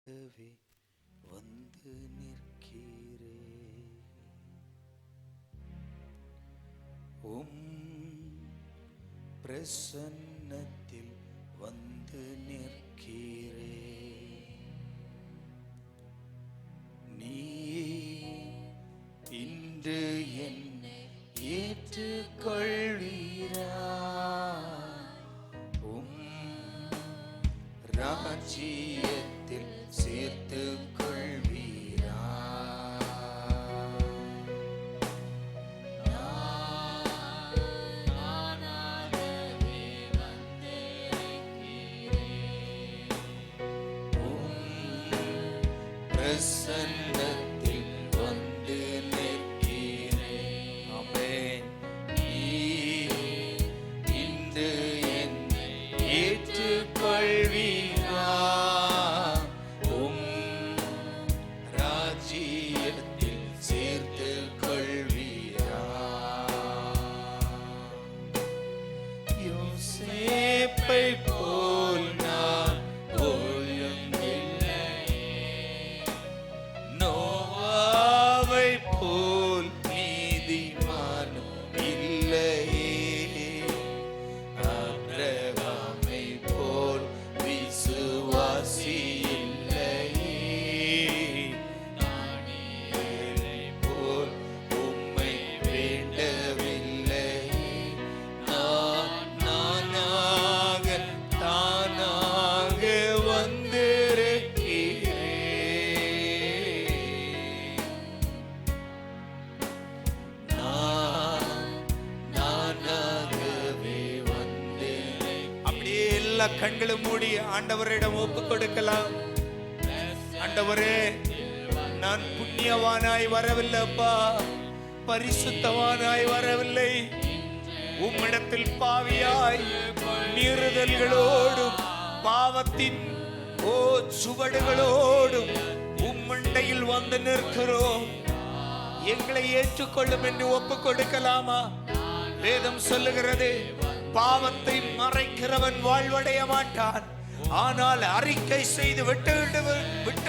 ஆகவே வந்து நிற்கிறே பிரசன்னத்தில் வந்து நிற்கிறே நீ இன்று என்னை ஏற்றுக்கொள்வீரா ராஜ்யத்தில் சேர்த்து கொள்வீரா பிரசன்னத்தில் வந்து நிற்கிறேன். ஆமென். நீ இன்று என்னை ஏற்றுக்கொள்வீரா ராஜ்யத்தில் சேர்த்து கொள்வீரா யோசேப்பை போல் நான் நோவாவை போல் நீதிமானும் இல்லையே ஆபிரகாமை போல் விசுவாசி இல்லையே தானியேலை போல் உம்மை வேண்டவில்லையே நானாக தானாக கண்களை மூடி ஆண்டவரிடம் ஒப்பு கொடுக்கலாம். ஆண்டவரே, நான் புண்ணியவானாய் வரவில்லை அப்பா, பரிசுத்தவானாய் வரவில்லை. உம்மிடத்தில் பாவியாய் மீறுதல்களோடும் பாவத்தின் சுவடுகளோடும் உம்மண்டையில் வந்து நிற்கிறோம். எங்களை ஏற்றுக்கொள்ளும் என்று ஒப்பு கொடுக்கலாமா? வேதம் சொல்லுகிறது, பாவத்தை மறைக்கிறவன் வாழ்வடைய மாட்டான், ஆனால் அறிக்கை செய்து விட்டு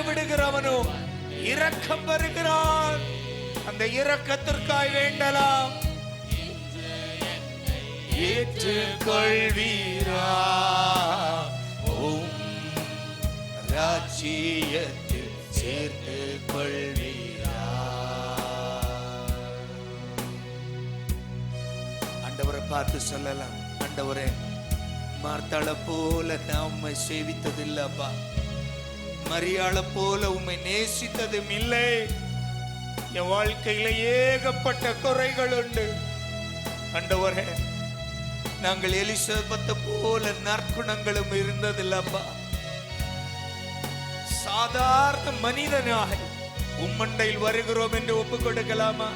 விடுகிறவனோ இரக்கம் பெறுகிறான். அந்த இரக்கத்திற்காய் வேண்டலாம். ஏற்றுக்கொள்வீரா ராஜ்யத்தில் சேர்த்து கொள்வீரா. ஆண்டவரை பார்த்து சொல்லலாம், ஆண்டவரே, மார்த்தாளை போல நான் உம்மை சேவித்ததில்லப்பா, மரியாளை போல உம்மை நேசித்ததும் இல்லை. என் வாழ்க்கையில ஏகப்பட்ட குறைகள் உண்டு. ஆண்டவரே, நாங்கள் எலிசபெத்தை போல நற்குணங்களும் இருந்ததில்லப்பா. சாதாரண மனிதனாய் உம்மண்டையில் வருகிறோம் என்று ஒப்பு கொடுக்கலாமா?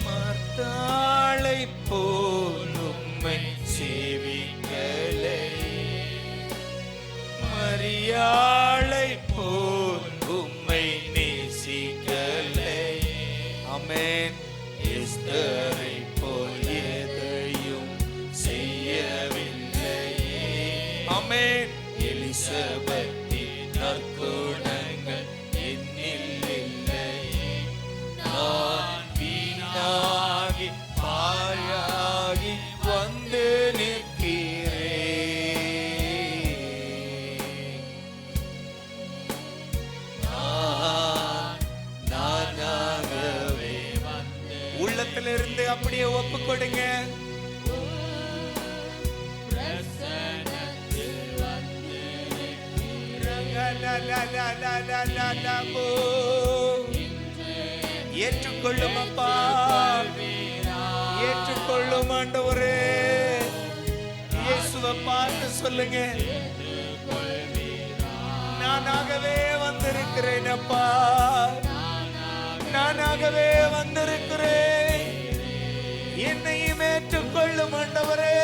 மார்த்தாளை போல் உம்மை சேவிக்கலை, மரியாளை போல் உம்மை நேசிக்கலை. ஆமென். எஸ்தரை போல் எதையும் செய்யவில்லை. ஆமென். எலிசபெத்தின் நற்குணங்கள் என்னில் இல்லை. நான் வீணாகி பாழாகி வந்து நிற்கிறேன். நானாகவே உள்ளத்திலிருந்து அப்படியே ஒப்பு கொடுங்க. ஏற்றுக்கொள்ளும் அப்பா, ஏற்றுக்கொள்ளும் ஆண்டவரே. இயேசுவை பார்த்து சொல்லுங்க, நானாகவே வந்திருக்கிறேன் அப்பா, நானாகவே வந்திருக்கிறேன். என்னையும் ஏற்றுக்கொள்ளும் ஆண்டவரே.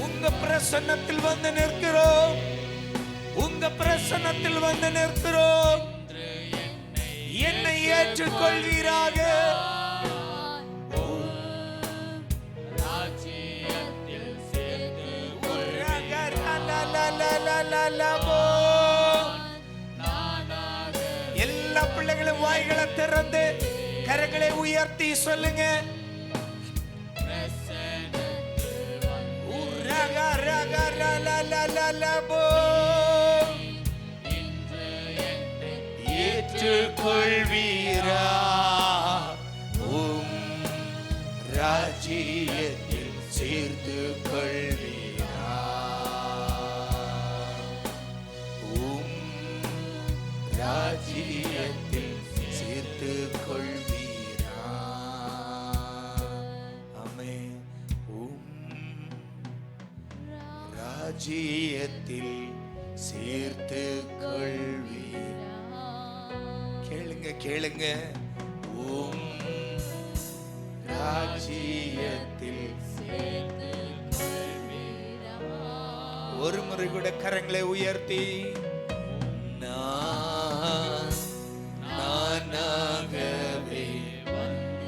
உங்க பிரசன்னத்தில் வந்து நிற்கிறோம், உங்க பிரசன்னத்தில் வந்து நிற்கிறோம். என்னை ஏற்றுக்கொள்வீராக. ராஜ்யத்தில் சேர்த்து கொள்வீராக. வாய்களை திறந்து கரங்களை உயர்த்தி சொல்லுங்க. ஏற்றுக்கொள்வீரா உம் ராஜ்யத்தில் சேர்த்து கொள்வீரா உம் ராஜ்யத்தில் சேர்த்து கொள்வீரா. ஆமென். உம் ராஜ்யத்தில் சேர்த்து கொள்வீரா. கேளுங்க கேளுங்க. உம் ராஜ்யத்தில் சேர்த்து கொள்வீரா. ஒரு முறை கூட கரங்களை உயர்த்தி நானாகவே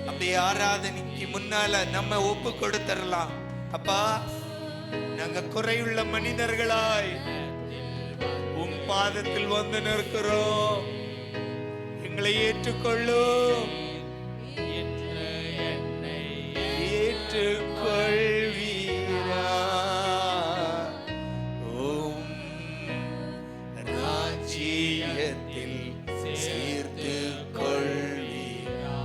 அப்படியே ஆராதனைக்கு முன்னால நம்ம ஒப்பு கொடுத்துடலாம். அப்பா, நாங்க குறையுள்ள மனிதர்களாய் உம் பாதத்தில் வந்து நிற்கிறோம். எங்களை ஏற்றுக்கொள்ளும். ஏற்றுக்கொள்வீரா உம் ராஜ்யத்தில் சேர்த்து கொள்வீரா.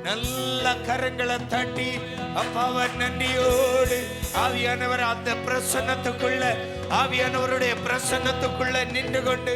நல்ல கரங்களை தட்டி அப்பாவை நன்றியோடு ஆவியானவர் அந்த பிரசன்னத்துக்குள்ள, ஆவியானவருடைய பிரசன்னத்துக்குள்ள நின்று கொண்டு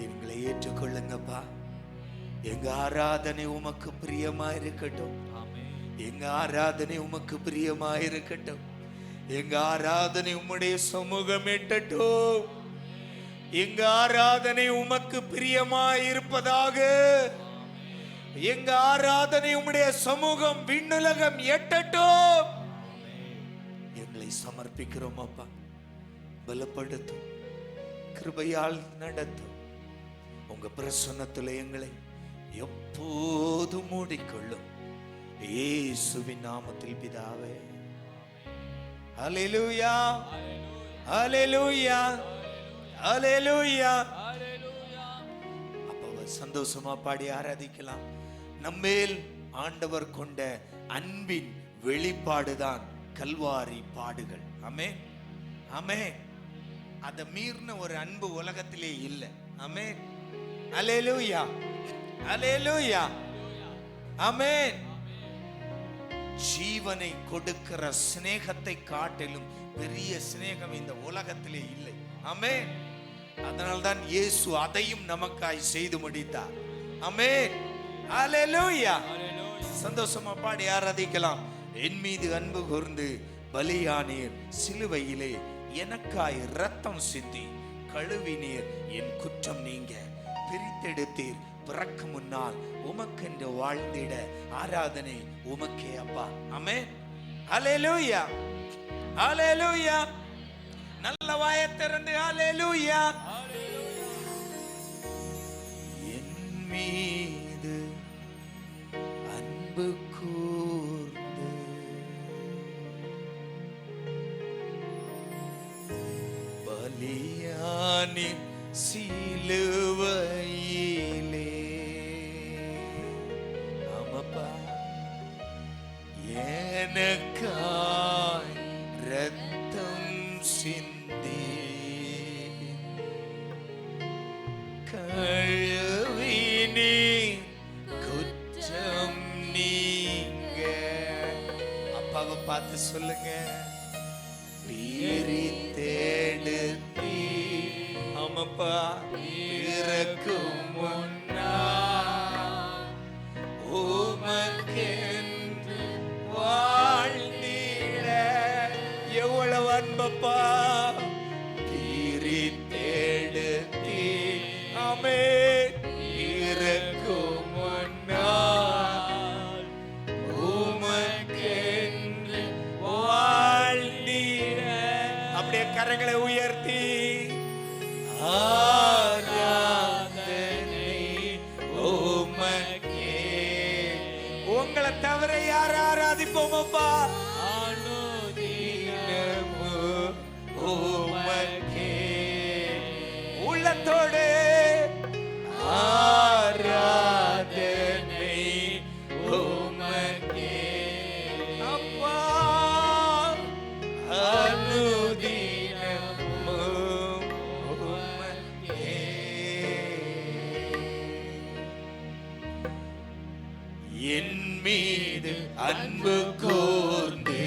எங்களை ஏற்றுக்கொள்ளுங்கப்பா. எங்க ஆராதனை உமக்கு பிரியமா இருக்கட்டும். எங்க ஆராதனை உமக்கு பிரியமா இருக்கட்டும். எங்க ஆராதனை உம்முடைய சமூகம் எட்டட்டும். எங்க ஆராதனை உமக்கு பிரியமா இருப்பதாக. எங்க ஆராதனை உம்முடைய சமூகம் விண்ணுலகம் எட்டட்டும். எங்களை சமர்ப்பிக்கிறோம் அப்பா. பலப்படுத்தும், கிருபையால் நடத்தும். உங்க பிரசன்னத்தில் எங்களை எப்போதும் மூடிக்கொள்ளும். இயேசுவின் நாமத்தில் பிதாவே. ஹல்லேலூயா, ஹல்லேலூயா, ஹல்லேலூயா. அப்ப சந்தோஷமா பாடி ஆராதிக்கலாம். நம்மேல் ஆண்டவர் கொண்ட அன்பின் வெளிப்பாடுதான் கல்வாரி பாடுகள். ஆமென், ஆமென். அதை மீறின ஒரு அன்பு உலகத்திலே இல்லை. ஆமென், ஹல்லேலூயா, ஹல்லேலூயா, ஆமென். ஜீவனை கொடுக்கிற சிநேகத்தை காட்டிலும் பெரிய சிநேகம் இந்த உலகத்திலே இல்லை. ஆமென். அதனால்தான் இயேசு அதையும் நமக்காய் செய்து முடித்தார். ஆமென், ஹல்லேலூயா. சந்தோஷமா பாடி ஆராதிக்கலாம். என் மீது அன்பு கூர்ந்து பலியானீர், சிலுவையிலே எனக்காய் இரத்தம் சிந்தி கழுவினீர், என் குற்றம் நீங்க பிரித்தெடுத்தீர். பிறக்கு முன்னால் உமக்கென்று வாழ்ந்திட ஆராதனை உமக்கே அப்பா. ஆமென், ஹல்லேலூயா, ஹல்லேலூயா. நல்ல வாயை திறந்து ஹல்லேலூயா. என் மீது அன்பு கூர்ந்து பலியானீர் சிலுவையிலே. ஆமாப்பா, எனக்காய் இரத்தம் சிந்தி கழுவினீர், குற்றம் நீங்க. அப்பாவை பார்த்து சொல்லுங்க. பிரித்தெடுத்தீ, ஆமாப்பா, பிறக்கும் முன்னா உமக்கென்று வாழ்ந்திட. எவ்வளவு அன்பப்பா. பிரித்தெடுத்தீ, ஆமென், பிறக்கும் கரங்களை உயர்த்தி ஆராதனை உமக்கே. உங்களை தவிர யார் ஆராதிப்போம் அப்பா? அனுதினமும் உமக்கே. உள்ளத்தோடு ஆராதனை உமக்கே. அப்பா அனுதினமும் உமக்கே. என் மீது அன்பு கூர்ந்து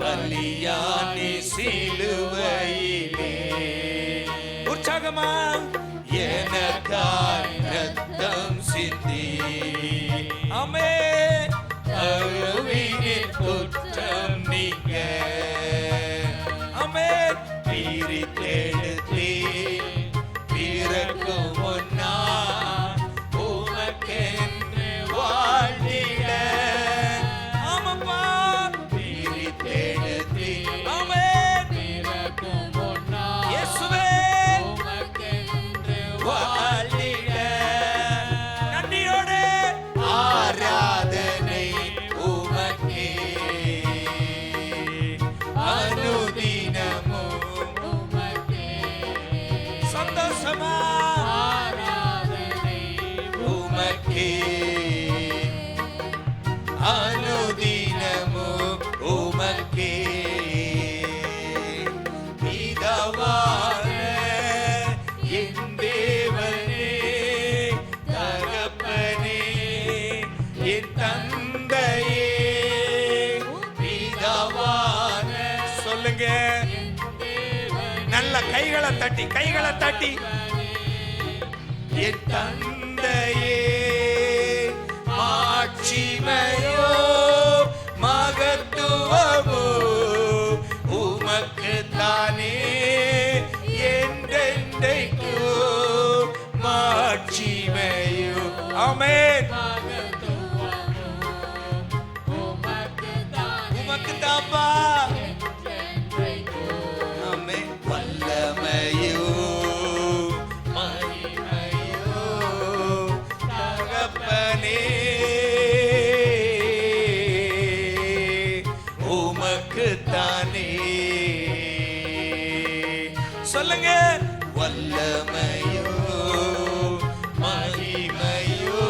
பலியானி சிலுவையிலே உற்சாகமா எனக்காய் ரத்தம் சிந்தி ஆமென். அழுவினின் குற்றம் நீங்க ஆமென். பிரித்தெடுத்தே பிறக்கும் முன்னா உமக்கென்று வாழ்ந்திட. ஆமாப்பா. பிரித்தெடுத்தே ஆமென். இயேசுவே வாழ்ந்திட. நன்றியோடு ஆராதனை உமக்கே. அனுதினமும் சந்தோஷமா உமக்கே. அனுதினமும் உமக்கே. பிதாவான என் தேவனே, தகப்பனே, என் தந்தையே. பிதாவான சொல்லுங்க. நல்ல கைகளை தட்டி என் தந்தையே, மாட்சிமையோ மகத்துவமோ உமக்குத்தானே என்றென்றைக்கோ. மாட்சிமையோ ஆமென். உமக்கு தாப்பா. ஆமென். வல்லமையோ மகிமையோ தகப்பனே உமக்குத்தானே. சொல்லுங்க. வல்லமையோ மகிமையோ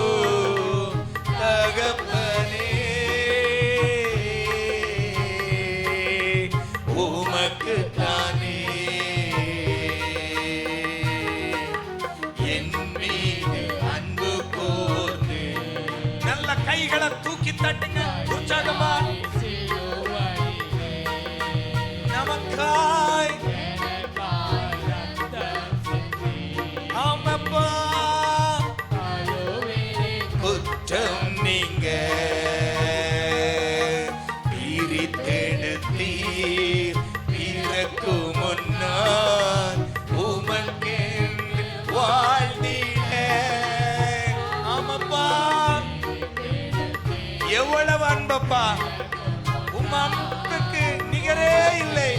தகப்பனே உமக்குத்தானே. என் மீது அன்பு கூர்ந்து நல்ல கைகளை தூக்கி தட்டுங்க. உற்சாகமா நமக்காய். ஆமாப்பா. குற்றம் நீங்க பிரித்தெடுத்தீர் பிறக்கும் முன்னால் உமக்கென்று வாழ்ந்திட. ஆமாப்பா. எவ்வளவு அன்பப்பா. உம் அன்புக்கு நிகரே இல்லை.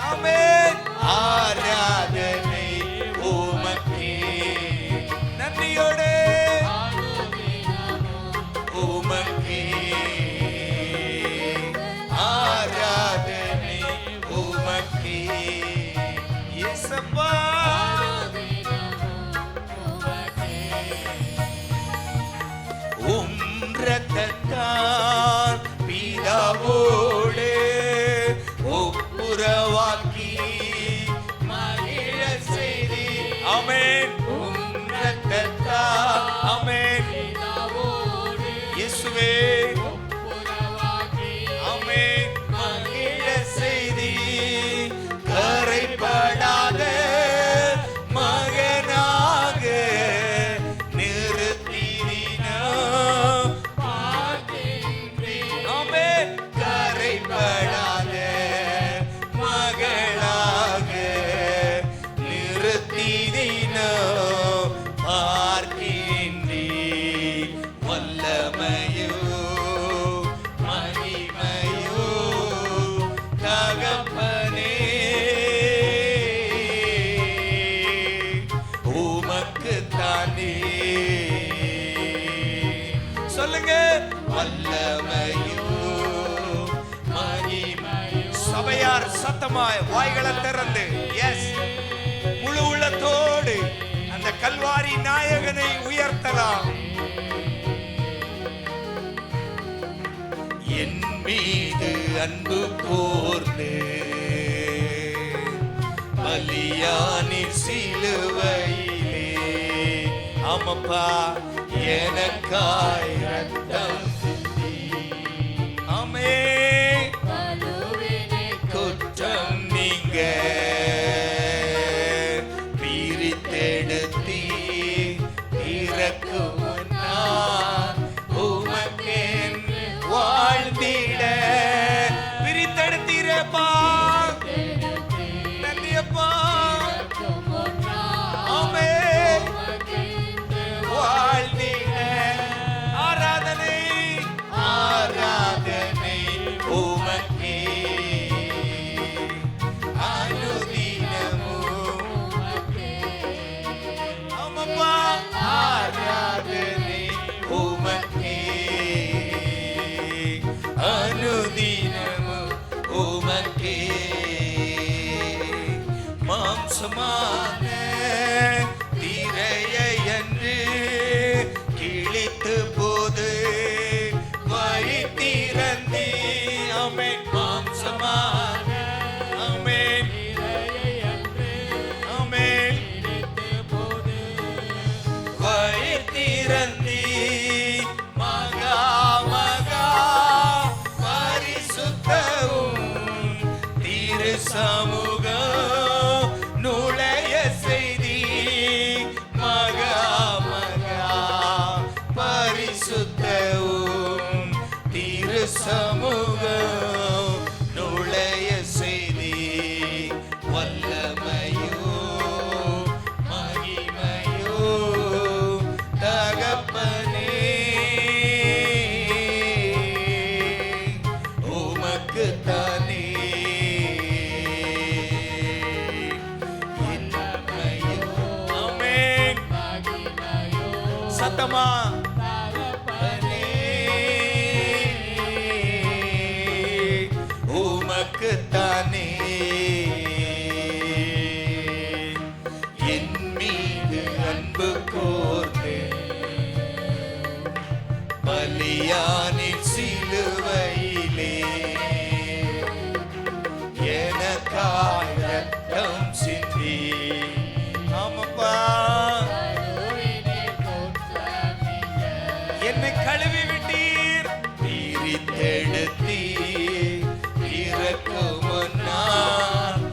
ஆமென். ஆராதனை உமக்கே. நன்றியோடு உமக்கே. ஆராதனை உமக்கே. இயேசப்பா. ரத்தத்தால் பிதாவோடு ஒப்புரவாக்கி மகிழ வல்லமையும் மகிமையும். சபையார் சத்தமாய் வாய்களை திறந்து எஸ் முழு உள்ளத்தோடு அந்த கல்வாரி நாயகனை உயர்த்தலாம். என் மீது அன்பு கூர்ந்து பலியானி சிலுவையிலே ஆமப்பா எனக்காய் ரத்தம் சிந்தி. ஆமென். குற்றம் நீங்க பிரித்தெடுத்தி இறக்கும் நான் உமக்கென்று வாழ்ந்திட. பிரித்தெடுத்தீரேப்பா, நன்றியப்பா. ஆமென். வாழ்ந்திட. ஆராதனை ஆராதனை உமக்கே அனுதினமும். ஆமப்பா. ஆராதனை உமக்கே அனுதினமும் உமக்கே. மாம்சமான திரையை அன்று கிழித்து போது வழி திறந்தி. ஆமென். மாம்சமான ஆமென் ஆமென் வழி திறந்தி. மகா மகா பரிசுத்தவும் திரு சமூகம் நுழைய செய்தி. மகா மகா பரிசுத்தவும் திரு சமூகம் நுழைய செய்தி. வல்லமையோ மகிமையோ தகப்பனே உமக்கு தானே. ஆமென். சத்தமா உமக்கு தானே. என் மீது அன்பு கோர்ந்து பலியானின் சிலுவையிலே எனக்காய் ரத்தம் சிந்தி. ஆமப்பா. என்னை கழுவி விட்டீர். பிரித்தெடுத்தி இறக்கும் முன்னால்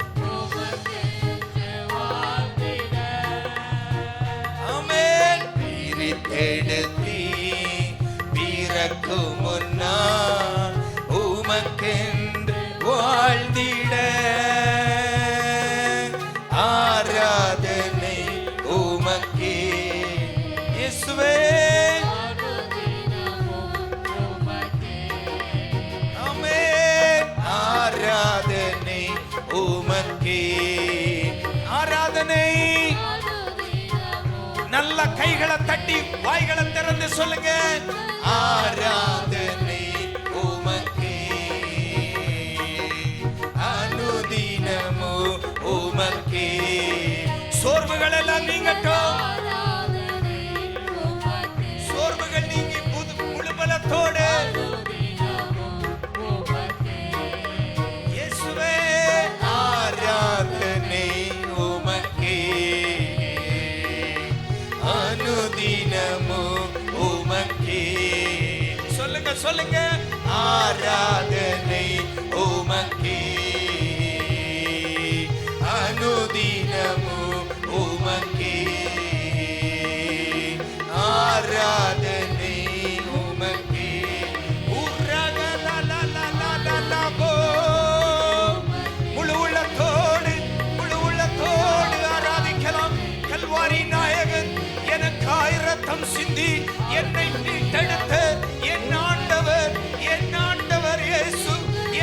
ஆமென். பிரித்தெடுத்தி பிறக்கும் முன்னால் உமக்கென்று வாழ்ந்திட. ஆராதனை உமக்கே இயேசுவே. ஆமென். ஆராதனை உமக்கே. ஆராதனை. நல்ல கைகளை தட்டி வாய்களை திறந்து சொல்லுங்க. ஆராதனை உமக்கே அனுதினமோ உமக்கே. சோர்வுகள் எல்லாம் நீங்கட்டும். சோர்வுகள் நீங்கி முழு பலத்தோடு இயேசுவே. ஆராதனை உமக்கே அனுதினமோ உமக்கே. சொல்லுங்க சொல்லுங்க. ஆராதனை உமக்கே அனுதினமோ உமக்கே. ஆராதனை உமக்கே. முழு உள்ளத்தோடு ஆராதிக்கலாம். கல்வாரி நாயகன் எனக்காய் ரத்தம் சிந்தி என்னை மீட்டெடுத்த என் ஆண்டவர் இயேசு,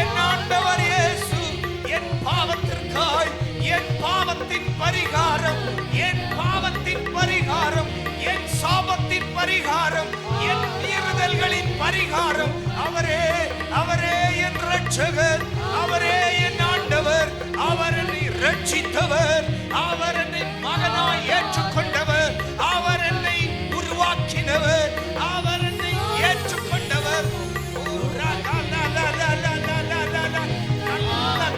என் ஆண்டவர் இயேசு. என் பாவத்திற்காய் என் பாவத்தின் பரிகாரம், என் பாவத்தின் பரிகாரம், என் சாபத்தின் பரிகாரம், என் மீறுதல்களின் பாவத்தின் பரிகாரம் அவரே. அவரே என் இரட்சகர், அவரே என் ஆண்டவர். அவர் என்னை ரட்சித்தவர், அவர் என்னை மகனாய் ஏற்றுக்கொண்டவர், அவர் என்னை உருவாக்கினவர், அவர் என்னை ஏற்றுக்கொண்டவர்.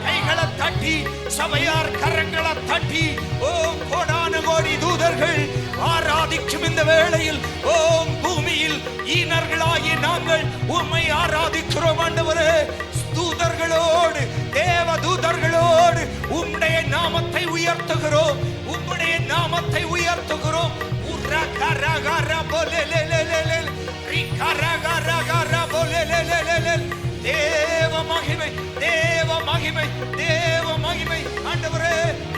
கைகளை தட்டி, சபையார் கரங்களை தட்டி, ஓம் கோடான கோடி தூதர்கள் ஆராதிக்கும் இந்த வேளையில், ஓம் பூமியில் ஈனர்களாகி நாங்கள் உம்மை ஆராதிக்கிறோம் ஆண்டவரே. தூதர்களோடு, தேவ தூதர்களோடு உம்முடைய நாமத்தை உயர்த்துகிறோம், உம்முடைய நாமத்தை உயர்த்துகிறோம். தேவ மகிமை, தேவ மகிமை, தேவ மகிமை. ஆண்டவரே,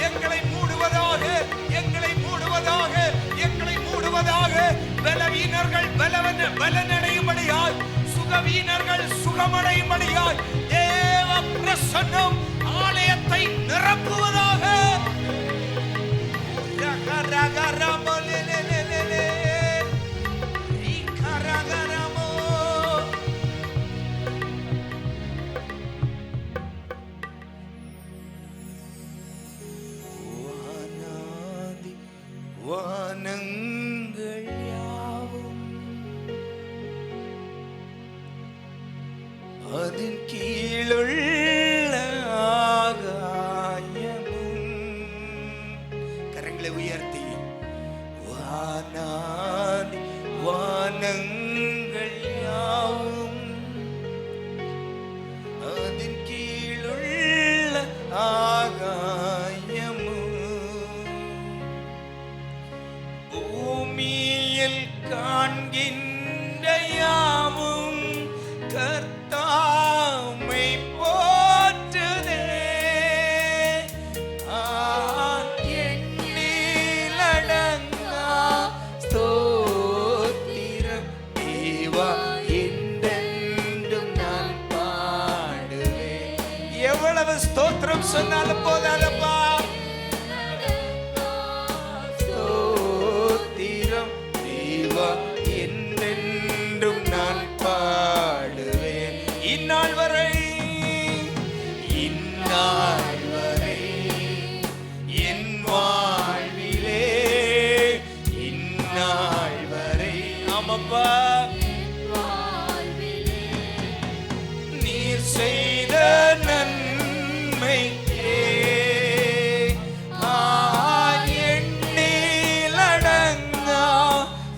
எங்களை மூடுவதாக, எங்களை மூடுவதாக, எங்களை மூடுவதாக. பலவீனர்கள் பலனடையும்படியாய், சுகவீனர்கள் சுகமடையும்படியாய் தேவ பிரசன்னம் ஆலயத்தை நிரப்புவதாக. வானங்கள் யாவும் அதன் கீழுள்ள ஆகாயமும். கரங்களை உயர்த்தி, வானாதி வானங்கள் யாவும் அதன் கீழுள்ள ஆகாயமும் பூமியில் காண்கின்ற யாவும் கர்த்தாமை போற்றுதே. எண்ணிலடங்கா ஸ்தோத்திரம் தேவா என்றென்றும் நான் பாடுவேன். எவ்வளவு ஸ்தோத்திரம் சொன்னாலும் போதாதப்பா. என்றென்றும் நான் பாடுவேன். இந்நாள் வரை, இந்நாள் வரை என் வாழ்விலே, இந்நாள் வரை ஆமப்பா நீர் செய்த நன்மைக்கே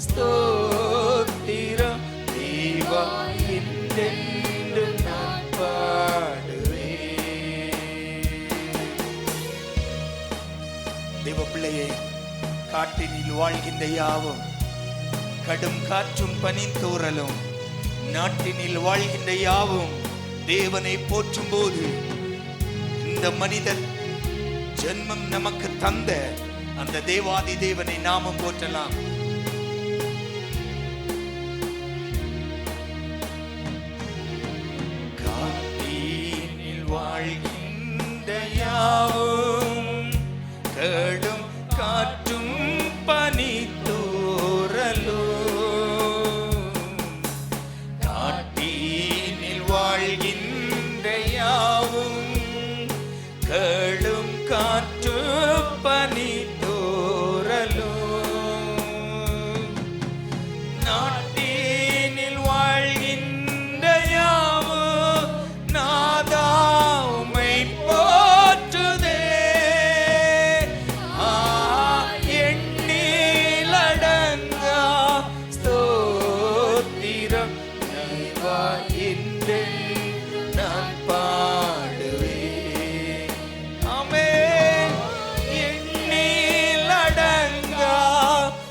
ஸ்தோத்திரம் தேவா என்றென்றும் நான் பாடுவேன். தேவ பிள்ளையே, காட்டினில் வாழ்கின்ற யாவும், கடும் காற்றும் பனித்தூறலும், நாட்டினில் வாழ்கின்ற யாவும் தேவனை போற்றும் போது இந்த மனித ஜென்மம் நமக்கு தந்த அந்த தேவாதி தேவனை நாமும் போற்றலாம். காட்டினில் வாழ்கின்ற யாவும், கடும் காற்றும் பனித்தூறலும், காட்டினில் வாழ்கின்ற யாவும், கடும் காற்று பனித்தூறலும், நாட்டினில் வாழ்கின்ற யாவும் நாதா உம்மை போற்றுதே. எண்ணிலடங்கா ஸ்தோத்திரம் தேவா என்றென்றும் நான் பாடுவேன். ஆமென். எண்ணிலடங்கா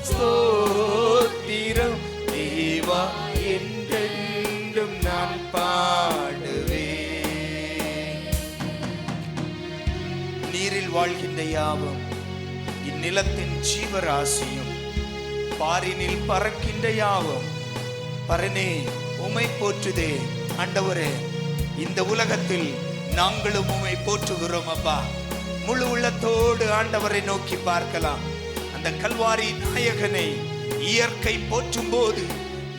ஸ்தோத்திரம் தேவா என்றென்றும் நான் பாடுவேன். நீரில் வாழ்கின்ற யாவும், இந்நிலத்தின் ஜீவராசியும், பாரினில் பறக்கின்ற யாவும் பரனே உம்மை போற்றுதே. ஆண்டவரே, இந்த உலகத்தில் நாங்களும் உம்மை போற்றுகிறோம் அப்பா. முழு உள்ளத்தோடு ஆண்டவரை நோக்கி பார்க்கலாம். அந்த கல்வாரி நாயகனை இயற்கை போற்றும் போது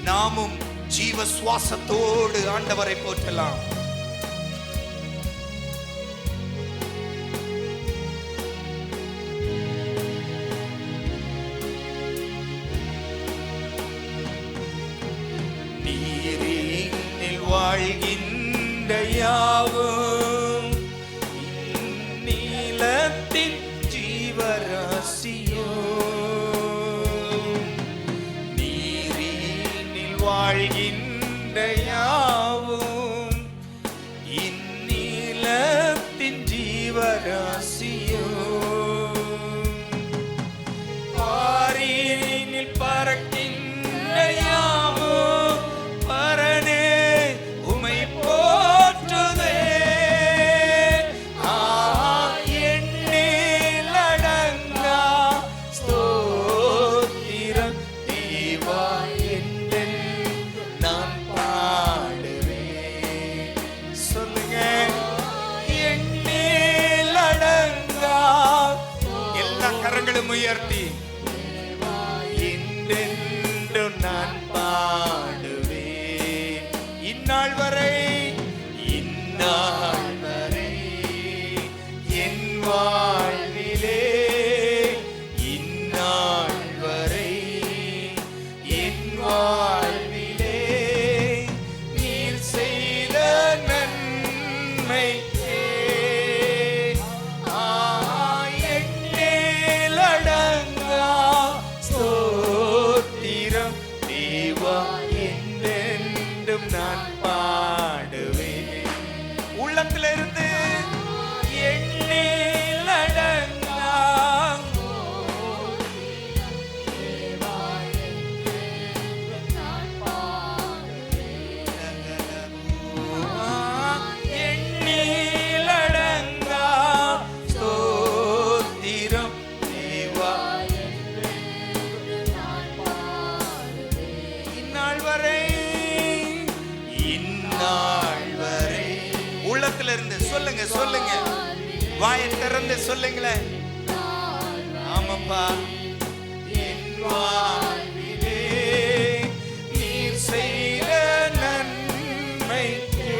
நாமும் ஜீவ சுவாசத்தோடு ஆண்டவரை போற்றலாம். நீரினில் வாழ்கின்ற யாவும் நீலத்தின் ஜீவராசியோ, நீரினில் வாழ்கின்ற யாவும் இந்நீலத்தின் ஜீவராசியோ, பாரினில் பறக்கின்ற யாவும் பரனே உமை போற்றுதே. எண்ணில் அடங்கா ஸ்தோத்திரம் தேவா என்றென்று நான் பாடுவேன். சொல்லுங்க, எண்ணில் அடங்கா, எல்லா கரங்களும் உயர்த்தி என்றென்றும் நான் பாடுவேன். இந்நாள் வரை, இந்நாள் வரை என் வாழ்விலே, இந்நாள் வரை என் வாழ்விலே நீர் செய்த நன்மைக்கே எண்ணில் அடங்கா ஸ்தோத்திரம் தேவா என்றென்றும் நான் பாடுவேன். உள்ளத்திலிருந்து எண்ணில் அடங்கா எண்ணில் அடங்கா ஸ்தோத்திரம் தேவா இந்நாள் வரை, இந்நாள் வரை. உள்ளத்திலிருந்து சொல்லுங்க, சொல்லுங்க, வாயை திறந்து சொல்லுங்களேன். ஆமாப்பா, என் வாழ்விலே நீர் செய்த நன்மைக்கே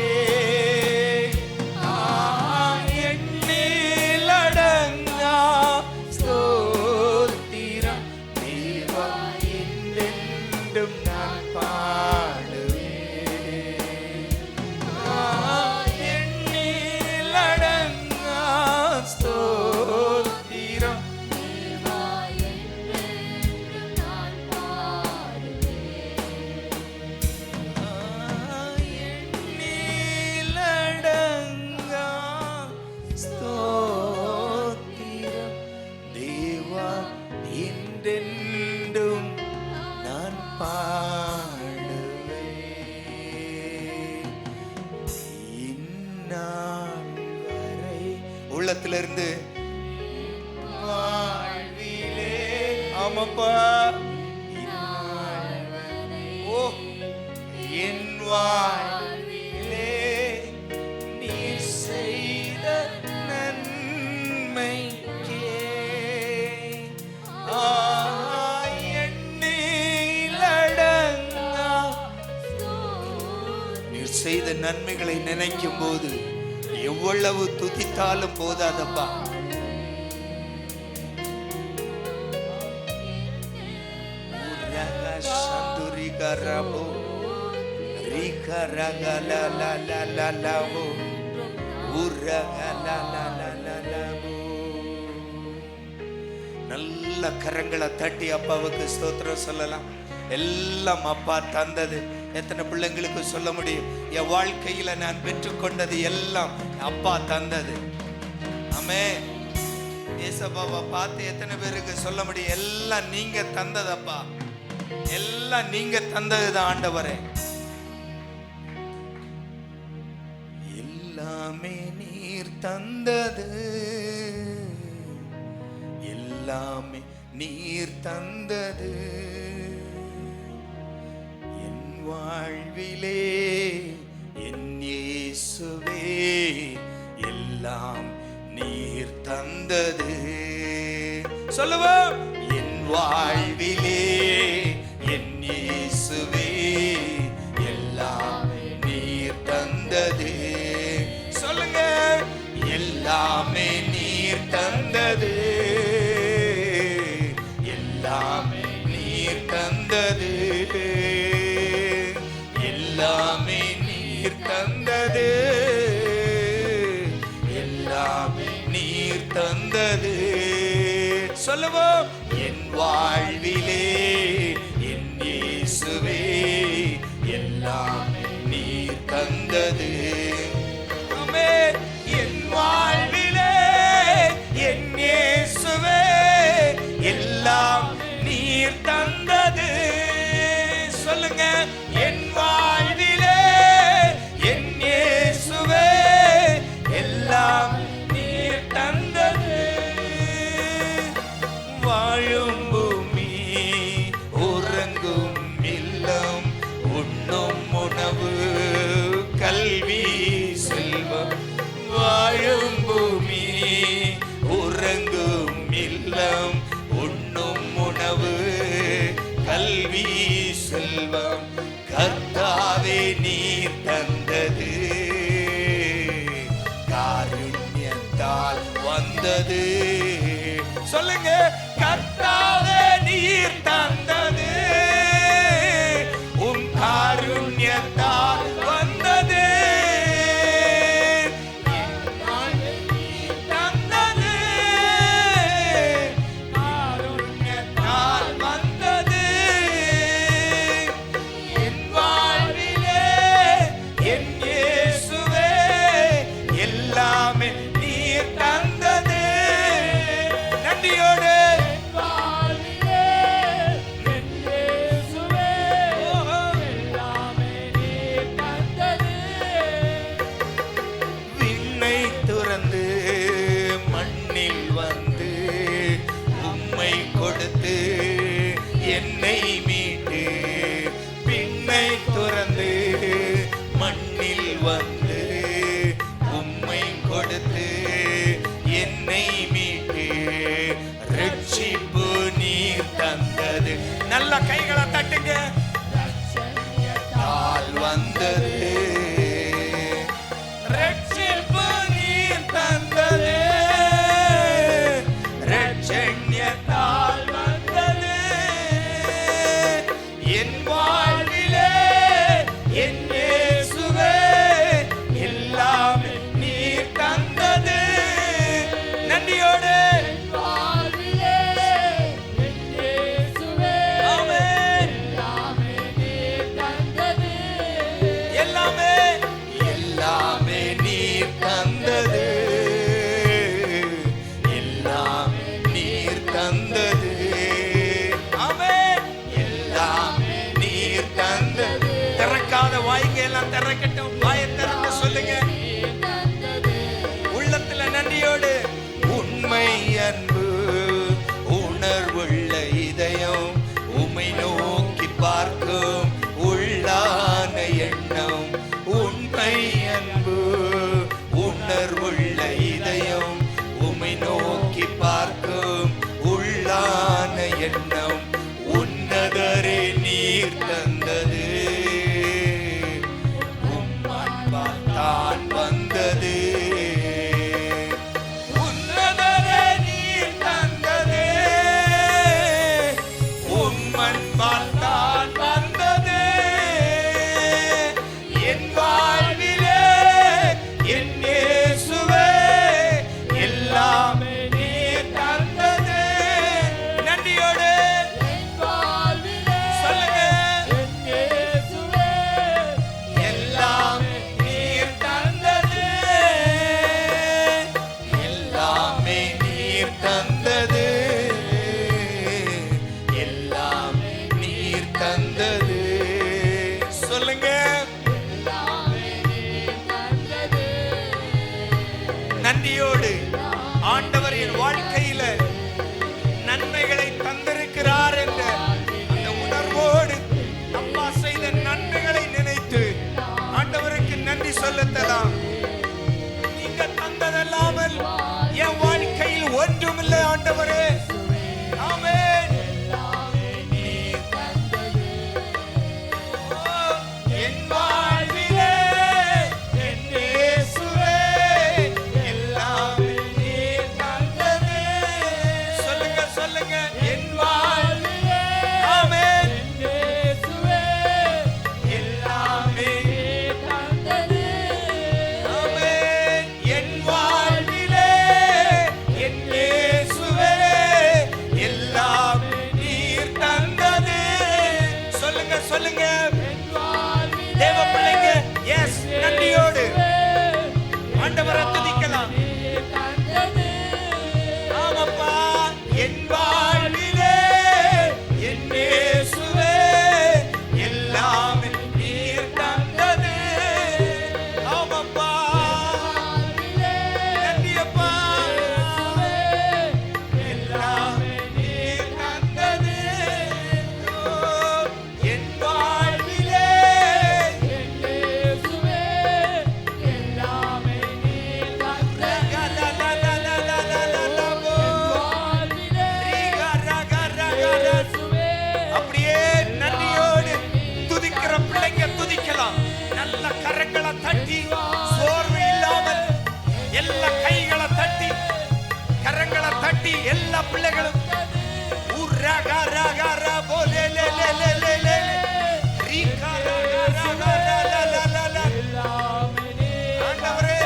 எண்ணில் அடங்கா ஸ்தோத்திரம் தேவா என்றென்றும் நான் பாடுவேன். எண்ணில் அடங்கா ஸ்தோத்திரம் எண்ணில் அடங்கா ஸ்தோத்திரம் தேவா என்றென்றும் நான் பாடுவேன். இந்நாள் வரை. உள்ளத்திலிருந்து வாழ்விலே, ஆமாப்பா, இந்நாள் வரை. ஓ, என் வாழ்விலே நீர் செய்த நன்மைக்கே எண்ணில் அடங்கா. நீர் செய்த நன்மைகளை நினைக்கும் போது எவ்வளவு துதித்தாலும் போதாதப்பா. சந்துரிகரபோ ரிகரகலலலலலபோ உரகலலலலலபோ. நல்ல கரங்களை தட்டி அப்பாவுக்கு ஸ்தோத்திரம் சொல்லலாம். எல்லாம் அப்பா தந்தது. எத்தனை பிள்ளைங்களுக்கு சொல்ல முடியும், என் வாழ்க்கையில நான் பெற்றுக்கொண்டது எல்லாம் அப்பா தந்தது. ஆமென். ஏசப்பாவை பார்த்து எத்தனை பேருக்கு சொல்ல முடியும், எல்லாம் நீங்க தந்ததப்பா, எல்லாம் நீங்க தந்ததுதான் ஆண்டவரே. எல்லாமே நீர் தந்தது, எல்லாமே நீர் தந்தது. என் வாழ்விலே என் இயேசுவே எல்லாம் நீர் தந்தது. சொல்லுவோம், என் வாழ்விலே என் இயேசுவே வந்தது. ஆமென். என் வாழ்விலே என் இயேசுவே எல்லாம் நீர் தந்தது. சொல்லுங்க. என் வாழ்விலே என் இயேசுவே எல்லாம் நீர் தந்தது. வாழும் பூமி உறங்கும் இல்லம் உண்ணும் உணவு கல்வி செல்வம். வாழும் பூமி உறங்கும் இல்லம் உண்ணும் உணவு கல்வி செல்வம் கர்த்தாவே நீர் தந்தது. காருண்யத்தால் வந்தது. சொல்லுங்க. கர்த்தாவே நீர் தந்தது. உம் காருண்யத்தால் வந்தது. தந்தது. காருண்யத்தால் வந்தது. என் வாழ்விலே என் இயேசுவே எல்லாமே நீர் தந்தது. நன்றியோடு விண்ணை துறந்து மண்ணில் வந்து உம்மை கொடுத்து என்னை மீட்டு. விண்ணை துறந்து மண்ணில் வந்து உம்மை கொடுத்து என்னை மீட்டு. ரட்சிப்பு நீர் தந்தது. நல்ல கைகளை தட்டுங்க. கால் வந்தது. ரட்சிப்பு நீர் தந்தது. ரட்சண்யத்தால் வந்தது. என் வாழ்விலே என் இயேசுவே எல்லாமே நீர் தந்தது. நன்றியோடு ஆமென். எல்லாமே எல்லாமே நீர் தந்தது. எல்லாம் நீர் தந்தது. ஆமென். எல்லாம் நீர் தந்தது. திறக்காத வாய்ங்க எல்லாம் திறக்கட்டும். வாயை திறந்து சொல்லுங்க. உள்ளத்துல நன்றியோடு. உண்மை அன்பு உணர்வுள்ள இதயம் உம்மை நோக்கி பார்க்கும் உள்ளான எண்ணம். உண்மை அன்பு உணர்வுள்ள இதயம் உம்மை நோக்கி பார்க்கும் உள்ளான எண்ணம். உன்னதரே நீர் தந்தது. உம்மால் தான் வந்தது. உன்னதரே நீர் தந்தது. உம்மன்பால் தான் வந்தது. என் வாழ்விலே என் இயேசுவே எல்லாமே நீர் தந்தது. நன்றியோடு சொல்லுங்க. எல்லாமே நீர் தந்தது. எல்லாமே நீர் தந்தது. எல்லாமே நீர் தந்தது. சொல்லுங்க. நன்றியோடு ஆண்டவர் என் வாழ்க்கையில நன்மைகளை தந்திருக்கிறார் என்ற அந்த உணர்வோடு அப்பா செய்த நன்மைகளை நினைத்து ஆண்டவருக்கு நன்றி சொல்லலாம். நீங்க தந்ததல்லாமல் என் வாழ்க்கையில் ஒன்றுமில்லை ஆண்டவரே. ஆமென். என் வாழ்விலே என் இயேசுவே எல்லாமே நீர் தந்தது. சொல்லுங்க சொல்லுங்க. என் வாழ்விலே ஆமென் எல்லாமே தட்டி சோர்வு இல்லாமல் எல்லா கைகளை தட்டி கரங்களை தட்டி எல்லா பிள்ளைகளும் ஆண்டவரே,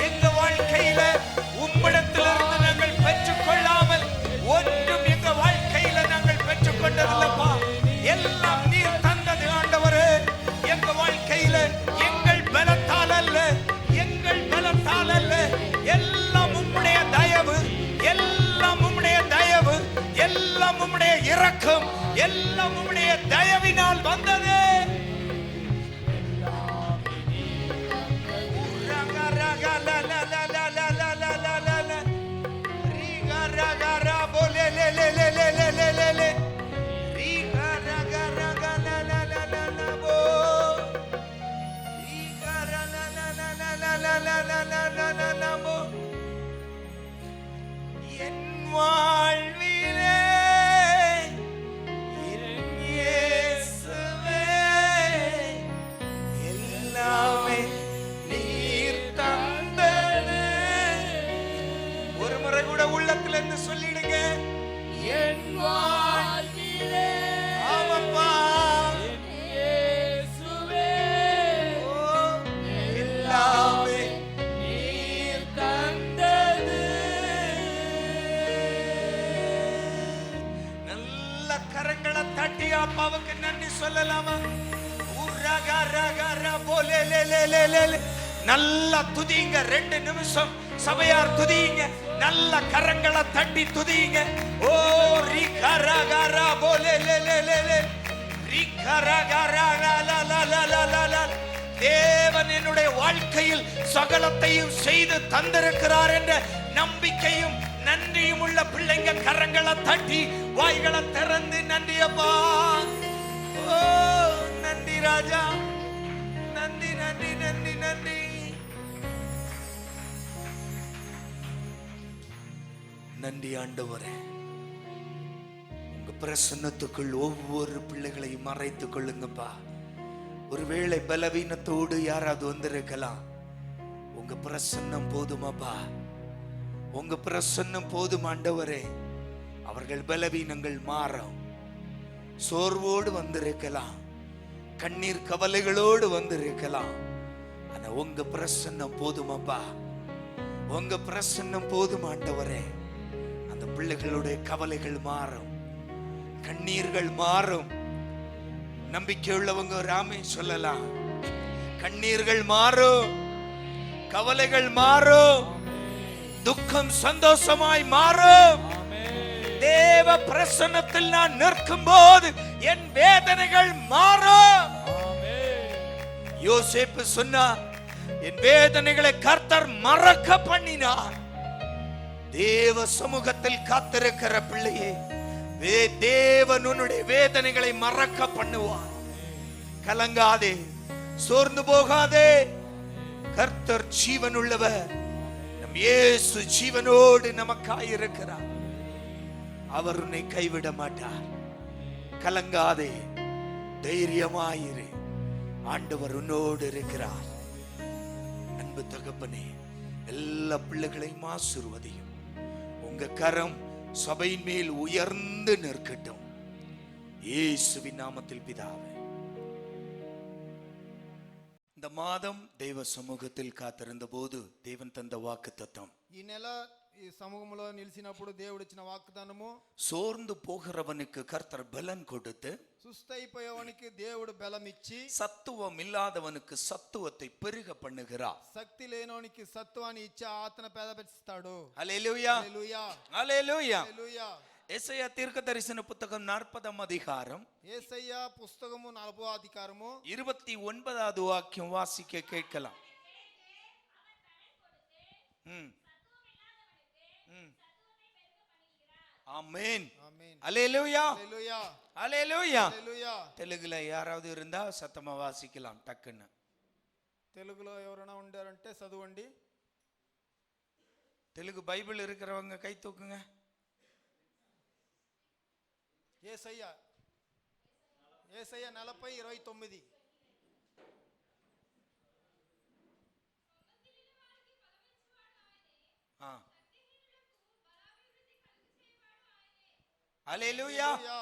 எங்க வாழ்க்கையில உம்மிடத்திலிருந்து நாங்கள் பெற்றுக்கொள்ளாமல் ஒன்றும் எங்க வாழ்க்கையில நாங்கள் பெற்றுக்கொண்டதில்லப்பா. எல்லாம் நீர் தந்தது ஆண்டவரே. எங்க வாழ்க்கையில எங்கள் பலத்தால் அல்ல, எங்கள் பலத்தால் அல்ல, எல்லாம் உம்முடைய தயவு, எல்லாம் உம்முடைய தயவு, எல்லாம் உம்முடைய இரக்கம், எல்லாம் உம்முடைய தயவினால் வந்தது. என் வாழ்விலே இயேசுவே எல்லாமே நீர் தந்தது. ஒரு முறை கூட உள்ளத்துல இருந்து சொல்லிடுங்க, என் வாழ்விலே. ஆமாப்பா, இயேசுவே எல்லாமே நீர் தந்தது. நல்ல கரங்களை தட்டி அப்பாவுக்கு நன்றி சொல்லலாமா? நல்லா துதிங்க, 2 நிமிஷம் சபையார் துதிங்க, நல்ல கரங்களை தட்டி துதிங்க. ஓ ரிகரகர போலேலேலேலே ரிகரகரலலலலலல. தேவன் என்னுடைய வாழ்க்கையில் சகலத்தையும் செய்து தந்திருக்கிறார் என்ற நம்பிக்கையும் நன்றியும் உள்ள பிள்ளைங்க கரங்களை தட்டி வாய்களை திறந்து நன்றி அப்பா. ஓ நன்றி ராஜா, நன்றி நன்றி நன்றி நன்றி. நன்றி ஆண்டவரே. உங்க பிரசன்னத்துக்குள் ஒவ்வொரு பிள்ளைகளையும் மறைத்துக் கொள்ளுங்கப்பா. ஒருவேளை பலவீனத்தோடு யாராவது வந்திருக்கலாம். உங்க பிரசன்னம் போதுமாப்பா, உங்க பிரசன்னம் போதும் ஆண்டவரே. அவர்கள் பலவீனங்கள் மாறும். சோர்வோடு வந்திருக்கலாம், கண்ணீர் கவலைகளோடு வந்திருக்கலாம். ஆனா உங்க பிரசன்னம் போதுமாப்பா, உங்க பிரசன்னம் போதும் ஆண்டவரே. அந்த பிள்ளைகளுடைய கவலைகள் மாறும், கண்ணீர்கள் மாறும். நம்பிக்கை உள்ளவங்க ராமே சொல்லலாம், கண்ணீர்கள் மாறும், கவலைகள் மாறும், துக்கம் சந்தோஷமாய் மாறும். தேவ பிரசன்னத்தில் நான் நிற்கும் போது என் வேதனைகள் மாறும். யோசேப்பு சொன்னார், என் வேதனைகளை கர்த்தர் மறக்க பண்ணினார். தேவ சமூகத்தில் காத்திருக்கிற பிள்ளையே, தேவன் உன்னுடைய வேதனைகளை மறக்க பண்ணுவார். கலங்காதே, சோர்ந்து போகாதே. கர்த்தர் ஜீவன் உள்ளவர். நம் இயேசு ஜீவனோடு நமக்காய் இருக்கிறார். அவர் உன்னை கைவிட மாட்டார். கலங்காதே, தைரியமாயிரு. ஆண்டவர் உன்னோடு இருக்கிறார். அன்பு தகப்பனே, எல்லா பிள்ளைகளையும் ஆசீர்வதியும். உங்க கரம் சபையின் மேல் உயர்ந்து நிற்கட்டும். இயேசுவின் நாமத்தில் பிதாவே. இந்த மாதம் தேவ சமூகத்தில் காத்திருந்த போது தேவன் தந்த வாக்குத்தத்தம், ఈ నెల ఈ సమూహంలో నిలిచినప్పుడు దేవుడు ఇచ్చిన వాగ్దానము, சோர்ந்து போகிறவனுக்கு கர்த்தர் பலன் கொடுத்து, సుస్థైపోయేవానికి దేవుడు బలం ఇచ్చి, சத்துவம் இல்லாதவனுக்கு சத்துவத்தை பெருக பண்ணுகிறார். శక్తి లేనోనికి సత్వాన్ని ఇచ్చి ఆత్మ పెదపెస్తాడు. హల్లెలూయా, హల్లెలూయా, హల్లెలూయా. హల్లెలూయా. ஏசாயா தீர்க்கதரிசன புத்தகம் 40 அதிகாரம் యేసయ్యా పుస్తకము 40వ అధికారము 29வது வாக்கியம் வாசிக்க கேட்கலாம். ஆமென், ఆమేన్. ஹல்லேலூயா, హల్లెలూయా, ஹல்லேலூயா. హల్లెలూయా. தெலுங்குல யாராவது இருந்தா சத்தமா வாசிக்கலாம் டக்குன்னு. తెలుగులో ఎవరైనా ఉండారంటే చదవండి. தெலுங்கு பைபிள் இருக்கிறவங்க கை தூக்குங்க. యేసయ్యా, యేసయ్యా 40:29. அல்லேலூயா హల్లెలూయా.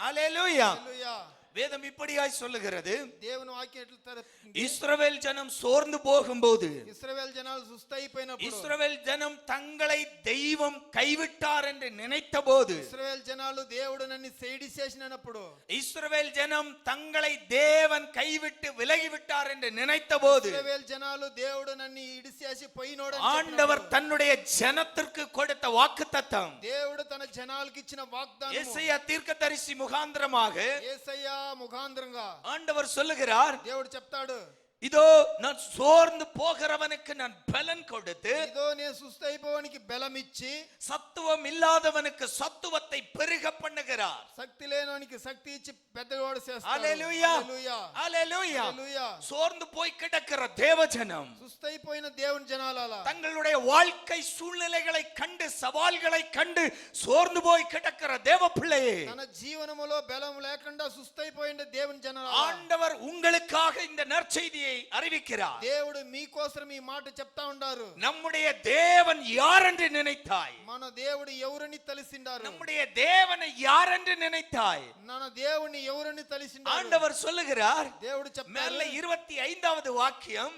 அல்லேலூயா హల్లెలూయా. வேதம் இப்படியாய் சொல்லுகிறது, దేవుని వాక్యం ఎట్లా இஸ்ரவேல் ஜனம் சோர்ந்து போகும்போது, ఇశ్రాయేల్ జనాలు సుస్తైపోయినప్పుడు, இஸ்ரவேல் ஜனம் தங்களை தெய்வம் கைவிட்டார் என்று நினைத்த போது, ఇశ్రాయేల్ జనాలు దేవుడు నన్ను సైడి చేసినప్పుడు, இஸ்ரவேல் ஜனம் தங்களை தேவன் கைவிட்டு விலகிவிட்டார் என்று நினைத்த போது, ఇశ్రాయేల్ జనాలు దేవుడు నన్ను ఇడిసేసి పోయినోడు ஆண்டவர் தன்னுடைய ஜனத்திற்கு கொடுத்த வாக்குத்தத்தம், దేవుడు తన జనాలకు ఇచ్చిన వాగ్దానం ஏசாயா தீர்க்கதரிசி முகாந்திரமாக యేసయ్య ముఖాంతరంగా ஆண்டவர் சொல்லுகிறார், దేవుడు చెప్తాడు, இதோ நான் சோர்ந்து போகிறவனுக்கு நான் பலன் கொடுத்து, ఇదో నేను సుస్తైపోవడానికి బలం ఇచ్చి, சத்துவம் இல்லாதவனுக்கு சத்துவத்தை பெருக பண்ணுகிறார். శక్తి లేనోనికి శక్తి ఇచ్చి పెద్దవాడు చేస్తాడు. அல்லேலூயா హల్లెలూయా. அல்லேலூயா హల్లెలూయా. சோர்ந்து போய் கிடக்கிற தேவஜனம் సుస్తైపోయిన దేవుని జనాల தங்களுடைய வாழ்க்கை சூழ்நிலைகளை கண்டு, சவால்களை கண்டு சோர்ந்து போய் கிடக்கிற தேவ பிள்ளையே, తన జీవనములో బలం లేకుండా సుస్తైపోయిన దేవుని జనాల ஆண்டவர் உங்களுக்காக இந்த நற்செய்தியை அறிவிக்கிறார். దేవుడు మీకోసం ఈ మాట చెప్తా ఉండారు. நம்முடைய தேவன் யார் என்று நினைத்தாய்? మన దేవుడు ఎవరిని తలిసిండారు? நம்முடைய தேவனை யார் என்று நினைத்தாய்? మన దేవుని ఎవరిని తలిసిండారు? ஆண்டவர் சொல்லுகிறார், దేవుడు மேல చెప్తారు, 25வது வாக்கியம்,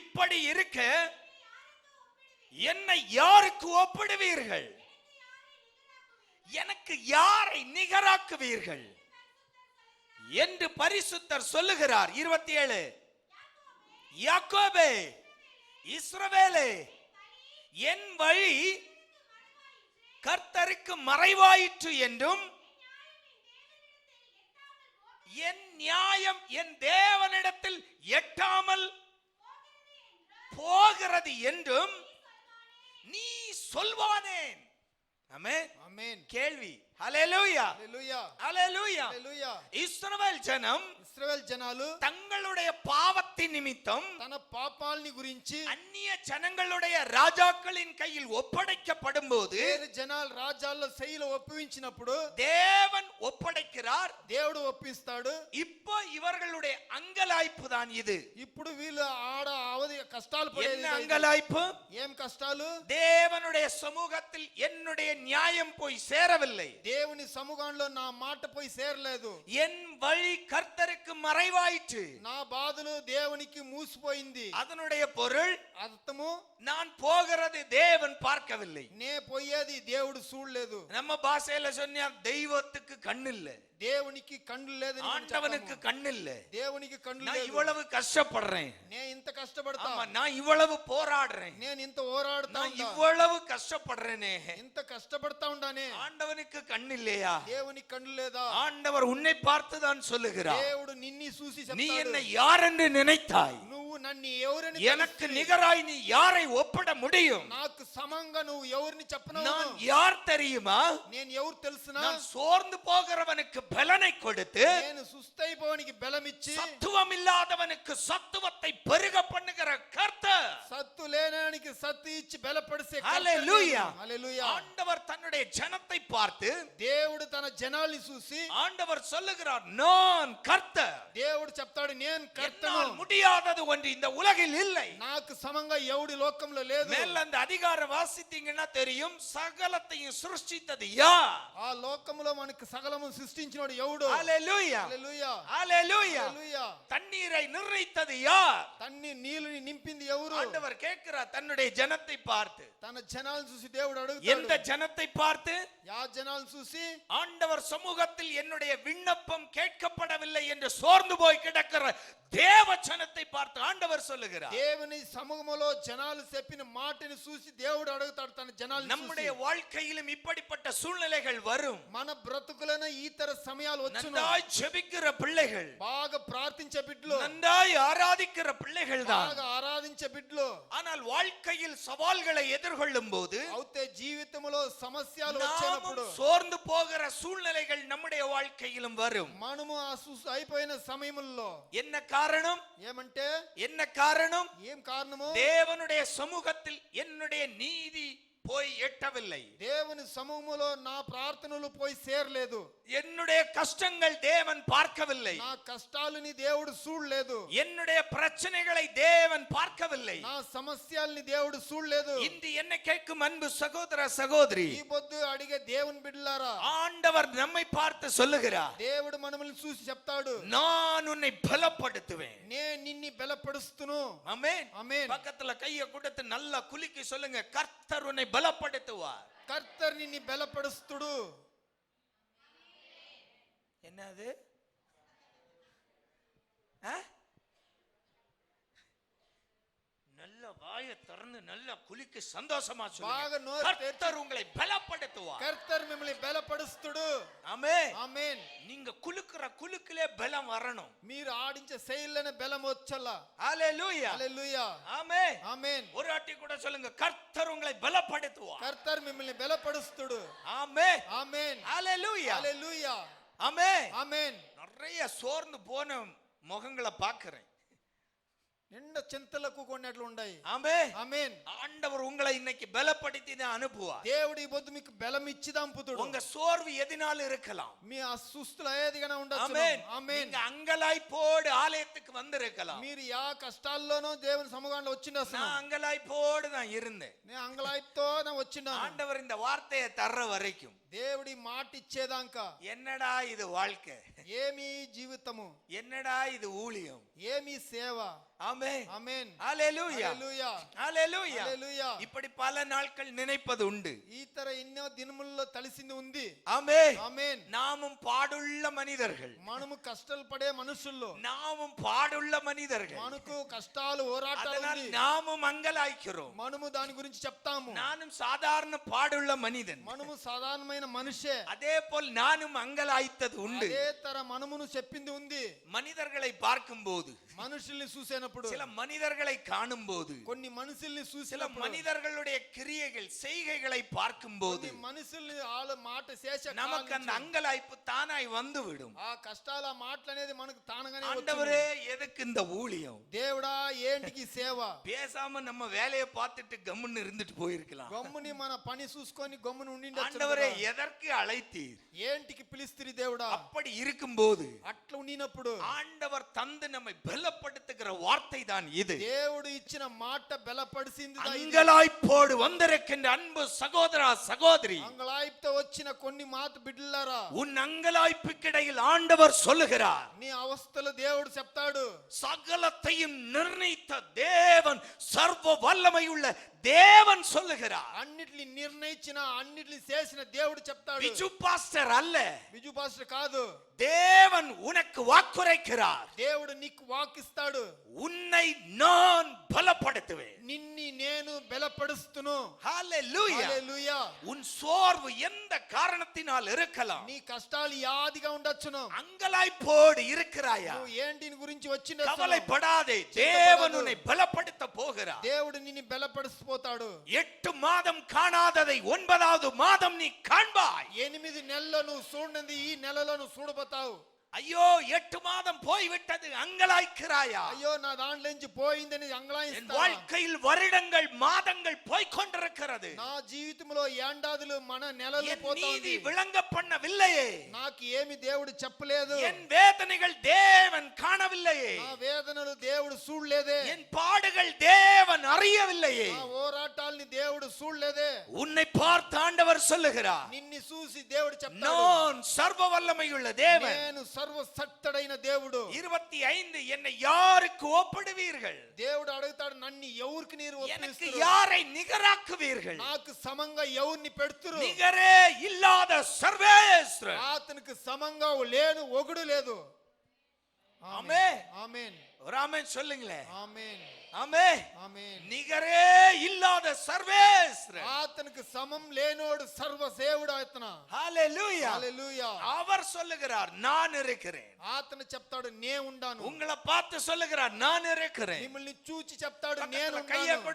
இப்படி இருக்க என்னை யாருக்கு ஒப்பிடுவீர்கள்? எனக்கு யாரை நிகராக்குவீர்கள் என்று பரிசுத்தர் சொல்லுகிறார். 27, யாக்கோபே, இஸ்ரவேலே, என் வழி கர்த்தருக்கு மறைவாயிற்று என்றும் என் நியாயம் என் தேவனிடத்தில் எட்டாமல் போகிறது என்றும் நீ சொல்வானேன். ஆமென். ఆమేన్. கேள்வி. ஹல்லேலூயா హల్లెలూయా. ஹல்லேலூயா. హల్లెలూయా. இஸ்ரவேல் ஜனம் ఇశ్రాయేల్ జనాలు தங்களுடைய பாவத்தின் நிமித்தம் తన పాపాలని గురించి அந்நிய ஜனங்களுடைய ராஜாக்களின் கையில் ஒப்படைக்கப்படும் போது వేరు జనాలు రాజ్యాల్లో శైలి ఒప్పించినప్పుడు தேவன் ஒப்படைக்கிறார். దేవుడు ఒప్పిస్తాడు. இப்போ இவர்களுடைய அங்கலாய்ப்பு தான் இது. ఇప్పుడు వీళ్ళు ఆడ అవధి కష్టాలు என்ன పడేది. அங்கலாய்ப்பு? ఏం కష్టాలు? தேவனுடைய சமூகத்தில் என்னுடைய நியாயம் போய் சேரவில்லை, దేవుని సముఖంలో నా మాట పోయి చేరలేదు, என் வழி கர்த்தருக்கு மறைவாயிற்று. నా బాధలు దేవునికి మూసిపోయింది. அதனுடைய பொருள், అర్థము, நான் போகிறது தேவன் பார்க்கவில்லை. నే పోయేది దేవుడు చూడలేదు. நம்ம பாஷையில சொன்னா தெய்வத்துக்கு கண்ணு இல்ல, దేవునికి కండ్లు లేదని మనం ஆண்டவனுக்கு చెప్తాము. கண்ணு இல்ல. దేవునికి కండ్లు நான் లేదు. இவ்வளவு கஷ்டப்படுறேன், నే ఇంత కష్టపడతా, ஆமா நான் இவ்வளவு போராடுறேன், నేను ఇంత ఓరాడుతా நான் ఉంటా, இவ்வளவு கஷ்டப்படுறேனே, ఇంత కష్టపడతా ఉండానే. ஆண்டவனுக்கு கண்ணு இல்லையா? దేవునికి కండ్లు లేదా? ஆண்டவர் உன்னை பார்த்து தான் சொல்லுகிறார், దేవుడు నిన్ని చూసి நீ చెప్తాడు, என்னை யார் என்று நினைத்தாய்? నువ్వు నన్ను ఎవరిని எனக்கு తలుస్తీ? நிகராய் நீ யாரை ஒப்பிட முடியும்? నాకు సమంగా నువ్వు ఎవరిని చెప్పను? நான் யார் தெரியுமா? నేను ఎవరు తెలుసునా? நான் சோர்ந்து போகிறவனுக்கு பலனை கொடுத்து, నేను సుస్తైపోవడానికి బలం ఇచ్చి, சத்துவம் இல்லாதவனுக்கு சத்துவத்தை பெருக பண்ணுகிற கர்த்தர். సత్తు లేనానికి సత్తు ఇచ్చి బలపడిసే హల్లెలూయా. హల్లెలూయా. ஆண்டவர் தன்னுடைய ஜனத்தை பார்த்து, దేవుడు తన జనాల్ని చూసి ஆண்டவர் சொல்லுகிறார், நான் கர்த்தர், దేవుడు చెప్తాడు, నేను కర్తను, என்னால் முடியாதது ஒன்று இந்த உலகில் இல்லை. నాకు సమంగా ఎవడి లోకంలో లేదు. மேல அந்த அதிகாரம் வாசித்தீங்கன்னா தெரியும், சகலத்தையும் சிருஷ்டித்தது யார்? ఆ లోకంలో మనకు సకలము సృష్టించినోడు ఎవడు? ஹல்லேலூயா హల్లెలూయా. ஹல்லேலூயா. హల్లెలూయా. தண்ணீரை நிறைத்தது யார்? తన్ని నీళ్ళని నింపింది ఎవరు? ஆண்டவர் கேட்கிறார் தன்னுடைய ஜனத்தை பார்த்து. తన జనాలను చూసి దేవుడు எந்த అడుగుతాడు. ஜனத்தை பார்த்து? యా జనాలను చూసి, ஆண்டவர் சமூகத்தில் என்னுடைய விண்ணப்பம் கேட்கப்படவில்லை என்று சோர்ந்து போய் கிடக்கிற தேவ ஜனத்தை பார்த்து ஆண்டவர் சொல்லுகிறார், దేవుని సముఖములో జనాలు చెప్పిన మాటని చూసి దేవుడు అడుగుతాడు తన జనాలను நம்முடைய చూసి. வாழ்க்கையிலும் இப்படிப்பட்ட சூழ்நிலைகள் வரும். మన బ్రతుకులను ఈ తర సమయాలు వచ్చును. நன்றாய் ஜெபிக்கிற பிள்ளைகள், బాగా ప్రార్థించే బిడ్డలు, நன்றாய் ஆராதிக்கிற பிள்ளைகள் தான். బాగా ఆరాధించే బిడ్డలు, ஆனால் வாழ்க்கையில் சவால்களை எதிர்கொள்ளும் போது అయితే జీవితంలో సమస్యలు நாமும் వచ్చినప్పుడు சோர்ந்து போகிற சூழ்நிலைகள் நம்முடைய வாழ்க்கையிலும் வரும். మనము అయిపోయిన సమయముల్లో என்ன காரணம்? ఏమంటే என்ன காரணம்? ఏం కారణము? தேவனுடைய சமூகத்தில் என்னுடைய நீதி போய் எட்டவில்லை. దేవుని సముఖములో నా ప్రార్థనలు పోయి చేరలేదు. என்னுடைய கஷ்டங்கள் தேவன் பார்க்கவில்லை. నా కష్టాలని దేవుడు చూడలేదు. என்னுடைய பிரச்சனைகளை தேவன் பார்க்கவில்லை. నా సమస్యల్ని దేవుడు చూడలేదు. இன்று என்னை கேட்கும் அன்பு சகோதர சகோதரி, ఈ పొద్దు అడిగే దేవుని బిడ్డలారా, ஆண்டவர் நம்மை பார்த்து சொல்லுகிறார், దేవుడు మనల్ని చూసి చెప్తాడు, நான் உன்னை பலப்படுத்துவேன். నేను నిన్ను బలపరుస్తును. ஆமென். ఆమేన్. பக்கத்துல கையை கொடுத்து நல்லா குலுக்கி சொல்லுங்க, கர்த்தர் உன்னை பலப்படுத்துவார். కర్తర్ నిన్ను బలపరుస్తుడు. என்னது? நல்ல வாயை திறந்து நல்ல குலுக்கி சந்தோஷமா బాగా சொல்லுங்க, నోరు తెరిచి, கர்த்தர் உங்களை பலப்படுத்துவார். కర్తర్ మిమ్మల్ని బలపరుస్తుడు. ஆமென். ఆమేన్. நீங்க குலுக்குற குலுக்கிலே பலம் வரணும். మీరు ఆడించే శైలిలోనే బలం వచ్చలా. ஹalleluya. హల్లెలూయా. ஆமென். ఆమేన్. ஒரு வாட்டி கூட சொல்லுங்க, கர்த்தர் உங்களை பலப்படுத்துவார். కర్తర్ మిమ్మల్ని బలపరుస్తుడు. ஆமென். ఆమేన్. ஹalleluya. హల్లెలూయా. ஆமென். ఆమేన్. நிறைய சோர்ந்து போன முகங்களை பார்க்கிறேன். నిండా చింతలకు కొన్నట్లు ఉన్నాయి. ஆமென். ఆమేన్. ஆண்டவர் உங்களை இன்னைக்கு பலப்படுத்தி தான் அனுப்புவார். దేవుడు ఈ పొద్దు మీకు బలం ఇచ్చి దంపుతుడు. உங்க சோர்வு எதினால இருக்கலாம். మీ అస్వస్థులు ఏదిగానే ఉండొచ్చు. ஆமென். ఆమేన్. நீங்க அங்கலாய்ப்போடு ஆலயத்துக்கு வந்திருக்கலாம். మీరు యా కష్టాల్లోనో దేవుని సముఖంలో వచ్చిండొచ్చు. நான் அங்கலாய்ப்போடு தான் இருந்தேன். నేను అంగలాయితో వచ్చిండాను. ஆண்டவர் இந்த வார்த்தையை தர்ற வரைக்கும் దేవుడి మాట ఇచ్చేదాకా என்னடா இது வாழ்க்கை, ఏమి జీవితము, என்னடா இது ஊழியம், ఏమి సేవ. ஆமென். ఆమేన్. ஹalleluya. హల్లెలూయా. ஹalleluya. హల్లెలూయా. இப்படி பல நாட்கள் நினைப்பது உண்டு. ఈ తర ఎన్నో దినముల్లో తలిసింది ఉంది. ஆமென். ఆమేన్. நாமும் பாடுள்ள மனிதர்கள், మనము కష్టాలు పడే మనుషుల్లో, நாமும் பாடுள்ள மனிதர்கள், మనకు కష్టాలు పోరాటాలు அதனால் ఉంది. நாமும் அங்கலாய்க்கிறோம். మనము దాని గురించి చెప్తాము. நானும் சாதாரண பாடுள்ள மனிதன், మనము సాధారణమైన మనిషే. அதே போல் நானும் அங்கலாய்த்தது உண்டு. అదే తర మనమును చెప్పింది ఉంది. மனிதர்களை பார்க்கும்போது, మనుషుల్ని చూసేనప్పుడు, சில மனிதர்களை காணும்போது, కొన్ని మనుషుల్ని சில చూసినప్పుడు, மனிதர்களுடைய கிரியைகள் செய்கைகளை பார்க்கும்போது కొన్ని మనుషుల్ని వాళ్ళ మాట చేసే நமக்கு அந்த அங்கலாய்ப்பு தானாய் வந்துவிடும். ఆ కష్టాల మాటలు అనేది మనకు తానగానే ஆண்டவரே, எதுக்கு இந்த ஊழியம்? దేవుడా ఏంటికి సేవ? பேசாம நம்ம வேலையை பார்த்துட்டு கம்முன்னு இருந்துட்டு போயிருக்கலாம். గమ్ముని మన పని చూసుకొని గమ్ముని ఉండిండొచ్చు. ஆண்டவரே, எதற்கு அழைத்தீர்? ఏంటికి పిలిస్తిరి దేవుడా? அப்படி இருக்கும்போது అట్లా ఉండినప్పుడు ஆண்டவர் தந்து நம்மை பலப்படுத்துகிற வார்த்தை தான் இது. దేవుడు ఇచ్చిన మాట బలపడిసింది. அங்கலாய்ப்போடு வந்திருக்கின்ற அன்பு சகோதரா சகோதரி, అంగలాయిప్తో వచ్చిన కొన్ని మాట బిడ్డలారా, உன் அங்கலாய்ப்புக்கிடையில் ஆண்டவர் சொல்லுகிறார், నీ అవస్థలు దేవుడు చెప్తాడు. சகலத்தையும் நிர்ணயித்த தேவன், சர்வ வல்லமையுள்ள தேவன் சொல்லுகிறார். అన్నిటిని నిర్ణయించిన అన్నిటిని చేసిన దేవుడు చెప్తాడు. பிஜு பாஸ்டர் அல்ல, బిజు పాస్టర్ కాదు. தேவன் உனக்கு வாக்குரைக்கிறார். దేవుడు నీకు వాకిస్తాడు. உன்னை நான் பலப்படுத்துவேன். నిన్ని నేను బలపరుస్తును. ஹalleluya. హల్లెలూయా. உன் சோர்வு எந்த காரணத்தினால் இருக்கலாம், నీ కష్టాలు యాదిగా ఉండొచ్చును. அங்கலாய்ப்போடு இருக்கிறாயா, నువ్వు ఏంటిని గురించి వచ్చిన கவலைப்படாதே, தேவன் உன்னை பலப்படுத்த போகிறார். దేవుడు నిన్ను బలపరుస్తుపోతాడు. 8 மாதம் காணாததை 9வது மாதம் நீ காண்பாய். 8 నెలల్లో నువ్వు చూడనిది ఈ నెలలో నువ్వు చూడబోతావు. ஐயோ, 8 மாதம் போய்விட்டது, அங்கலாய்க்கிறாயா? అయ్యో నా దాంట్లో నుంచి పోయిందని என் అంగలాయిస్తా. வாழ்க்கையில் வருடங்கள் மாதங்கள் போய்க்கொண்டிருக்கிறது, నా జీవితంలో ఏండాదులు మన నెలలు என் పోతా நீதி ఉంది. விளங்க பண்ணவில்லையே, నాకు ఏమి దేవుడు చెప్పలేదు. என் வேதனைகள் தேவன் காணவில்லையே, నా వేదనలు దేవుడు చూడలేదే. என் பாடுகள் தேவன் அறியவில்லையே. నా పోరాటాల్ని దేవుడు చూడలేదే. உன்னை பார்த்து ஆண்டவர் சொல்லுகிறார், నిన్ను చూసి దేవుడు చెప్తాడు, நான் சர்வ வல்லமையுள்ள தேவன். నేను సర్వశక్తుడైన దేవుడు. 25 என்னை யாருக்கு ஒப்பிடுவீர்கள்? దేవుడు అడుగుతాడు, నన్ను ఎవరికి నీరు எனக்கு ఒప్పిస్తురు? யாரை நிகராக்குவீர்கள்? నాకు సమంగా ఎవరిని పెడుతురు? நிகரே இல்லாத சர்வேஸ்வரன். అతనికి సమంగా లేను ఒగుడు లేదు. ஆமென். ఆమేన్. ஒரு ஆமென் சொல்லுங்களேன். ఆమేన్. ஆமென். ఆమేన్. நிகரே இல்லாத சர்வேஸ்வரன். అతనికి సమం లేనోడు సర్వసేవుడు అతను. ஹalleluya. హల్లెలూయా. அவர் சொல்லுகிறார், நான் இருக்கிறேன். అతను చెప్తాడు, నే ఉండాను. உங்களை பார்த்து சொல்லுகிறார், நான் இருக்கிறேன். మిమ్మల్ని చూచి చెప్తాడు, నేను பக்கத்துல கையை ఉన్నాను.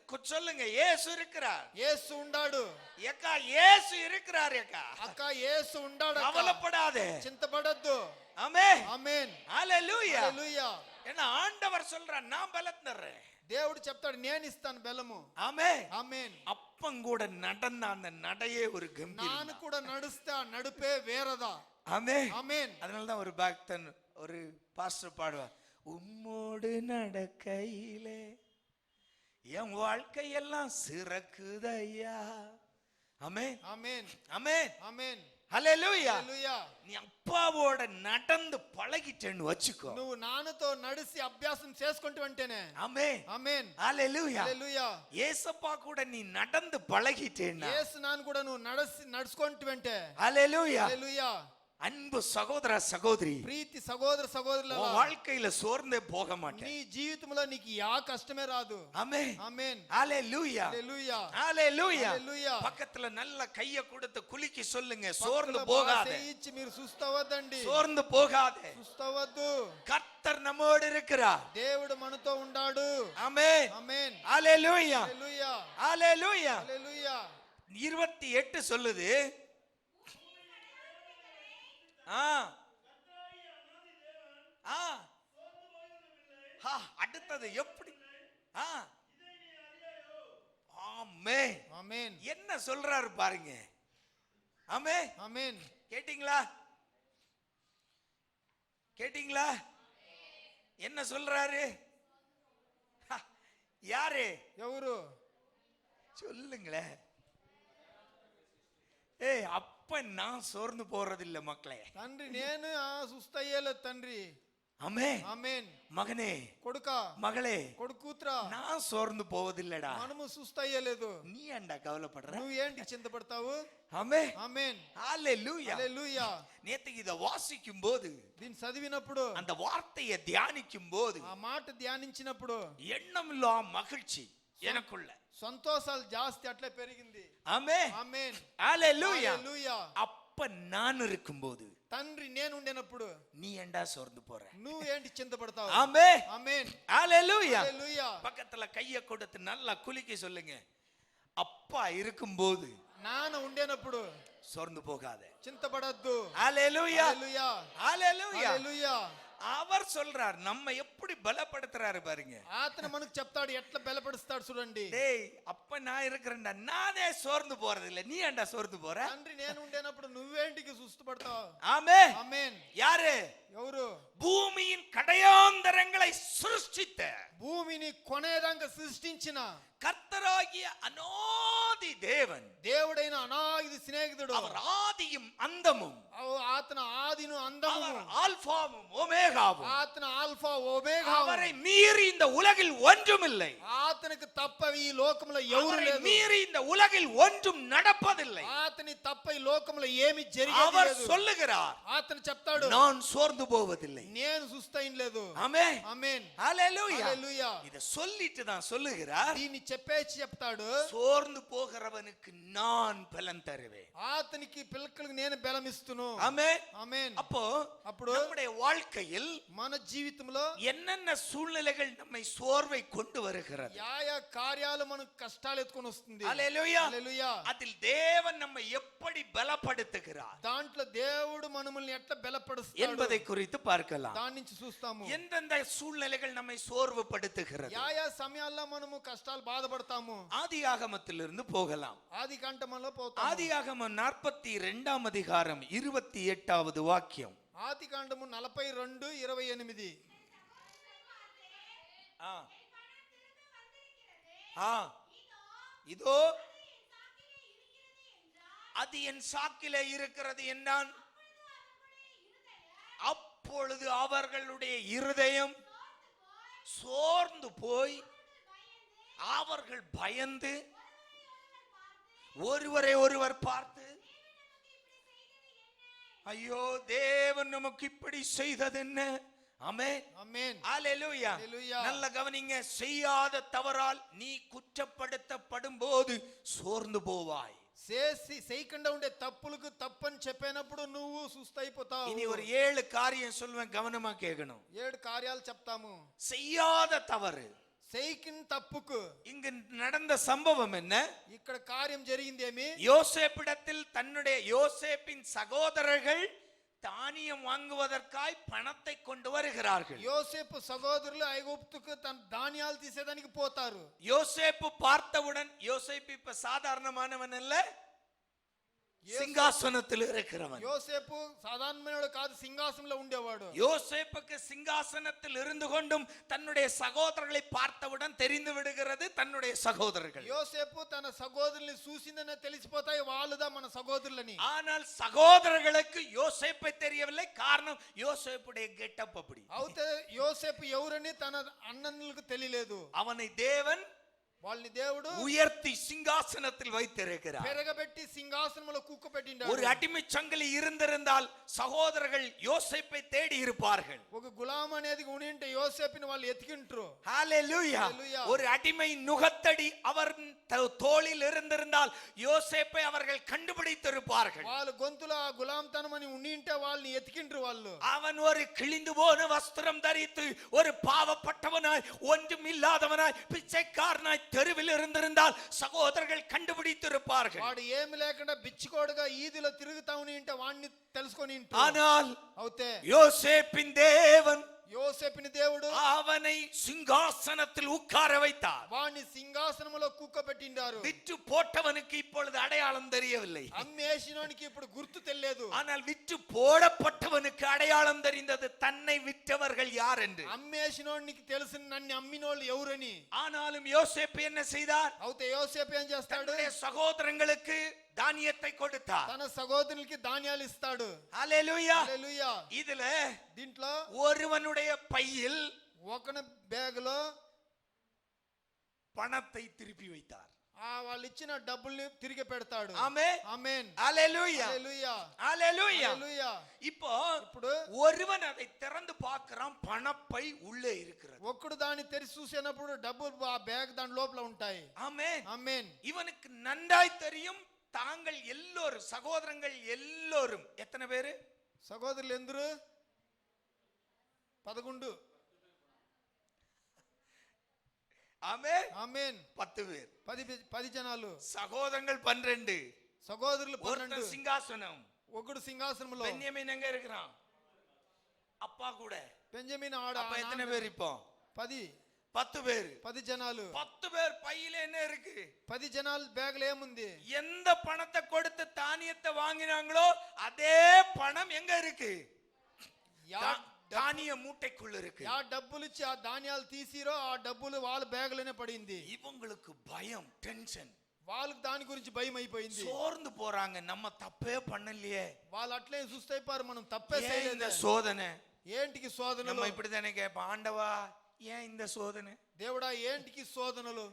கொடுத்து சொல்லுங்க, இயேசு இருக்கிறார். యేసు ఉండాడు. ஏக்கா, இயேசு இருக்கிறார் ஏக்கா, అక్క యేసు ఉండాడు. అక్క. கவலைப்படாதே. చింతపడద్దు. ஆமென். ఆమేన్. ஹalleluya. హల్లెలూయా. ஏன்னா ஆண்டவர் சொல்றார், நான் பலன் தர்றேன். దేవుడు చెప్తాడు, నేను ఇస్తాను బలము. ஆமென். ఆమేన్. அப்ப அப்பங்கூட நடந்த அந்த நடையே ஒரு ನಾನು கம்பீரம். ಕೂಡ ನಡಿಸ್ತಾ ನಡುಪೇ வேறದ. ஆமென். ஆமென். அதனாலதான் ஒரு பக்தன் ஒரு பாஸ்டர் பாடுவார், உம்மோடு நடக்கையிலே என் வாழ்க்கையெல்லாம் சிறக்குதையா. ஆமென். ஆமென். ஆமென். ஆமென். ஹல்லேலூயா. హల్లెలూయా. நீ அப்பாவோட நடந்து பழகிட்டேன்னு வச்சுக்கோ. నువ్వు నాన్నతో నడిసి అభ్యాసం చేసుకుంటూ ఉంటేనే. ஆமென். ఆమేన్. ஹல்லேலூயா. హల్లెలూయా. ஏசப்பா கூட நீ நடந்து பழகிட்டேன்னா, యేసు నాన్న కూడా నువ్వు నడుచుకుంటూ ఉంటే. ஹல்லேலூயா. హల్లెలూయా. அன்பு சகோதர சகோதரி, ప్రీతి సహోదర సహోదరులారా, உன் வாழ்க்கையில சோர்ந்தே போக மாட்டேன். నీ జీవితంలో నీకు యా కష్టమే రాదు. ஆமென். ఆమేన్. ஹல்லேலூயா. హల్లెలూయా. ஹல்லேலூயா. హల్లెలూయా. பக்கத்துல நல்ல கைய கொடுத்து குலுக்கி சொல்லுங்க, சோர்ந்து போகாதே. ఇచ్చి మీరు సుస్తవద్దండి. சோர்ந்து போகாதே. సుస్తవద్దు. கர்த்தர் நம்மோடு இருக்கிறார். దేవుడు మనతో ఉన్నాడు. ஆமென். ఆమేన్. ஹல்லேலூயா. హల్లెలూయా. ஹல்லேலூயா. హల్లెలూయా. 28 சொல்லுது. அடுத்தது எப்படி? ஆமென். ఆమేన్. என்ன சொல்றாரு பாருங்க. ஆமென். ఆమేన్. கேட்டீங்களா? கேட்டீங்களா? என்ன சொல்றாரு? யாரு? ఎవరు? சொல்லுங்களேன். ஏய், அப்ப நான் சோர்ந்து போறதில்லை மக்களே. తండ్రి నేను సుస్తయ్యేలేదు తండ్రి. ஆமென். ఆమేన్. மகனே, కొడుక, மகளே, కొడుకు కూతురా, நான் సోర్ந்து పోవదిల్లడా. మనము సుస్తయ్యేలేదు. நீ ஏன்டா கவலைப்படுற? నువ్వు ఏంటి చింతపడతావు? ஆமென். ఆమేన్. ஹல்லேலூயா. హల్లెలూయా. நேத்து இத வாசிக்கும் போது, దీన్ని చదివినప్పుడు, அந்த வார்த்தையை தியானிக்கும் போது, ఆ మాట ధ్యానించినప్పుడు எண்ணமில்லா மகிழ்ச்சி எனக்குள்ள. సంతోషాలు జాస్తి అట్లే పెరిగింది. ஆமென். ఆమేన్. ஹல்லேலூயா. హల్లెలూయా. அப்ப நான் இருக்கும்போது తండ్రి నేను ఉండేనప్పుడు நீ ஏன்டா சோர்ந்து போற? నువ్వు ఏంటి చింతపడతావు? ஆமென். ఆమేన్. ஹல்லேலூயா. హల్లెలూయా. பக்கத்துல கைய கொடுத்து நல்லா குலுக்கி சொல்லுங்க, அப்பா இருக்கும்போது నాన్న ఉండేనప్పుడు சோர்ந்து போகாதே. చింతపడద్దు. ஹல்லேலூயா. హల్లెలూయా. ஹல்லேலூயா. హల్లెలూయా. அவர் சொல்றார், நம்ம எப்படி பலப்படுத்துறாரு பாருங்க. అతను మనకు చెప్తాడు ఎట్లా బలపరుస్తాడు చూడండి. டேய், அப்ப நான் இருக்கிறேன்டா, நானே சோர்ந்து போறது இல்ல, நீ ஏன்டா சோர்ந்து போற? తండ్రి నేను ఉండేనప్పుడు నువ్వేంటికి సుస్తుపడతావు? ஆமென். ఆమేన్. யாரு? ఎవరు? பூமியின் கடையாந்தரங்களை சிருஷ்டித்த భూమిని కొనేదంగా సృష్టించిన கர்த்தராகிய அநாதி தேவன், దేవుడైన అనాది స్నేహితుడు, அவர் ஆதியும் அந்தமும், అతను ఆదిను అందము, அவர் ஆல்பாவும் ஒமேகாவும், అతను ఆల్ఫా ఒమేగా, அவரை மீறி இந்த உலகில் ஒன்றுமில்லை. అతనికి తప్ప ఈ లోకంలో ఎవరు அவரை లేదు. மீறி இந்த உலகில் ஒன்றும் நடப்பதில்லை. అతని తప్ప ఈ లోకంలో ఏమి அவர் జరిగేది లేదు. சொல்லுகிறார், అతను చెప్తాడు, நான் సోర్ந்து போவதில்லை. నేను సుస్తైన లేదు. ஆமென். ఆమేన్. ஹல்லேலூயா. హల్లెలూయా. இத சொல்லிட்டு தான் சொல்லுகிறார், దీన్ని చెప్పేసి చెప్తాడు, சோர்ந்து போகிறவனுக்கு நான் பலன் தருவேன். అతనికి పిల్లలకు నేను బలమిస్తును. ஆமென். ఆమేన్. அப்போ అప్పుడు நம்முடைய வாழ்க்கையில் మన జీవితంలో என்னென்ன சூழ்நிலைகள் நம்மை சோர்வை கொண்டு வருகிறது, యా కార్యాలు మనకు కష్టాలు ఎత్తుకొని వస్తుంది. ஹல்லேலூயா, హల్లెలూయా. அதில் தேவன் நம்மை எப்படி பலப்படுத்துகிறார் దాంట్లో దేవుడు మనల్ని ఎట్లా బలపరుస్తాడు என்பதை குறித்து பார்க்கலாம். దాని నుంచి చూస్తాము. எந்தெந்த சூழ்நிலைகள் நம்மை சோர்வுபடுத்துகிறது, యా సమయాల్లో మనము కష్టాలు బాధపడతాము. ஆதியாகமத்திலிருந்து போகலாம். ఆది కాండములో పోతాము. ஆதியாகமம் 42 அதிகாரம் 28வது வாக்கியம். ఆది కాండము 42:28. இதோ அது என் சாக்கிலே இருக்கிறது என்றான். அப்பொழுது அவர்களுடைய இருதயம் சோர்ந்து போய் அவர்கள் பயந்து ஒருவரை ஒருவர் பார்த்து, ஐயோ, தேவன் நமக்கு இப்படி செய்தது என்ன? ஆமென். ఆమేన్. ஹல்லேலூயா. ஹல்லேலூயா. நல்ல கவனிங்க, செய்யாத தவறால் நீ குற்றப்படுத்தப்படும் போது சோர்ந்து போவாய். చేయకుండా ఉండే తప్పులకు తప్పని చెప్పినప్పుడు నువ్వు సుస్తైపోతావు. இனி ஒரு 7 காரியம் சொல்வேன், கவனமா கேட்கணும். 7 కార్యాలు చెప్తాము. செய்யாத தவறு. செய்கின் తప్పుకు இங்கு நடந்த சம்பவம் என்ன? ఇక్కడ కార్యం జరిగిందేమి? யோசேப்பிடத்தில் யோசேப்பின் சகோதரர்கள் தானியம் வாங்குவதற்காய் பணத்தை கொண்டு வருகிறார்கள். యోసేపు సహోదరులు ఐగుప్తుకు తన ధాన్యాలు తీసేదానికి పోతారు. யோசேப்பு பார்த்தவுடன், யோசேப்பு இப்ப சாதாரணமானவன் அல்ல, சிங்காசனத்தில் இருக்கிறவன். యోసేపు సాధారణమైనవాడు కాదు, సింహాసనంలో ఉండేవాడు. யோசேப்புக்கு சிங்காசனத்தில் இருந்து கொண்டும் தன்னுடைய சகோதரர்களை பார்த்தவுடன் தெரிந்து விடுகிறது தன்னுடைய சகோதரர்கள். యోసేపు తన సహోదరుల్ని చూసిందనే తెలిసిపోతాయి వాళ్ళుదా మన సహోదరులని. ஆனால் சகோதரர்களுக்கு யோசேப்பை தெரியவில்லை. காரணம் யோசேப்புடைய கெட்டப் அப்படி. అయితే యోసేపు ఎవరని తన అన్నలకు తెలియలేదు. அவனை தேவன் వాళ్ళని దేవుడు உயர்த்தி சிங்காசனத்தில் வைத்திருக்கிறார். పెరగబెట్టి సింహాసనంలో కూర్చోబెట్టిండాడు. ஒரு அடிமை சங்கிலி இருந்திருந்தால் சகோதரர்கள் யோசேப்பை தேடி இருப்பார்கள். ఒక గులాం అనేది ఉంటే యోసేపుని వాళ్ళు ఎతికింటారు. ஹalleluya. ஒரு அடிமை நுகத்தடி அவர் தோளில் இருந்திருந்தால் யோசேப்பை அவர்கள் கண்டுபிடித்திருப்பார்கள். వాళ్ళ గొంతులో ఆ గులాంతనం అని ఉంటే వాళ్ళని ఎతికింటారు వాళ్ళు. அவன் ஒரு கிழிந்து போன வஸ்திரம் தரித்து ஒரு பாவப்பட்டவனாய் ஒன்றும் இல்லாதவனாய் பிச்சைக்காரனாய் தெருவில் இருந்திருந்தால் சகோதரர்கள் கண்டுபிடித்திருப்பார்கள். వాడు ఏమి లేకుండా బిచ్చికోడుగా ఈదిలో తిరుగుతా ఉంటే వాడిని తెలుసుకొని. ஆனால் అవుతే யோசேப்பின் தேவன் యోసేపుని దేవుడు அவனை சிங்காசனத்தில் உட்கார வைத்தார். వాడిని సింహాసనంలో కూర్చోబెట్టిండారు. விற்று போட்டவனுக்கு இப்பொழுது அடையாளம் தெரியவில்லை. అమ్మేసినోనికి ఇప్పుడు గుర్తు తెలియదు. ஆனால் விற்று போடப்பட்டவனுக்கு அடையாளம் தெரிந்தது தன்னை விற்றவர்கள் யார் என்று. అమ్మేసినోనికి తెలుసు నన్ను అమ్మినోళ్ళు ఎవరని. ஆனாலும் யோசேப்பு என்ன செய்தார்? అవుతే యోసేపు ఏం చేస్తాడు? சகோதரங்களுக்கு தானியத்தை கொடுத்தார். తన సహోదరునికి ధాన్యాలు ఇస్తాడు. ஹalleluya. హల్లెలూయా. இதுல దీంట్లో ஒருவனுடைய பையில் ఒకన బ్యాగులో பணத்தை திருப்பி வைத்தார். వాళ్ళు ఇచ్చిన డబ్బుల్ని తిరిగి పెడతాడు. ஆமென். ఆమేన్. ஹalleluya. హల్లెలూయా. ஹalleluya. హల్లెలూయా. ఇప్పుడు ஒருவன் அதை திறந்து பார்க்கறான், பணப்பை உள்ளே இருக்கிறது. ఒక్కడు దాన్ని తెరిచి చూసినప్పుడు డబ్బులు ఆ బ్యాగ్ దాని లోపల ఉంటాయి. ஆமென். ఆమేన్. இவனுக்கு நன்றாய் தெரியும் தாங்கள் எல்லோரும் சகோதரங்கள் எல்லோரும் எத்தனை பேரு? సహోదరులు ఎందరు? 11. ஆமென். ఆమేన్. 10 பேர். 10 జనాలు. சகோதரங்கள் 12. సహోదరులు 12. சிங்காசனம். ఒకడు సింహాసనంలో. பென்யமீன் எங்க இருக்கிறான்? அப்பா கூட. బెంజమిన్ ఆడ. அப்ப எத்தனை பேர் இப்போ? 10. 10 பேர். 10 జనాలు. 10 பேர் பையில என்ன இருக்கு? 10 జనాలు బ్యాగ్ లో ఏముంది? எந்த பணத்தை கொடுத்து தானியத்தை வாங்கினாங்களோ அதே பணம் எங்க இருக்கு? தானிய மூட்டைக்குள்ள இருக்கு. యా డబ్బులు ఇచ్చి ఆ ధాన్యాలు తీసిరో ఆ డబ్బులు వాళ్ళ బ్యాగులోనే పడింది. இவங்களுக்கு பயம், டென்ஷன். వాళ్ళకి దాని గురించి భయం అయిపోయింది. சோர்ந்து போறாங்க. நம்ம தப்பே பண்ணலையே. వాళ్ళు అట్లే సుస్తైపారు, మనం తప్పే இந்த చేయలేదు. சோதனை ఏంటికి శోధనలు? நம்ம இப்படிதானே கேட்போம், ஆண்டவா ஏன் இந்த சோதனை? దేవుడా ఏంటికి శోధనలు?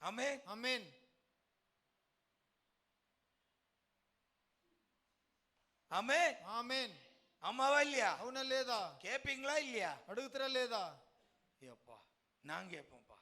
ஆமென். ఆమేన్. ஆமென். ఆమేన్. அம்மாவா இல்லையா? అవునా లేదా? கேப்பீங்களா இல்லையா? అడుగుతారా లేదా? ஏப்பா நான் கேட்போம்ப்பா.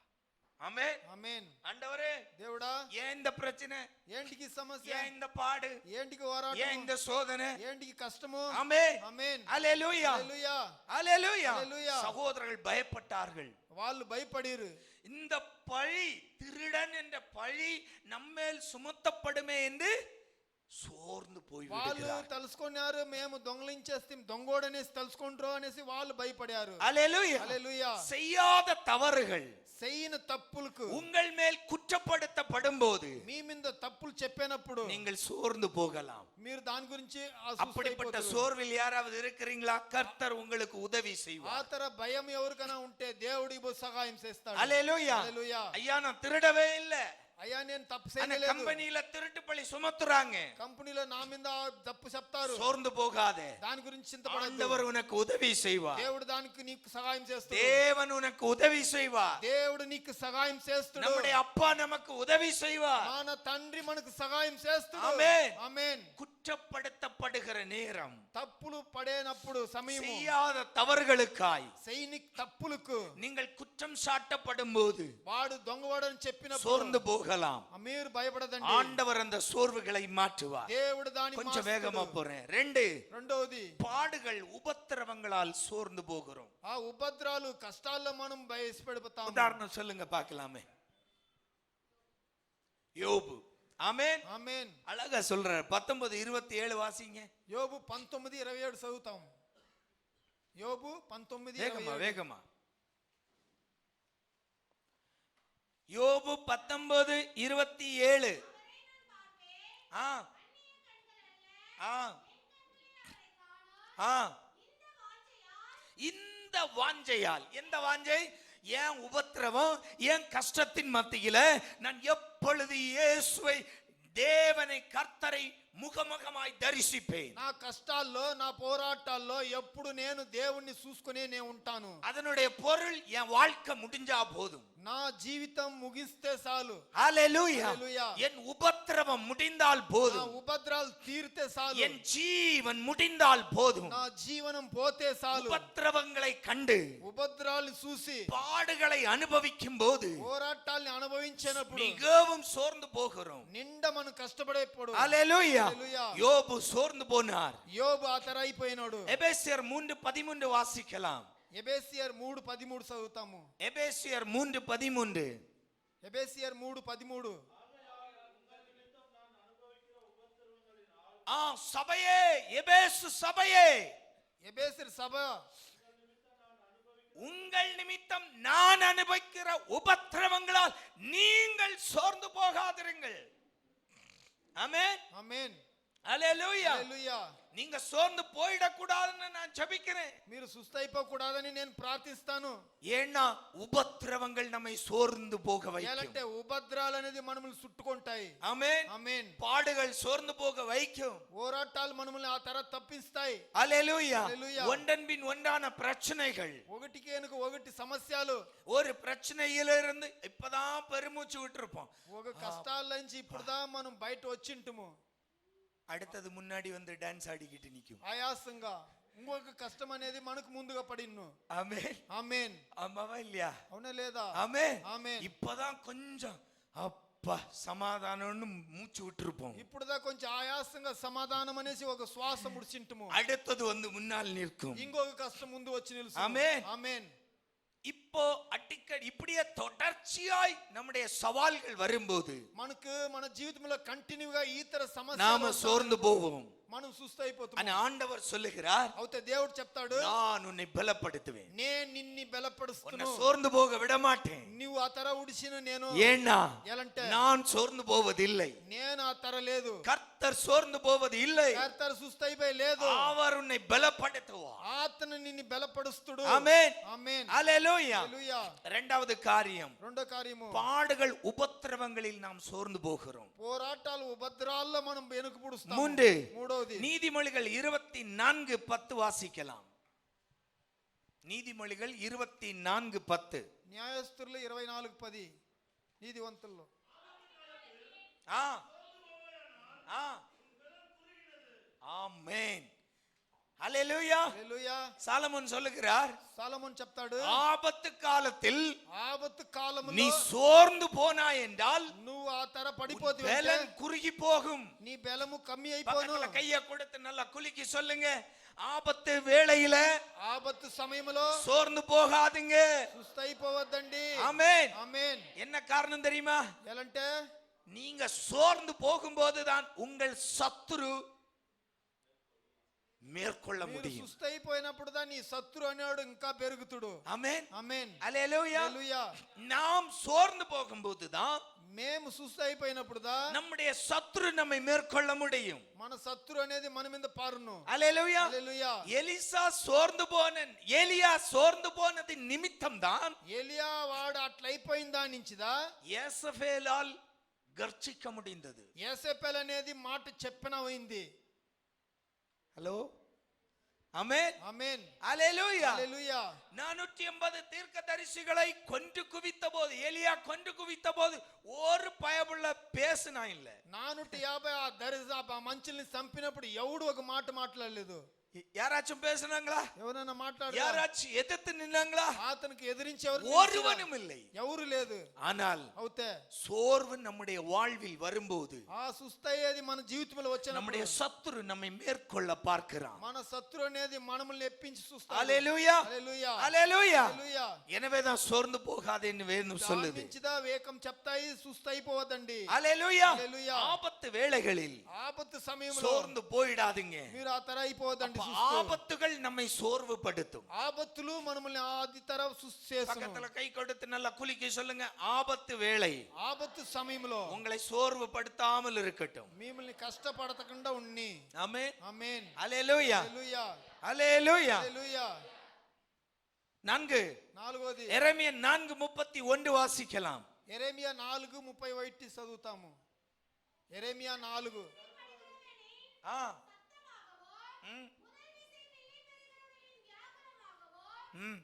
ஆமென். ఆమేన్. ஆண்டவரே దేవుడా ஏன் இந்த பிரச்சனை? ఏంటికి సమస్య? ஏன் இந்த பாடு? ఏంటికి పోరాటం? ஏன் இந்த சோதனை? ఏంటికి కష్టము? ஆமென். ఆమేన్. ஹalleluya. హల్లెలూయా. ஹalleluya. ஹalleluya. சகோதரர்கள் பயப்பட்டார்கள். వాళ్ళు భయపడిరు. இந்த பழி, திருடன் என்ற பழி நம்மேல் சுமத்தப்படுமே என்று సోర్ను పోయి వాళ్ళు తెలుసుకున్నారు, మేము దొంగలించేస్తాం, దొంగోడనేసి తెలుసుకుంటారో అనేసి వాళ్ళు భయపడారు. హల్లెలూయా. హల్లెలూయా. செய்யாத தவறுகள் செய்யிన తప్పులకు உங்கள் மேல் குற்றப்படுத்தப்படும் போது మీ మీద తప్పులు చెప్పినప్పుడు நீங்கள் சோர்ந்து போகலாம். మీరు దాని గురించి அப்படிப்பட்ட சோர்வில் யாராவது இருக்கிறீங்களா? கர்த்தர் உங்களுக்கு உதவி செய்வார். ఆతర భయం ఎవరికైనా ఉంటే దేవుడు ఇప్పుడు సహాయం చేస్తాడు. హల్లెలూయా. హల్లెలూయా. ஐயா நான் திருடவே இல்லை, అయ్యా నేను తప్పు அந்த చేయలేదు, కంపెనీల திருட்டு பழி சுமத்துறாங்க, కంపెనీలో నా మీద తప్పు చెప్తారు, சோர்ந்து போகாதே, దాని గురించి చింతపడద్దు. ஆண்டவர் உனக்கு உதவி செய்வார். దేవుడు దానికి నీకు సహాయం చేస్తాడు. தேவன் உனக்கு உதவி செய்வார். దేవుడు నీకు సహాయం చేస్తాడు. நம்முடைய அப்பா நமக்கு உதவி செய்வார். మన తండ్రి మనకు సహాయం చేస్తాడు. ఆమేన్. ఆమేన్. குற்றப்படுத்தப்படுகிற நேரம், తప్పులు పడేనప్పుడు సమయం, செய்யாத தவறுகளுக்காய் సైనిక్ తప్పులకు நீங்கள் குற்றம் சாட்டப்படும் போது వాడు దొంగవాడని చెప్పినప్పుడు சோர்ந்து போகலாம். మీరు భయపడదండి. ஆண்டவர் அந்த சோர்வுகளை மாற்றுவார். దేవుడు దాని கொஞ்சம் வேகமா போறேன். రెండోది பாடுகள், உபத்திரவங்களால் சோர்ந்து போகிறோம். ఆ ఉపద్రాలు కష్టాల్లో మనం భయపడిపోతాం. உதாரணம் சொல்லுங்க பார்க்கலாமே. யோபு ஆமென். ఆమేన్. அழகா சொல்றார். 19:27 வாசிங்க. యోబు 19:27 చదువుతాం. యోబు 19:27. வேகமா. யோபு 19:27. ஆ ஆ ஆ இந்த வாஞ்சையால், எந்த வாஞ்சை? ஏன் உபத்திரவம், ஏன் கஷ்டத்தின் மத்தியில நான் எப்பொழுது இயேசுவை, தேவனை, கர்த்தரை ముఖముఖమాయి దర్శిపేన్. నా కష్టాల్లో, నా పోరాటాల్లో ఎప్పుడు నేను దేవుణ్ణి చూసుకునే నేను ఉంటాను. அதனுடைய பொருள் என் வாழ்க்கை முடிஞ்சா போதும், నా జీవితం ముగిస్తే చాలు. ஹalleluya. ஹalleluya. என் உபத்திரவம் முடிந்தால் నా போதும், ఉపద్రవాలు తీరితే చాలు. என் ஜீவன் முடிந்தால் போதும். నా జీవనం పోతే చాలు. உபத்திரவங்களை கண்டு, ఉపద్రవాలను చూసి, பாடுகளை அனுபவிக்கும் போது పోరాటాల్ని అనుభవించినప్పుడు மிகவும் சோர்ந்து போகிறோம். నిండా మనం కష్టపడేప్పుడు ஹalleluya. హల్లెలూయా. யோபு சோர்ந்து போனார். యోబు ఆ తర అయిపోయినాడు. எபேசியர் 3:13 வாசிக்கலாம். ఎబేసియర్ 3:13 చదువుతాము. எபேசியர் 3:13. ఎబేసియర్ 3:13. சபையே, எபேசு சபையே, ఎబేసియర్ సభ, உங்கள் நிமித்தம் நான் அனுபவிக்கிற உபத்திரவங்களால் நீங்கள் சோர்ந்து போகாதிருங்கள். ஆமென். ఆమేన్. ஹalleluya. హల్లెలూయా. நீங்க சோர்ந்து போயிடக்கூடாதுன்னு நான் ஜெபிக்கிறேன். మీరు సుస్థైపోకూడదని నేను ప్రార్థిస్తాను. ஏன்னா உபத்திரவங்கள் நம்மை சோர்ந்து போக வைக்கும். ఎలాంటి ఉపద్రవాలు అనేది మనల్ని చుట్టుకుంటాయి. ஆமென். ఆమేన్. பாடுகள் சோர்ந்து போக வைக்கும். పోరాటాలు మనల్ని ఆ తర తప్పిస్తాయి. ஹalleluya. ஹalleluya. ஒன்றன் பின் ஒன்றான பிரச்சனைகள், ఒకటికి వెనుక ఒకటి సమస్యలు, ஒரு பிரச்சனையிலிருந்து இப்பதான் பெருமூச்சு விட்டுருப்போம், ఒక కష్టాల నుంచి ఇప్పుడుదా మనం బయట వచ్చింటుము. அடுத்தது முன்னாடி வந்து டான்ஸ் ஆடிக்கிட்டு நிக்கும். ఆయాసంగా ఇంకొక కష్టం అనేది మనకు ముందుగా పడిన్ను. ஆமென். ఆమేన్. ஆமாவா இல்லையா? అవునా లేదా? ஆமென். ఆమేన్. இப்பதான் கொஞ்சம் அப்பா சமாதானம்னு மூச்சு விட்டுருப்போம். ఇప్పుడుదా కొంచెం ఆయాసంగా సమాధానం అనేసి ఒక శ్వాస ముడిచింటుము. அடுத்தது வந்து முன்னால் நிற்கும். ఇంకొక కష్టం ముందు వచ్చి నిలుసు. ஆமென். ఆమేన్. இப்போ அடிக்கடி இப்படியே தொடர்ச்சியாய் நம்முடைய சவால்கள் வரும்போது మనకు మన జీవితంలో కంటిన్యూగా ఈ తర நாம సమస్యలు சோர்ந்து போவோம். మనం సుస్థైపోతాం. ஆனா ஆண்டவர் சொல்லுகிறார், అవుతే దేవుడు చెప్తాడు, நான் உன்னை பலப்படுத்துவேன், నేను నిన్ను உன்னை బలపరుస్తును, சோர்ந்து போக விட மாட்டேன். నువ్వు ఆ తర ఉడిసిన నేను ஏன்னா ఎలంటే நான் சோர்ந்து போவதில்லை, నేను ఆ తర లేదు, கர்த்தர் சோர்ந்து போவது இல்லை, కర్తర్ సుస్థైపోయి లేదు, அவர் உன்னை பலப்படுத்துவார். ఆతను నిన్ను బలపరుస్తుడు. ஆமென். ఆమేన్. ஹalleluya. హల్లెలూయా. இரண்டாவது காரியம், రెండో కార్యము, பாடுகள் உபத்திரவங்களில் நாம் சோர்ந்து போகிறோம். పోరాటాలు ఉపద్రవాల్లో మనం వెనుక పుడుస్తాం. మూడోది நீதிமொழிகள் 24:10 வாசிக்கலாம். நீதிமொழிகள் 24:10. న్యాయస్థులు 24:10. నీతివంతుల్లో ஆமென். ஹalleluya. హల్లెలూయా. சாலமோன் சொல்லுகிறார், సాలమోన్ చెప్తాడు, ஆபத்து காலத்தில் ఆపత్తు కాలములో நீ சோர்ந்து போனாய் என்றால் నువ్వు ఆ తర పడిపోతే பலன் குறுகி போகும். నీ బలము కమ్మి అయిపోను. பக்கத்துல கைய கொடுத்து நல்லா குலுக்கி சொல்லுங்க, ஆபத்து வேளையில ఆపత్తు సమయంలో சோர்ந்து போகாதீங்க. సుస్థైపోవద్దండి. ஆமென். ఆమేన్. என்ன காரணம் தெரியுமா? ఎలంటే நீங்க சோர்ந்து போகும்போதுதான் உங்கள் சத்துரு மேற்கொள்ள మీరు முடியும். సుస్థైపోయినప్పుడు దా నీ శత్రు అనేవాడు ఇంకా పెరుగుతుడు. ஆமென். ఆమేన్. ஹalleluya. హల్లెలూయా. நாம் சோர்ந்து போகும்போதுதான் మేము సుస్థైపోయినప్పుడు దా நம்முடைய சத்துரு நம்மை மேற்கொள்ள முடியும். మన శత్రు అనేది మన మీద పారును. ஹalleluya. హల్లెలూయా. எலியா சோர்ந்து போனதின் நிமித்தம் தான் ఎలియా వాడు అట్లయిపోయిన దాని నుంచిదా யேசபேலால் கர்ச்சிக்க முடிந்தது. యేసెపెల్ అనేది మాట చెప్పనవైంది. ஹலோ. ஆமென். ఆమేన్. ஹalleluya. హల్లెలూయా. 480 தீர்க்கதரிசிகளை கொன்று குவித்த போது, எலியா கொன்று குவித்த போது ஒரு பயமுள்ள பேசினா இல்ல. 450 ఆ మంచుల్ని చంపినప్పుడు ఎవడు ఒక మాట మాట్లాడలేదు. யாராச்சும் பேசுனாங்களா? ఎవరైనా మాట్లాడారా? யாராச்சும் எதிர்த்து நின்னாங்களா? అతనికి ఎదిరించి ఎవరు ஒருவனும் இல்லை. ఎవరు లేదు. ஆனால் అవుతే சோர்வு நம்முடைய வாழ்வில் வரும்போது ఆ సుస్తయ్యేది మన జీవితంలో వచ్చినప్పుడు நம்முடைய சத்துரு நம்மை மேற்கொள்ள பார்க்கிறான். మన శత్రు అనేది మనల్ని ఎప్పించి చూస్తాడు. ஹalleluya హల్లెలూయా ஹalleluya. హల్లెలూయా. எனவேதான் சோர்ந்து போகாதேன்னு வேதம் சொல்லுது. దానించిదా వేకం చెప్తాయి సుస్తైపోవద్దండి. ஹalleluya. హల్లెలూయా. ஆபத்து வேளைகளில் ఆపత్తు సమయంలో சோர்ந்து போயிடாதீங்க. మీరు ఆ తర అయిపోవద్దండి. ஆபத்துகள் நம்மை சோர்வுபடுத்தும். ఆపత్తులు మనల్ని ఆది తర చేస్తును. பக்கத்துல கை கொடுத்து நல்லா குலுக்கி சொல்லுங்க, ஆபத்து வேளை ఆపత్తు సమయంలో உங்களை சோர்வுபடுத்தாமல் இருக்கட்டும். మిమ్మల్ని కష్టపడతకుండా ఉన్ని. ஆமென் ఆమేన్. ஹalleluya హల్లెలూయా ஹalleluya. హల్లెలూయా. నాలుగోది எரேமியா 4:31 வாசிக்கலாம். యెరెమీయా 4:31 చదువుతాము. యెరెమీయా 4 ஆ ம் ம்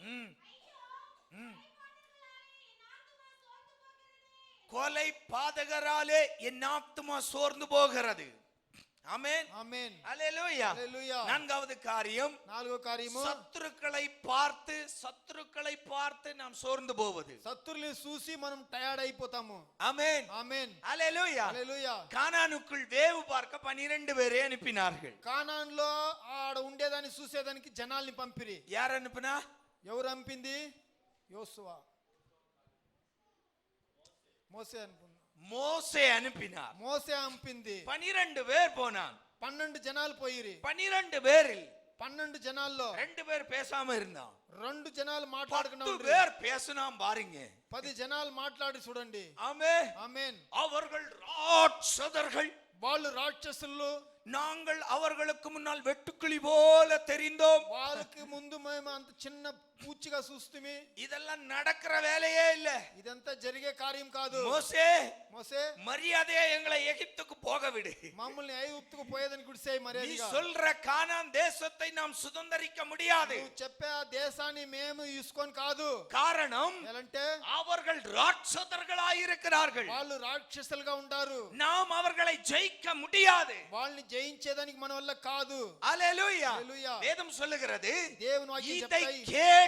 ம் ம் கொலை பாதகராலே என் ஆத்துமா சோர்ந்து போகிறது. ஆமென் ఆమేన్. ஹalleluya. హల్లెలూయా. நான்காவது காரியம், నాలుగో కార్యము சத்துருக்களை பார்த்து நாம் சோர்ந்து போவது. శత్రుల్ని చూసి మనం టయర్డ్ అయిపోతాము. ஆமென் ఆమేన్. ஹalleluya. హల్లెలూయా. கானானுக்குள் வேவு பார்க்க 12 பேரை அனுப்பினார்கள். కానాన్ లో ఆడ ఉండేదాన్ని చూసేదానికి జనాల్ని పంపిరి. யார் அனுப்புனா? ఎవరు పంపింది? యోసువా. మోసే அனுப்பினார். మోసే పంపింది. 12 பேர் போனான். 12 జనాలు పోయిరి. 12 பேரில் 12 జనాల్లో 2 பேர் பேசாம இருந்தான். 2 జనాలు మాట్లాడుకున్నా 10 பேர் பேசினாம் பாருங்க. 10 జనాలు మాట్లాడి చూడండి. ஆமென் ఆమేన్. அவர்கள் ராட்சதர்கள், వాళ్ళు రాక్షసులు, நாங்கள் அவர்களுக்கு முன்னால் வெட்டுக்கிளி போல தெரிந்தோம். వాళ్ళకి ముందు మేము అంత చిన్న పూచిగా చూస్తుమి. இதெல்லாம் நடக்கிற வேலையே இல்ல. ఇదంతా జరిగే కార్యం కాదు. மோசே మోసే மரியாதையா எங்களை எகிப்துக்கு போக விடு. మమ్మల్ని ఐగుప్తుకు పోయేదని గుడిసేయి நீ మర్యాదగా. சொல்ற கானான் தேசத்தை நாம் சுதந்தரிக்க முடியாது. నువ్వు చెప్పే ఆ దేశాన్ని మేము తీసుకొని కాదు. காரணம் ఎలాంటే அவர்கள் ராட்சதர்களாயிருக்கிறார்கள். వాళ్ళు రాక్షసులుగా ఉంటారు. நாம் அவர்களை ஜெயிக்க முடியாது. వాళ్ళని జయించేదానికి మన వల్ల కాదు. ஹalleluya. హల్లెలూయా. வேதம் சொல்லுகிறது, దేవుని వాక్యం இதை చెప్తాయి, கேட்ட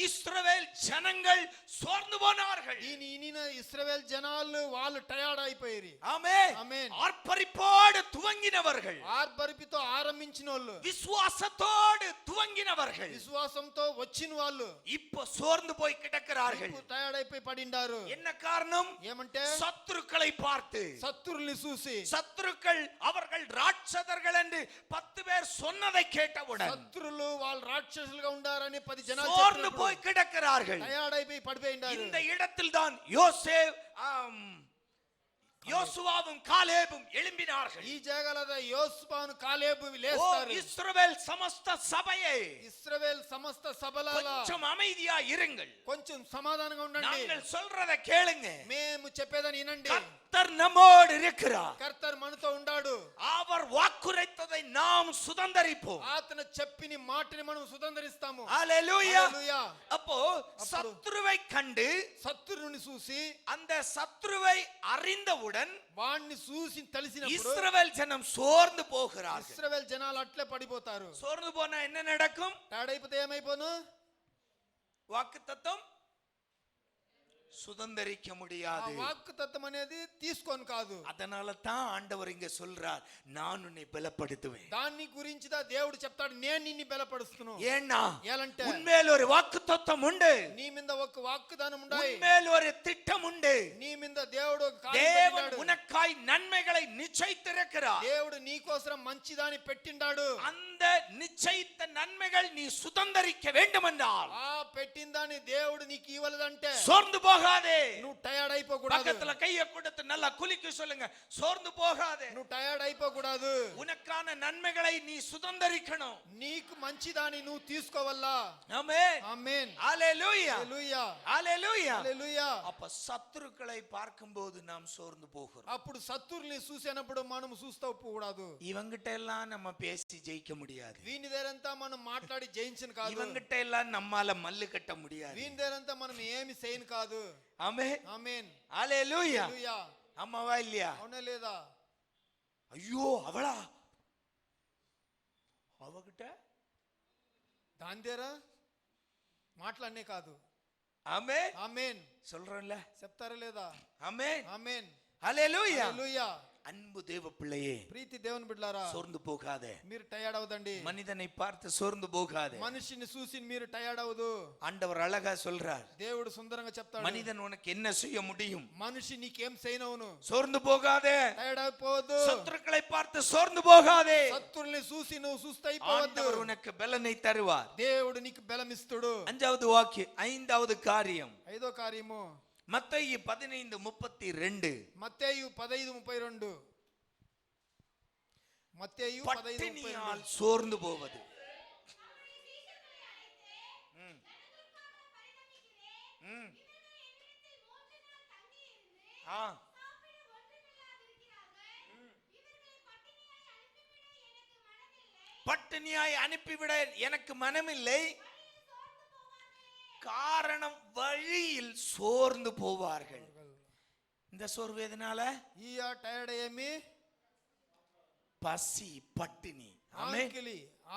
இஸ்ரவேல் ஜனங்கள் சோர்ந்து போனார்கள். దీని ఇనిన ఇశ్రాయేల్ జనాలు వాళ్ళు టయర్డ్ అయిపోయారు. ஆமென் ఆమేన్. ஆர்ப்பரிப்போடு துவங்கினவர்கள், ఆర్భరిపితో ఆరంభించిన వాళ్ళు, விசுவாசத்தோடு துவங்கினவர்கள் విశ్వాసంతో వచ్చిన వాళ్ళు இப்ப சோர்ந்து போய் கிடக்கிறார்கள். టయర్డ్ అయిపోయి పడిండారు. என்ன காரணம்? ఏమంటే சத்துருக்களை பார்த்து, శత్రుల్ని చూసి, சத்துருக்கள் அவர்கள் ராட்சதர்கள் என்று 10 பேர் சொன்னதை கேட்டவுடன் శత్రులు వాళ్ళు రాక్షసులుగా ఉండారని 10 జనాలు சோர்ந்து చెప్పినప్పుడు போய் கிடக்கிறார்கள். టయర్డ్ అయిపోయి పడిపోయిండారు. இந்த இடத்தில் தான் யோசுவாவும் காலேபும் எழும்பினார்கள். ఈ జాగలద యోసువాను కాలేబు ஓ లేస్తారు. இஸ்ரவேல் சமஸ்த சபையே, ఇశ్రాయేల్ సమస్త సభలలో கொஞ்சம் அமைதியா இருங்கள். కొంచెం సమాధానంగా ఉండండి. நாங்கள் சொல்றத கேளுங்க. మేము చెప్పేదని వినండి. கர்த்தர் நம்மோடு இருக்கிறார். కర్తర్ మనతో ఉండాడు. அவர் வாக்குரைத்ததை நாம் சுதந்தரிப்போம். అతను చెప్పిన మాటని మనం సుతందరిస్తాము. ஹalleluya. హల్లెలూయా. அப்போ சத்துருவை கண்டு, శత్రువుని చూసి, அந்த சத்துருவை அறிந்தவுடன் వాణ్ణి చూసి తెలిసినప్పుడు இஸ்ரவேல் ஜனம் சோர்ந்து போகிறார்கள். ఇశ్రాయేల్ జనాలు అట్లే పడిపోతారు. சோர்ந்து போனா என்ன நடக்கும்? టయర్డ్ అయిపోతే ఏమైపోను? வாக்குத்தத்தம் சுதந்தரிக்க ఆ முடியாது. వాక్కు తత్వం అనేది తీసుకొని కాదు. அதனால தான் ஆண்டவர் இங்க சொல்றார், நான் உன்னை பலப்படுத்துவேன். దాన్ని గురించి దేవుడు చెప్తాడు, నేను నిన్ను బలపరుస్తును. ஏன்னா ఎలాంటే உன்மேல் ஒரு வாக்குத்தத்தம் உண்டு, నీ మీద ఒక వాగ్దానం ఉండాలి, உன்மேல் ஒரு திட்டம் உண்டு. నీ మీద దేవుడు ఒక కార్యం தேவன் పెట్టినాడు. உனக்காய் நன்மைகளை நிச்சயித்திருக்கிறார். దేవుడు నీ కోసం మంచిదాన్ని పెట్టిండాడు. அந்த நிச்சயித்த நன்மைகள் நீ சுதந்தரிக்க வேண்டுமென்றால் ఆ పెట్టిన దాన్ని దేవుడు నీకు ఇవ్వలేదంటే சோர்ந்து போகாதே. నువ్వు టయర్డ్ అయిపోకూడదు. பக்கத்துல கையை கொடுத்து நல்லா குலுக்கி சொல்லுங்க, சோர்ந்து போகாதே. నువ్వు టయర్డ్ అయిపోకూడదు. உனக்கான நன்மைகளை நீ சுதந்தரிக்கணும். నీకు మంచిదాన్ని నువ్వు తీసుకోవాలా. ஆமென் ఆమేన్. ஹalleluya హల్లెలూయా. ஹalleluya. హల్లెలూయా. அப்ப சத்துருக்களை பார்க்கும்போது நாம் சோர்ந்து போகிறோம். అప్పుడు శత్రువుల్ని చూసినప్పుడు మనం చూస్తూ పోకూడదు. இவங்கிட்ட எல்லாம் நம்ம பேசி ஜெயிக்க முடியாது. వీని దగ్గరంతా మనం మాట్లాడి జయించను కాదు. இவங்கிட்ட எல்லாம் நம்மால மல்லு கட்ட முடியாது. వీని దగ్గరంతా మనం ఏమి చేయను కాదు. ஆமென் ఆమేన్ ஹalleluya హల్లెలూయా அம்மாவா இல்லையா అవునా లేదా ஐயோ அவளா அவகிட்ட దాని దగ్గర మాటలన్నే కాదు ஆமென் ఆమేన్ சொல்றேன்ல చెప్తారా లేదా ஆமென் ఆమేన్ ஹalleluya హల్లెలూయా அன்பு தேவ பிள்ளையே ప్రీతి దేవుని బిడ్డలారా சோர்ந்து போகாதே మీరు టయర్డ్ అవదండి மனிதனை பார்த்து சோர்ந்து போகாதே మనిషిని చూసి మీరు టయర్డ్ అవదు ஆண்டவர் அழகா சொல்றார் దేవుడు సుందరంగా చెప్తాడు மனிதன் உனக்கு என்ன செய்ய முடியும் మనిషి నీకేం చేయనవును சோர்ந்து போகாதே టయర్డ్ అయిపోవద్దు சத்துருக்களை பார்த்து சோர்ந்து போகாதே శత్రుల్ని చూసి నువ్వు సుస్తైపోవద్దు ஆண்டவர் உனக்கு பலனை தருவார் దేవుడు నీకు బలమిస్తాడు அஞ்சாவது வாக்கியம் ஐந்தாவது காரியம் ఐదో కార్యము மத்தேயு 15:32 మత్తేయు 15:32 మత్తేయు 15:32 பட்டினியால் சோர்ந்து போவது ஆ பட்டினியாய் அனுப்பிவிட எனக்கு மனமில்லை காரணம் வழியில் சோர்ந்து போவார்கள் இந்த சோர்வு எதனால ఈ టైర్డ్ ఏమి பசி பட்டினி ஆமென்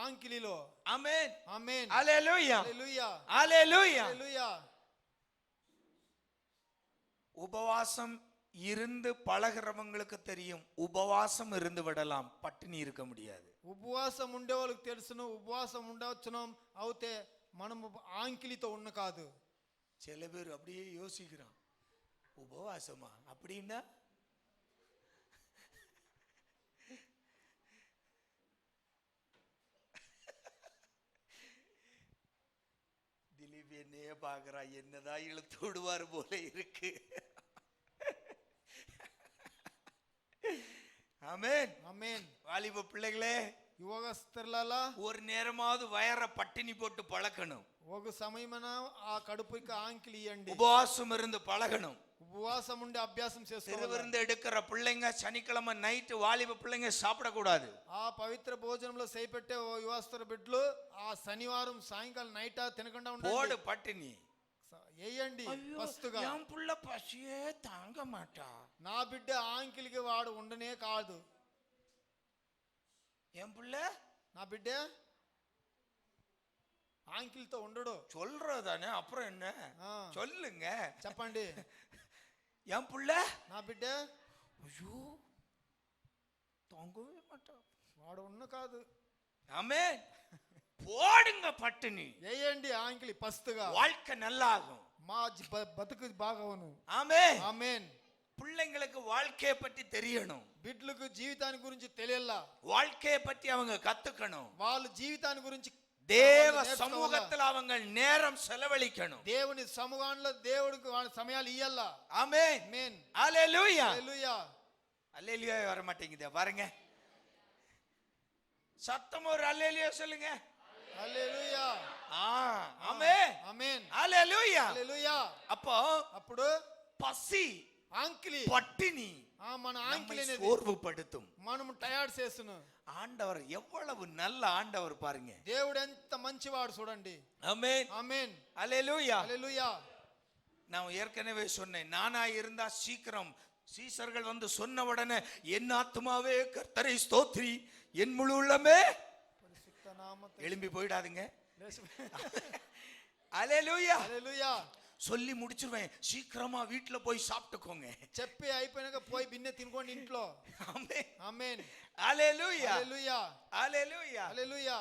ఆంకిలిలో ஆமென் ఆమేన్ ஹalleluya హల్లెలూయా ஹalleluya హల్లెలూయా உபவாசம் இருந்து பழகிறவங்களுக்கு தெரியும் உபவாசம் இருந்து விடலாம் பட்டினி இருக்க முடியாது ఉపవాసం ఉండే వాళ్ళకి తెలుసును ఉపవాసం ఉండవచ్చును అవుతే మనము ఆంకిలితో ఉన్న కాదు சில பேர் அப்படியே யோசிக்கிறான் உபவாசமா அப்படின்னா திலீப் என்னையே பாக்குறா என்னதான் இழுத்து விடுவார் போல இருக்கு ஆமென் ఆమేన్ வாலிப பிள்ளைகளே యువగస్తర్లాల ஒரு நேரமாவது வயற பட்டினி போட்டு பழக்கணும் ఒక సమయమన ఆ కడుపుకి ఆంకిలి ఇయ్యండి உபவாசம் இருந்து பழகணும் ఉపవాసం ఉండి అభ్యాసం చేసుకోవాలి திருவிருந்து எடுக்கிற பிள்ளைங்க சனிக்கிழமை நைட்டு வாலிப பிள்ளைங்க சாப்பிடக்கூடாது ఆ పవిత్ర భోజనంలో చేపెట్టే యువస్తర బిడ్డలు ఆ శనివారం సాయంకాలం నైట్ తినకుండా போடு ఉండండి பட்டினி వేయండి ఫస్ట్గా என் புள்ள பசியே தாங்க மாட்டா నా బిడ్డ ఆంకిలికి వాడు ఉండనే కాదు என் புள்ள నా బిడ్డ ఆంకిలితో ఉండడు சொல்றதானே அப்புறம் என்ன ఆ, சொல்லுங்க చెప్పండి என் புள்ள నా బిడ్డ ஐயோ தாங்கவே மாட்டா వాడు ఉన్న కాదు ஆமே போடுங்க பட்டினி వేయండి ఆంకిలి ఫస్ట్గా வாழ்க்கை நல்லாகும் మా బతుకు బాగవును ஆமே ఆమేన్ பிள்ளைங்களுக்கு வாழ்க்கையை பற்றி தெரியணும் బిడ్డలకు జీవితాన్ని గురించి తెలియాలా வாழ்க்கையை பற்றி அவங்க கத்துக்கணும் వాళ్ళు జీవితాన్ని గురించి தேவ சமூகத்தில் அவங்க நேரம் செலவழிக்கணும் దేవుని సముఖంలో దేవుడికి వాళ్ళ సమయాలు ఇయ్యాలా ஆமென் ఆమేన్ ஹalleluya హల్లెలూయా அல்லேலியா வர மாட்டேங்குதே பாருங்க சத்தம் ஒரு அல்லேலியா சொல்லுங்க హల్లెలూయా ஆமென் ఆమేన్ ஹalleluya హల్లెలూయా அப்போ అప్పుడు பசி ఆంకిలి பட்டினி మన ఆంకిలి நம்மை అనేది சோர்வுபடுத்தும் మనం టయర్డ్ చేస్తును ஆண்டவர் எவ்வளவு நல்ல ஆண்டவர் பாருங்க దేవుడు ఎంత మంచివాడు చూడండి ஆமென் ఆమేన్ ஹalleluya హల్లెలూయా நான் ஏற்கனவே சொன்னேன் நானா இருந்தா சீக்கிரம் சீசர்கள் வந்து சொன்ன உடனே என் ஆத்துமாவே கர்த்தரை ஸ்தோத்திரி என் முழு உள்ளமே పరిశుద్ధ నామముతో எழும்பி போயிடாதுங்க లేచి ஹalleluya హల్లెలూయా சொல்லி முடிச்சிருவேன் சீக்கிரமா வீட்டுல போய் சாப்பிட்டுக்கோங்க చెప్పి అయిపోయినాక పోయి బిన్నె తినుకోండి ఇంట్లో ஆமென் ఆమేన్ ஹalleluya హల్లెలూయా ஹalleluya హల్లెలూయా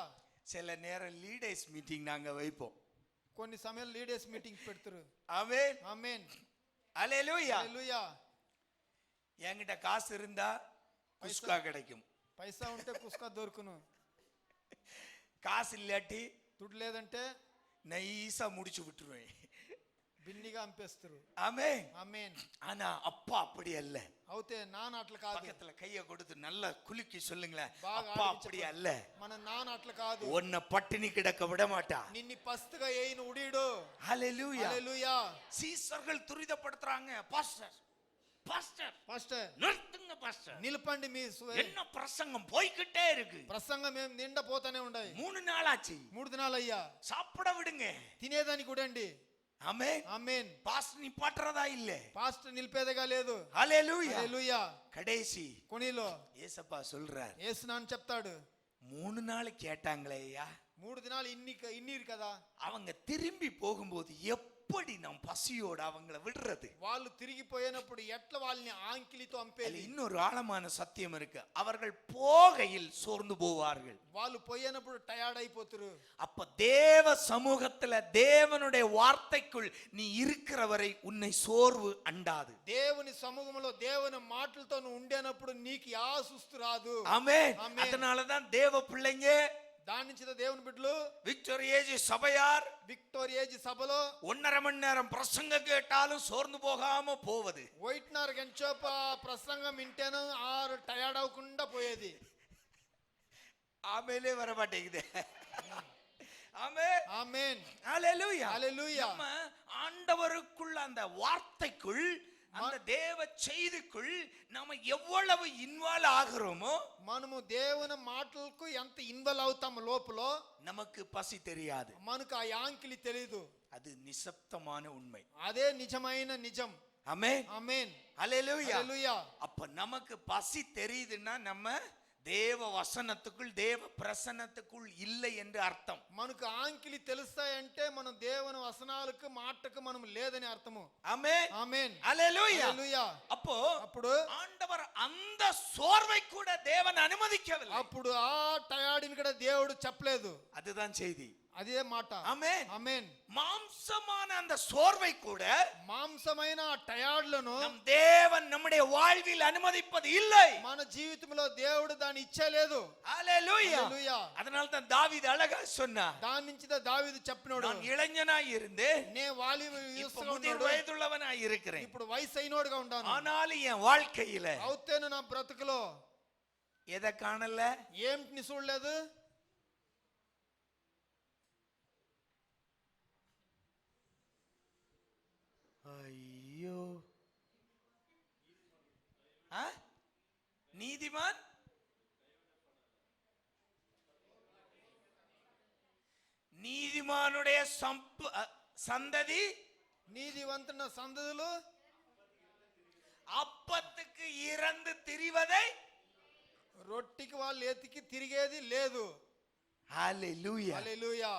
சில நேரம் லீடர்ஸ் மீட்டிங் நாங்க வைப்போம் కొన్ని సమయాలు లీడర్స్ మీటింగ్ పెడతారు ஆமென் ఆమేన్ ஹalleluya హల్లెలూయా என்கிட்ட காசு இருந்தா குஸ்கா கிடைக்கும் పైసా ఉంటే కుస్కా దొరుకును காசு இல்லாட்டி దుడ్డు లేదంటే நைஸா முடிச்சு விட்டுருவேன் బిన్నిగా అంపేస్తారు ஆமென் ఆమేన్ ஆனா அப்பா அப்படி அல்ல అవుతే నాన్న అట్లా కాదు பக்கத்துல கைய கொடுத்து நல்லா குலுக்கி சொல்லுங்களேன் బాగా அப்பா ఆడించు. அப்படி அல்ல మన నాన్న అట్లా కాదు உன்னை பட்டினி கிடக்க விட மாட்டா నిన్ని పస్తుగా ఏయిన ఉడీడు ஹalleluya హల్లెలూయా சீசர்கள் துரிதப்படுத்துறாங்க பாஸ்டர் பாஸ்டர் పాస్టర్ நிறுத்துங்க பாஸ்டர் నిలపండి మీ என்ன பிரசங்கம் போய்கிட்டே இருக்கு ప్రసంగం ఏం నిండా పోతానే ఉండాయి 3 நாள் ஆச்சு 3 దినాలు అయ్యా சாப்பிட விடுங்க తినేదానికి ఉడండి ஆமென். ఆమేన్. பாஸ்டர் நிப்பாட்டுறதா இல்ல. పాస్టర్ నిలిపేదిగా లేదు. ஹalleluya. హల్లెలూయా. கடைசி కొనిలో ஏசப்பா சொல்றார், యేసు నాన్న చెప్తాడు, 3 நாள் கேட்டாங்களே ஐயா, 3 దినాలు ఇన్నీరు కదా. அவங்க திரும்பி போகும்போது எப்படி நாம் பசியோட அவங்கள விடுறது? వాళ్ళు తిరిగిపోయినప్పుడు ఎట్లా వాళ్ళని ఆంకిలితో அதுல అంపేది? இன்னொரு ஆழமான சத்தியம் இருக்கு. அவர்கள் போகையில் சோர்ந்து போவார்கள். వాళ్ళు పోయినప్పుడు టయర్డ్ అయిపోతారు. அப்ப தேவ சமூகத்துல தேவனுடைய வார்த்தைக்குள் நீ இருக்கிற வரை உன்னை சோர்வு அண்டாது. దేవుని సముఖంలో దేవుని మాటలతో నువ్వు ఉండేనప్పుడు నీకు యా సుస్తు రాదు. ஆமென். ஆமென். அதனாலதான் தேவ பிள்ளைங்க, దాని నుంచి దేవుని బిడ్డలు விக்டோரியேஜ் சபையார் విక్టోరియేజ్ సభలో 1.5 மணி நேரம் பிரசங்கம் கேட்டாலும் சோர்ந்து போகாம போவது. 1.5 గంటసేపు ప్రసంగం వింటేను ఆరు టయర్డ్ అవ్వకుండా పోయేది. ஆமேலே வர மாட்டேங்குது. ஆமென். ఆమేన్. ஹalleluya. హల్లెలూయా. நம்ம ஆண்டவருக்குள்ள அந்த வார்த்தைக்குள் அந்த தேவ செய்திக்குள் நாம எவ்வளவு இன்வால்வ் ஆகிறோமோ మనము దేవుని మాటలకు ఎంత ఇన్వాల్వ్ అవుతాము లోపల நமக்கு பசி தெரியாது. మనకు ఆ యాంకిలి తెలీదు. அது நிசப்தமான உண்மை. అదే నిజమైన నిజం. ஆமென். ఆమేన్. ஹalleluya. హల్లెలూయా. அப்ப நமக்கு பசி தெரியுதுன்னா நம்ம தேவ வசனத்துக்குள் தேவ பிரசன்னத்துக்குள் இல்லை என்று அர்த்தம். మనకు ఆంకిలి తెలుస్తాయంటే మనం దేవుని వసనాలకు మాటకు మనం లేదని అర్థము. ஆமென். ఆమేన్. ஹalleluya. హల్లెలూయా. அப்போ అప్పుడు ஆண்டவர் அந்த சோர்வை கூட தேவன் அனுமதிக்கவில்லை. అప్పుడు ఆ టయార్డ్ని కూడా దేవుడు చెప్పలేదు. அதுதான் செய்தி. అదే మాట. ஆமென். ఆమేన్. மாம்சமான அந்த சோர்வை கூட మాంసమైన ఆ టయార్డ్లను நம் தேவன் நம்முடைய வாழ்வில் அனுமதிப்பது இல்லை. మన జీవితంలో దేవుడు దాన్ని ఇచ్చేలేదు. ஹalleluya. హల్లెలూయా. அதனால தான் தாவீது அழகா சொன்னார், దాని నుంచి దావీదు చెప్పినోడు, நான் இளைஞனாய் இருந்து నే వాలి இப்ப முதிர் வயதுள்ளவனாய் இருக்கிறேன், ఇప్పుడు వయసు అయినోడుగా ఉన్నాను. ஆனாலும் என் வாழ்க்கையில అవుతేను నా బ్రతుకులో எதை காணல? ఏమిటిని చూడలేదు? ஐயோ, நீதிமான் நீதிமானுடைய சந்ததி నీతివంతున సందదులు அப்பத்துக்கு இறந்து திரிவதை రొట్టికి వాళ్ళు ఎతికి తిరిగేది లేదు. ஹalleluya. హల్లెలూయా.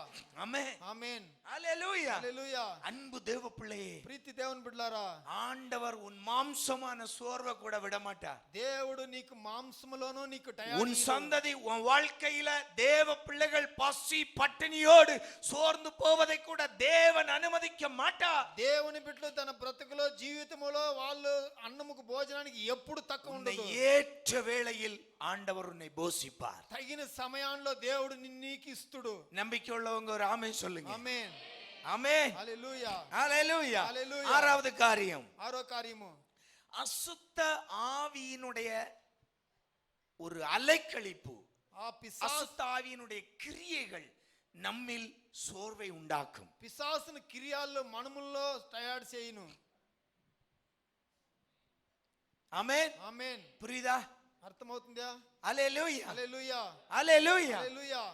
ஆமென். ఆమేన్. ஹalleluya. హల్లెలూయా. அன்பு தேவ பிள்ளையே, ప్రీతి దేవుని బిడ్డలారా, ஆண்டவர் உன் மாம்சமான சோர்வை கூட விட மாட்டார். దేవుడు నీకు మాంసములోనూ నీకు உன் టయార్డ్ சந்ததி உன் வாழ்க்கையில தேவ பிள்ளைகள் பசி பட்டினியோடு சோர்ந்து போவதை கூட தேவன் அனுமதிக்க மாட்டார். దేవుని బిడ్డలు తన బ్రతుకులో జీవితములో వాళ్ళు అన్నముకు భోజనానికి ఎప్పుడు తక్కువ உன்னை ఉండదు. ஏற்ற வேளையில் ஆண்டவர் உன்னை போஷிப்பார். తగిన సమయంలో దేవుడు నీకు ఇస్తుడు. நம்பிக்கை உள்ளவங்க ஒரு ஆமென் சொல்லுங்க. ఆమేన్. ஆமென். హల్లెలూయా. ஹalleluya. ஹalleluya. ஆறாவது காரியம், ఆరో కార్యము, அசுத்த ஆவியினுடைய ஒரு அலைக்கழிப்பு, ఆ పిశాచ அசுத்த ஆவியினுடைய கிரியைகள் நம்மில் சோர்வை உண்டாக்கும். పిశాసుని క్రియాల్లో మనముల్లో తయారు చేయును. ஆமென். ఆమేన్. புரியுதா? అర్థమవుతుందా? ஹalleluya. హల్లెలూయా. ஹalleluya. హల్లెలూయా.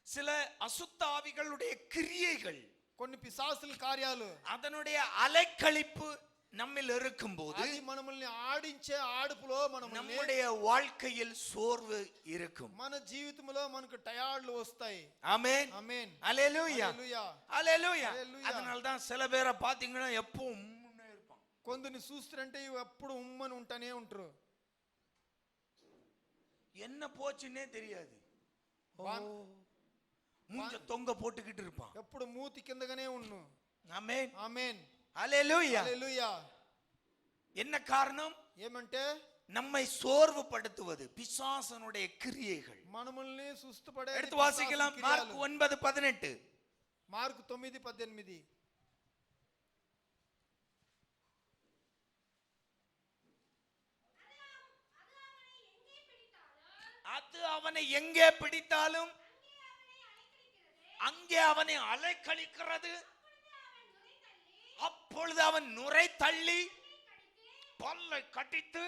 சில அசுத்த ஆவிகளுடைய கிரியைகள், కొన్ని పిశాసుల కార్యాలు அதனுடைய அலைக்கழிப்பு நம்மில் இருக்கும்போது అది మనల్ని ఆడించే ఆడుపులో మనం நம்முடைய வாழ்க்கையில் சோர்வு இருக்கும். మన జీవితంలో మనకు టయార్డ్లు వస్తాయి. ஆமென். ఆమేన్. ஹalleluya. హల్లెలూయా. ஹalleluya. ஹalleluya. அதனால தான் சில பேரை பாத்தீங்கன்னா எப்பவும் உம்முன்னே இருப்பான். కొందరిని చూస్తుంటే ఇవి ఎప్పుడు ఉమ్మని ఉంటానే ఉంటారు. என்ன போச்சுன்னே தெரியாது. వాన్- மூஞ்ச தொங்க போட்டுக்கிட்டு இருப்பான். ఎప్పుడు మూతి కిందగానే ఉన్ను. ஆமென். ఆమేన్. ஹalleluya. హల్లెలూయా. என்ன காரணம்? ఏమంటే நம்மை சோர்வுபடுத்துவது பிசாசனுடைய கிரியைகள். మనముల్ని సుస్తుపడే எடுத்து வாசிக்கலாம். மார்க் 9:18. మార్కు 9:18. அது அவனை எங்கே பிடித்தாலும் அங்கே அவனை அலைக்கழிக்கிறது. அப்பொழுது அவன் நுரை தள்ளி பல்லை கட்டித்து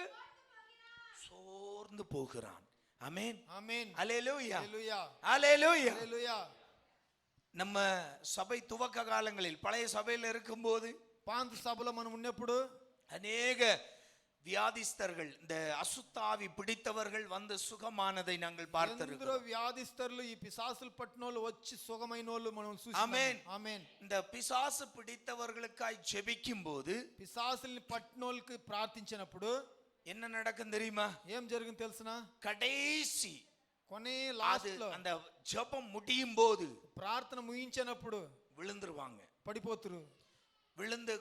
சோர்ந்து போகிறான். ஆமென். ఆమేన్. ஹalleluya. హల్లెలూయా. ஹalleluya. హల్లెలూయా. நம்ம சபை துவக்க காலங்களில் பழைய சபையில் இருக்கும்போது పాత సభలో మనం ఉన్నప్పుడు அநேக வியாதிஸ்தர்கள், இந்த அசுத்தாவி பிடித்தவர்கள் வந்து சுகமானதை நாங்கள் ఎందరో பார்த்திருக்கிறோம். వ్యాధిస్తరులు ఈ పిశాసులు పట్టినోళ్ళు వచ్చి సుఖమైనోళ్ళు మనం చూసాం. ஆமென். ఆమేన్. இந்த பிசாசு பிடித்தவர்களுக்காய் ஜெபிக்கும் போது పిశాసుల్ని పట్టినోళ్ళకి ప్రార్థించినప్పుడు என்ன நடக்கும் தெரியுமா? ఏం జరిగింది తెలుసునా? கடைசி కొనే அது లాస్ట్ లో அந்த ஜெபம் முடியும் போது ప్రార్థన ముగించినప్పుడు விழுந்துருவாங்க. పడిపోతురు. விழுந்து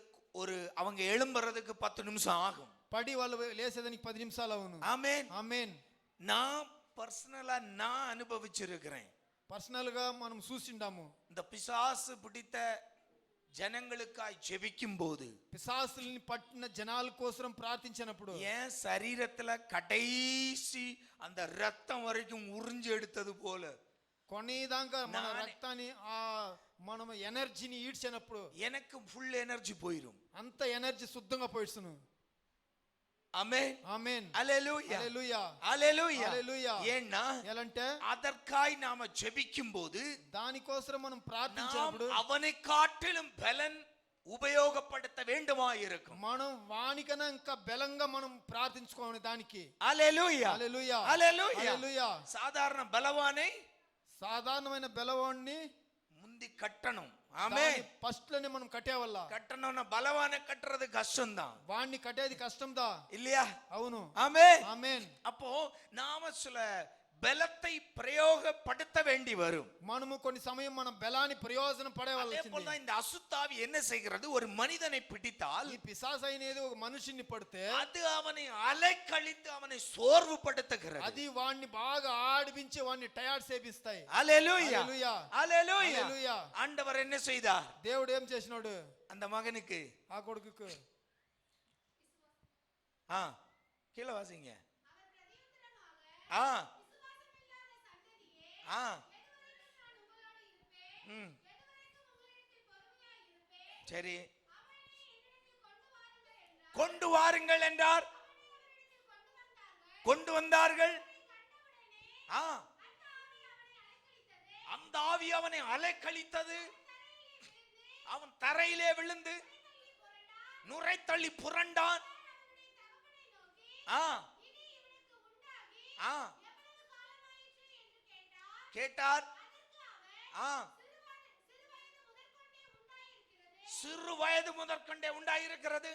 அவங்க எழும்புறதுக்கு 10 நிமிஷம் ஆகும். పడి వాళ్ళు లేసేదానికి 10 నిమిషాలు అవును. ஆமென். ఆమేన్. நான் பர்சனலா நான் அனுபவிச்சிருக்கிறேன். పర్సనల్ గా మనం చూసిండాము. இந்த பிசாசு பிடித்த ஜனங்களுக்காய் ஜெபிக்கும் போது పిశాసుల్ని పట్టిన జనాల కోసం ప్రార్థించినప్పుడు என் சரீரத்துல கடைசி அந்த ரத்தம் வரைக்கும் உறிஞ்சு எடுத்தது போல కొనేదాకా మన రక్తాన్ని ఆ మనం ఎనర్జీని ఈడ్చినప్పుడు எனக்கு ஃபுல் எனர்ஜி போயிடும். అంత ఎనర్జీ శుద్ధంగా పోయిస్తును. ஆமென். ఆమేన్. அல்லேலூயா. హల్లెలూయా. அல்லேலூயா. హల్లెలూయా. ஏன்னா ఎలాంటే அதற்காய் நாம ஜெபிக்கும் போது దానికోసం మనం நாம் ప్రార్థించినప్పుడు அவனை காட்டிலும் பலன் உபயோகப்படுத்த வேண்டுமாயிருக்கும். మనం వానికన్నా ఇంకా బలంగా మనం ప్రార్థించుకోవాలి దానికి. அல்லேலூயா. హల్లెలూయా. அல்லேலூயா. హల్లెలూయా. சாதாரண பலவானை సాధారణమైన బలవాన్ని முந்தி கட்டணும். ஆமென். ఫస్ట్ లోనే మనం కట్టేవల్ల. கட்டணும்னா பலவானை கட்டுறது கஷ்டம்தான். వాణ్ణి కట్టేది కష్టందా இல்லையா? అవును. ஆமென். ఆమేన్. அப்போ நாம சில பலத்தை பிரயோகப்படுத்த வேண்டி வரும். మనము కొన్ని సమయం మన బలాన్ని ప్రయోజనం அதே పడేవాల్సింది. போல இந்த அசுத்தாவி என்ன செய்கிறது? ஒரு மனிதனை பிடித்தால் ఈ పిశాచ్ అనేది ఒక మనిషిని పడితే அது அவனை அலைக்கழித்து அவனை சோர்வுபடுத்துகிறது. అది వాణ్ణి బాగా ఆడిపించి వాణ్ణి టయర్డ్ చేపిస్తాయి. அல்லேலூயா. హల్లెలూయా. அல்லேலூயா. హల్లెలూయా. ஆண்டவர் என்ன செய்தார்? దేవుడు ఏం చేసినాడు? அந்த மகனுக்கு ఆ కొడుకుకు கீழே வாசிங்க. ஆ ஆ ம் சரி, கொண்டு வாருங்கள் என்றார். கொண்டு வந்தார்கள். அந்த ஆவி அவனை அலைக்கழித்தது. அவன் தரையிலே விழுந்து நுரை தள்ளி புரண்டான். கேட்டார். சிறு வயது முதற்கொண்டே உண்டாயிருக்கிறது.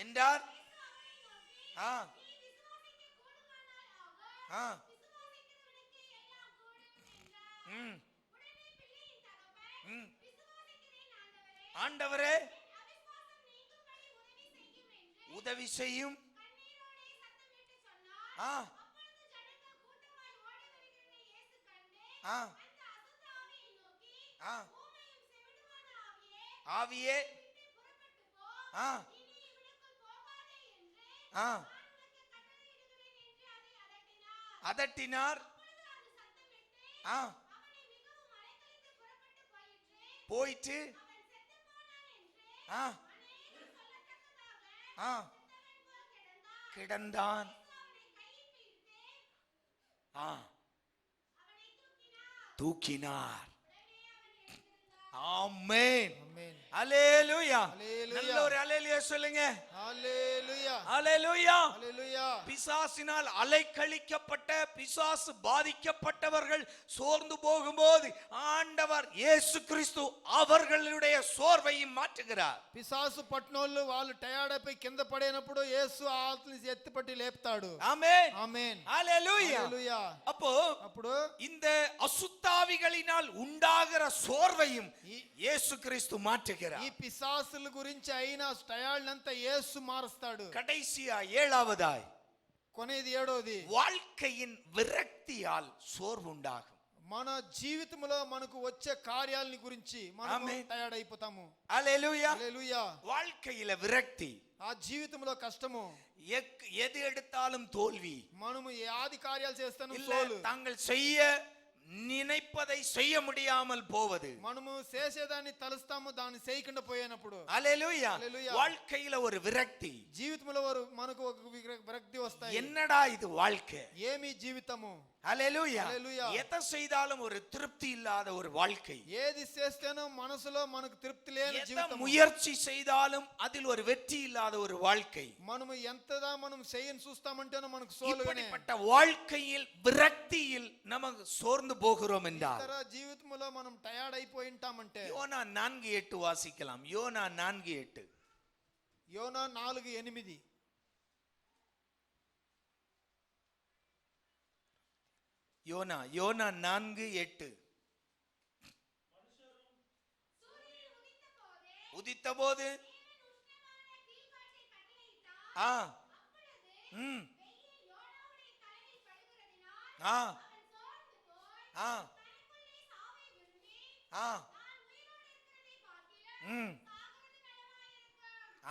என்றார். ஆண்டவரே உதவி செய்யும். ஆவியே அதட்டினார். போயிட்டு கிடந்தான். தூக்கினார். ஆமென். ఆమేన్. அல்லேலூயா. அல்லேலூயா. நல்ல ஒரு அல்லேலூயா சொல்லுங்க. హల్లెలూయా. அல்லேலூயா. హల్లెలూయా. பிசாசினால் அலைக்கழிக்கப்பட்ட, பிசாசு பாதிக்கப்பட்டவர்கள் சோர்ந்து போகும்போது ஆண்டவர் இயேசு கிறிஸ்து அவர்களுடைய சோர்வையும் மாற்றுகிறார். పిశాసు పట్టినోళ్ళు వాళ్ళు టయర్డ్ అయిపోయి కింద పడినప్పుడు యేసు ఆత్మని ఎత్తిపట్టి లేపుతాడు. ஆமென். ఆమేన్. அல்லேலூயா. హల్లెలూయా. அప్పుడు இந்த அசுத்தாவிகளினால் உண்டாகிற சோர்வையும் இயேசு கிறிஸ்து மாற்றுகிறார். ఈ పిశాసుల గురించి అయిన టయర్డ్ అంతా యేసు మారుస్తాడు. கடைசியா ஏழாவதாய் కొనేది ఏడోది, வாழ்க்கையின் விரக்தியால் சோர்வு உண்டாகும். మన జీవితంలో మనకు వచ్చే కార్యాలని గురించి మనం ఆమేన్. టయర్డ్ అయిపోతాము. அல்லேலூயா. హల్లెలూయా. வாழ்க்கையில விரக்தி, ఆ జీవితంలో కష్టము, எது எடுத்தாலும் தோல்வி, మనము ఆది కార్యాలు చేస్తాను இல்ல సోలు, தாங்கள் செய்ய நினைப்பதை செய்ய முடியாமல் போவது. మనము చేసేదాన్ని తలుస్తాము, దాన్ని చేయకుండా పోయినప్పుడు அல்லேலூயா. அல்லேலூயா. வாழ்க்கையில ஒரு விரக்தி. జీవితంలో మనకు ఒక విరక్తి వస్తాయి. என்னடா இது வாழ்க்கை? ఏమి జీవితము? அல்லேலூயா. அல்லேலூயா. எதை செய்தாலும் ஒரு திருப்தி இல்லாத ஒரு வாழ்க்கை. ఏది చేస్తేనో మనసులో మనకు తృప్తి లేని எதை జీవితం. முயற்சி செய்தாலும் அதில் ஒரு வெற்றி இல்லாத ஒரு வாழ்க்கை. మనము ఎంతదా మనం చేయని చూస్తామంటేనో మనకు సోలుగానే. இப்படிப்பட்ட வாழ்க்கையில் விரக்தியில் நமக்கு சோர்ந்து போகிறோம் என்றால் ఇతర జీవితంలో మనం టయర్డ్ అయిపోయి ఉంటామంటే யோனா 4:8 வாசிக்கலாம். யோனா 4:8. యోనా 4:8. யோனா 4:8. உதித்தபோது ஆ ம் ஆ ஆ ஆ ம்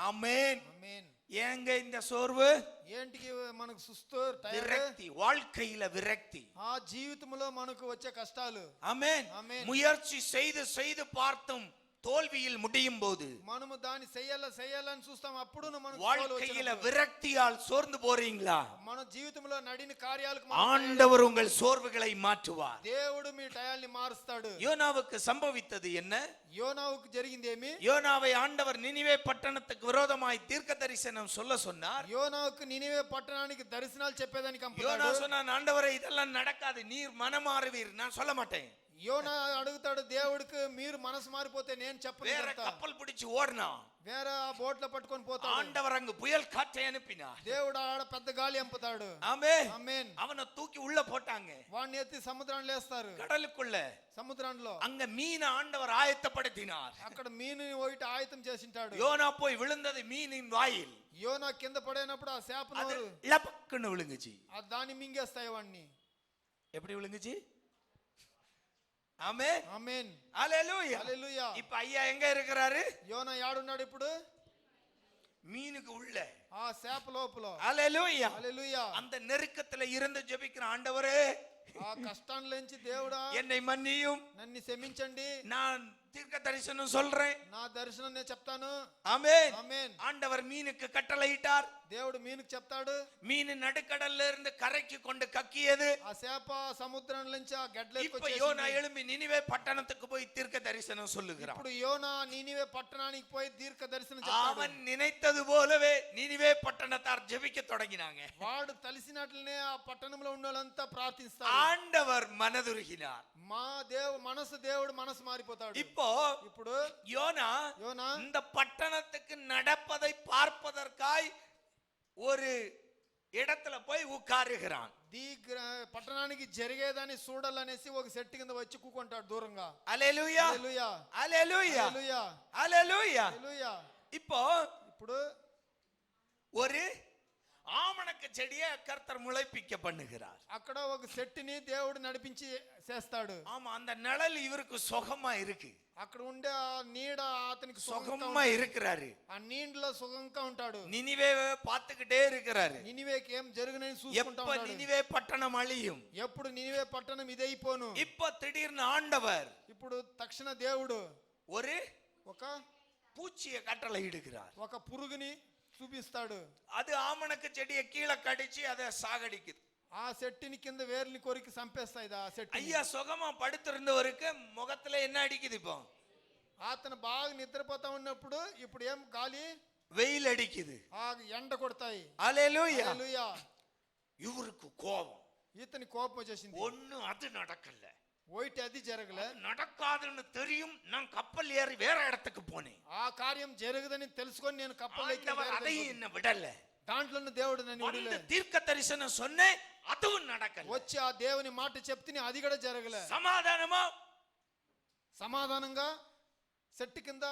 ஆமென். ఆమేన్. ஏங்க இந்த சோர்வு? ఏంటికి మనకు సుస్తు టయర్డ్? விரக்தி, வாழ்க்கையில விரக்தி. ఆ జీవితంలో మనకు వచ్చే కష్టాలు. ஆமென். ஆமென். முயற்சி செய்து செய்து பார்த்தும் தோல்வியில் முடியும் போது మనము దాన్ని చేయాలని చూస్తాం, అప్పుడు మనకు సోలు வாழ்க்கையில వచ్చినప్పుడు. விரக்தியால் சோர்ந்து போறீங்களா? మన జీవితంలో నడిన కార్యాలకు ஆண்டவர் உங்கள் சோர்வுகளை மாற்றுவார். దేవుడు మీ టయాల్ని మారుస్తాడు. யோனாவுக்கு சம்பவித்தது என்ன? యోనావుకు జరిగింది ఏమి? யோனாவை ஆண்டவர் நினிவே பட்டணத்துக்கு விரோதமாய் தீர்க்க தரிசனம் சொல்ல சொன்னார். యోనావుకు నినివే పట్టణానికి దర్శనాలు చెప్పేదానికి யோனா పంపుతాడు. சொன்னான், ஆண்டவரே இதெல்லாம் நடக்காது, நீர் மனமாறுவீர், நான் சொல்ல மாட்டேன். యోనా అడుగుతాడు దేవుడికి, మీరు మనసు మారిపోతే నేను చెప్పను வேற ఇదంతా. கப்பல் பிடிச்சு ஓடினா వేరే ఆ బోట్ల పట్టుకొని పోతాడు. ஆண்டவர் அங்கு புயல் காற்றை அனுப்பினார். దేవుడు ఆడ పెద్ద గాలి ఎంపుతాడు. ஆமென். ఆమేన్. அவனை தூக்கி உள்ள போட்டாங்க వాడిని ఎత్తి సముద్రాన్ని లేస్తారు. கடலுக்குள்ள. సముద్రంలో அங்க மீனை ஆண்டவர் ஆயத்தப்படுத்தினார். అక్కడ మీనుని ఒకటి ఆయుధం చేసింటాడు. யோனா போய் விழுந்தது மீனின் வாயில். యోనా కింద పడినప్పుడు ఆ చేప அது నోరు லபக்குன்னு விழுங்குச்சு. దాన్ని మింగేస్తాయి వాడిని. எப்படி விழுங்குச்சு? ஆமென். ఆమేన్. ஹalleluya. హల్లెలూయా. இப்ப ஐயா எங்க இருக்கிறாரு? యోనా యాడున్నాడు ఇప్పుడు? மீனுக்கு உள்ள. ఆ చేప లోపల. ஹalleluya. హల్లెలూయా. அந்த நெருக்கத்துல இருந்து ஜெபிக்கிற ஆண்டவரே, ఆ కష్టాన్లోంచి దేవుడా என்னை மன்னியும், నన్ను క్షమించండి, நான் தீர்க்க தரிசனம் சொல்றேன். నా దర్శనం నేను చెప్తాను. ஆமென். ఆమేన్. ஆண்டவர் மீனுக்கு கட்டளையிட்டார். దేవుడు మీనుకు చెప్తాడు. மீன் நடுக்கடல்ல இருந்து கரைக்கு கொண்டு கக்கியது. ఆ చేప సముద్రం నుంచి ఆ இப்ப யோனா గడ్డలోకి எழும்பி நினிவே பட்டணத்துக்கு போய் தீர்க்க தரிசனம் சொல்லுகிறான். ఇప్పుడు యోనా నీనివే పట్టణానికి పోయి దీర్ఘ దర్శనం చెప్తాడు. அவன் நினைத்தது போலவே நினிவே பட்டணத்தார் ஜெபிக்க தொடங்கினாங்க. వాడు తలిసినట్లనే ఆ పట్టణంలో ఉన్న వాళ్ళంతా ప్రార్థిస్తారు. ஆண்டவர் மனதுருகினார். మా దేవుడు మనసు మారిపోతాడు. இப்போ ఇప్పుడు யோனா యోనా இந்த பட்டணத்துக்கு நடப்பதை பார்ப்பதற்காய் ஒரு இடத்துல போய் உட்காருகிறான். పట్టణానికి జరిగేదాన్ని చూడాలనేసి ఒక సెట్ కింద వచ్చి కూకుంటాడు దూరంగా. அல்லேலூயா. హల్లెలూయా. அல்லேலூயா. హల్లెలూయా. அல்லேலூயா. హల్లెలూయా. இப்போ ఇప్పుడు ஒரு ஆமணக்கு செடியை கர்த்தர் முளைப்பிக்க பண்ணுகிறார். అక్కడ ఒక సెట్ని దేవుడు నడిపించి చేస్తాడు. ஆமா, அந்த நிழல் இவருக்கு சுகமா இருக்கு. అక్కడ ఉండే ఆ నీడ అతనికి சுகமா இருக்கிறாரு. ఆ నీడలో సుఖంగా ఉంటాడు. நினிவே பார்த்துக்கிட்டே இருக்கிறாரு. నినివేకి ఏం జరుగునని చూసుకుంటా எப்ப ఉంటాడు. நினிவே பட்டணம் அழியும்? ఎప్పుడు నినివే పట్టణం ఇదైపోను. இப்ப திடீர்னு ஆண்டவர் ఇప్పుడు తక్షణ దేవుడు ஒரு ఒక பூச்சியை கட்டளை இடுகிறார். ఒక పురుగుని చూపిస్తాడు. அது ஆமணக்கு செடியை கீழே கடிச்சு அதை சாகடிக்குது. ఆ సెట్టిని కింద వేర్ని కొరికి చంపేస్తాయి ఆ సెట్. ஐயா சுகமா படுத்திருந்தவருக்கு முகத்துல என்ன அடிக்குது? இப்போ అతను బాగా నిద్రపోతా ఉన్నప్పుడు ఇప్పుడు ఏం గాలి, வெயில் அடிக்குது. ఆ ఎండ కొడతాయి. அல்லேலூயா. హల్లెలూయా. இவருக்கு கோபம். ఇతని కోపం వచ్చేసింది. ஒண்ணு அது நடக்கல, ఒకటి అది జరగలే. நடக்காதுன்னு தெரியும், நான் கப்பல் ஏறி வேற இடத்துக்கு போனேன். ఆ కార్యం జరగదని తెలుసుకొని నేను కప్పల్లోకి ஆண்டவர் அதையும் என்ன விடல. దాంట్లో దేవుడు నన్ను அந்த విడలే. தீர்க்க தரிசனம் சொன்னேன், அதுவும் நடக்கல. వచ్చి ఆ దేవుని మాట చెప్తే అది కూడా జరగలే. சமாதானமா సమాధానంగా సెట్టు కింద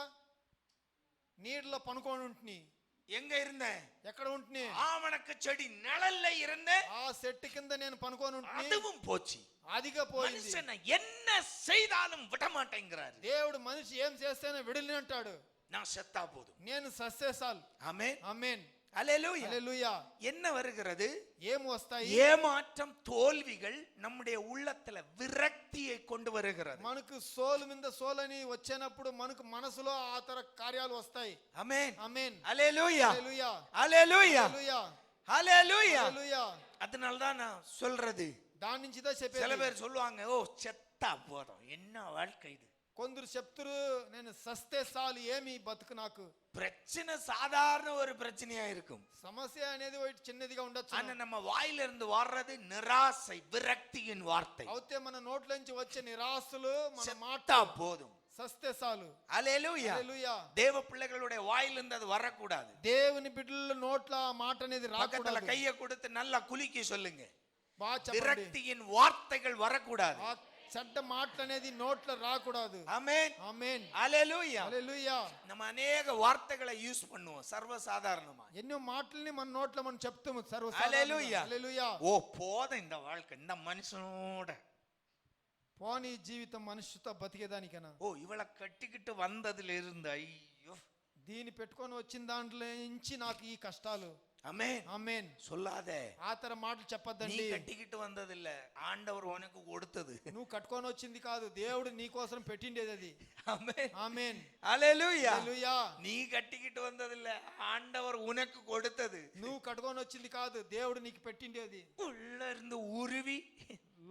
నీడలో పనుకొని ఉంటుని. எங்க இருந்தேன்? ఎక్కడ ఉంటుని? ஆமணக்கு செடி நிழல்ல இருந்தேன். ఆ సెట్టు కింద నేను పనుకొని ఉంటుని. அதுவும் போச்சு. అదిగా పోయింది. மனுஷனை என்ன செய்தாலும் விட மாட்டேங்கிறாரு. దేవుడు మనిషి ఏం చేస్తేనే విడలి అంటాడు. நான் செத்தா போதும். నేను సస్సేసాల్. ஆமென். ఆమేన్. அல்லேலூயா. హల్లెలూయా. என்ன வருகிறது? ఏం వస్తాయి? ஏமாற்றம், தோல்விகள் நம்முடைய உள்ளத்துல விரக்தியை கொண்டு வருகிறது. మనకు సోలు మీద సోలని వచ్చినప్పుడు మనకు మనసులో ఆ తర కార్యాలు వస్తాయి. ஆமென். ఆమేన్. அல்லேலூயா. హల్లెలూయా. அல்லேலூயா. హల్లెలూయా. அல்லேலூயா. హల్లెలూయా. அதனால தான் நான் சொல்றது. దాని నుంచి దా சில చెప్పేది. பேர் சொல்லுவாங்க, ஓ செத்தா போதும், என்ன வாழ்க்கை இது. కొందరు చెప్తురు నేను సస్తే చాలు ఏమి బతుకు నాకు. பிரச்சனை சாதாரண ஒரு பிரச்சனையா இருக்கும். సమస్య అనేది ఒకటి చిన్నదిగా ఉండొచ్చు. ஆனா நம்ம வாயில இருந்து வர்றது நிராசை, விரக்தியின் வார்த்தை. అయితే మన నోట్ల నుంచి వచ్చే నిరాశలు మన మాట செத்தா போதும். సస్తే చాలు. அல்லேலூயா. హల్లెలూయా. தேவ பிள்ளைகளுடைய வாயிலிருந்து அது வரக்கூடாது. దేవుని బిడ్డల నోట్ల ఆ మాట అనేది பக்கத்துல రాకూడదు. கையை கொடுத்து நல்லா குலுக்கி சொல்லுங்க, బాగా చెప్పండి. விரக்தியின் வார்த்தைகள் வரக்கூடாது. ఆ చెడ్డ మాటలు అనేది నోట్ల రాకూడదు. ஆமென். ఆమేన్. அல்லேலூயா. హల్లెలూయా. நம்ம அநேக வார்த்தைகளை யூஸ் பண்ணுவோம் சர்வசாதாரணமா. ఎన్నో మాటల్ని మన నోట్ల మనం చెప్తాము హల్లెలూయా. సర్వసాధారణంగా. హల్లెలూయా. ஓ போதும் இந்த வாழ்க்கை, இந்த மனுஷனோட. పోనీ జీవితం మనుషుతో బతికేదానికనా. ஓ இவளை கட்டிக்கிட்டு வந்ததுல இருந்து ஐயோ. దీని పెట్టుకొని వచ్చిన దాంట్లో నుంచి నాకు ఈ కష్టాలు. ஆமென். ఆమేన్. சொல்லாதே. ఆ తర మాటలు நீ చెప్పొద్దండి. கட்டிக்கிட்டு வந்தது இல்ல, ஆண்டவர் உனக்கு கொடுத்தது. నువ్వు కట్టుకొని వచ్చింది కాదు, దేవుడు నీ కోసం పెట్టిండేది అది. ஆமென். ఆమేన్. அல்லேலூயா. హల్లెలూయా. நீ கட்டிக்கிட்டு வந்தது இல்ல, ஆண்டவர் உனக்கு கொடுத்தது. నువ్వు కట్టుకొని వచ్చింది కాదు, దేవుడు నీకు పెట్టిండేది. உள்ள இருந்து உருவி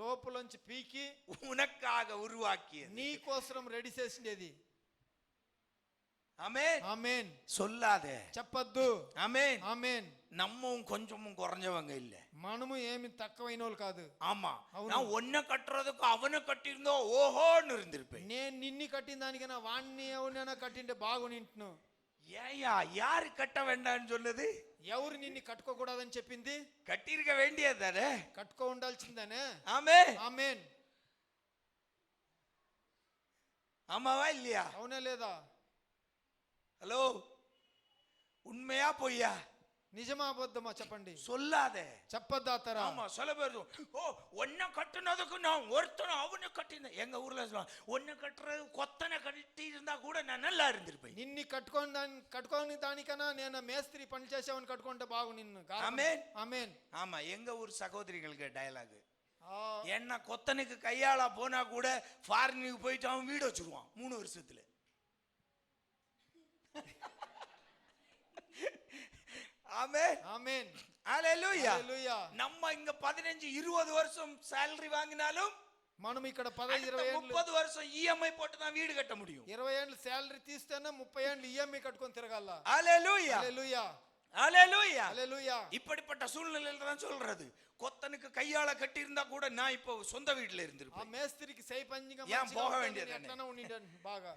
లోపలోంచి పీకి உனக்காக உருவாக்கியது. నీ కోసం రెడీ చేసిండేది. ஆமென். ఆమేన్. சொல்லாதே. చెప్పొద్దు. ஆமென். ఆమేన్. நம்மவும் கொஞ்சமும் குறைஞ்சவங்க இல்ல. మనము ఏమి తక్కువైన వాళ్ళు కాదు. ஆமா, అవును. நான் ஒன்ன கட்டுறதுக்கு அவனை கட்டியிருந்தோ ஓஹோன்னு இருந்திருப்பேன். నేను నిన్ని కట్టిన దానికైనా వాణ్ణి ఎవరినైనా కట్టింటే బాగునింటును. ஏயா யாரு கட்ட வேண்டாம்னு சொன்னது? ఎవరు నిన్ను కట్టుకోకూడదని చెప్పింది? கட்டியிருக்க வேண்டியதானே. కట్టుకో ఉండాల్సిందేనే. ஆமென். ఆమేన్. ஆமாவா இல்லையா? అవునా లేదా? ஹலோ, உண்மையா பொய்யா? నిజమా అబద్ధమా చెప్పండి. சொல்லாதே. చెప్పొద్దా తరా? ஆமா, சில பேர் ஓ ஒன்ன கட்டுனதுக்கு நான் ஒருத்தனும் அவனை கட்டினேன். எங்க ஊர்ல சொல்லுவாங்க, ஒன்ன கட்டுறது கொத்தனை கட்டி இருந்தா கூட நான் நல்லா இருந்திருப்பேன். నిన్ని కట్టుకోని దానికన్నా నేను మేస్త్రి పని చేసేవని కట్టుకుంటే బాగు నిన్ను. ఆమేన్. ఆమేన్. ஆமா, எங்க ஊர் சகோதரிகளுக்கு டயலாக். ఆ, என்ன கொத்தனுக்கு கையாளா போனா கூட ஃபாரினுக்கு போயிட்டு அவன் வீடு வச்சிருவான் 3 வருஷத்துல. ஆமென். ఆమేన్. அல்லேலூயா. హల్లెలూయా. நம்ம இங்க 15-20 வருஷம் salary வாங்கினாலும் మనం ఇక్కడ 15-20 ఏళ్ళు 30 வருஷம் EMI போட்டு தான் வீடு கட்ட முடியும். 20 ఏళ్ళు శాలరీ తీస్తేనే 30 ఏళ్ళు ఈఎంఐ కట్టుకొని తిరగాల. அல்லேலூயா. హల్లెలూయా. அல்லேலூயா. హల్లెలూయా. இப்படிப்பட்ட சூழ்நிலையில தான் சொல்றது, கொத்தனுக்கு கையால கட்டி இருந்தா கூட நான் இப்போ சொந்த வீட்டுல ఆ இருந்திருப்பேன். మేస్త్రికి సై పంజిగా ఏం మంచిగా పోగ ఉంటే వేండియదాన్ని. నేను ఎట్లనో ఉండిండాను బాగా.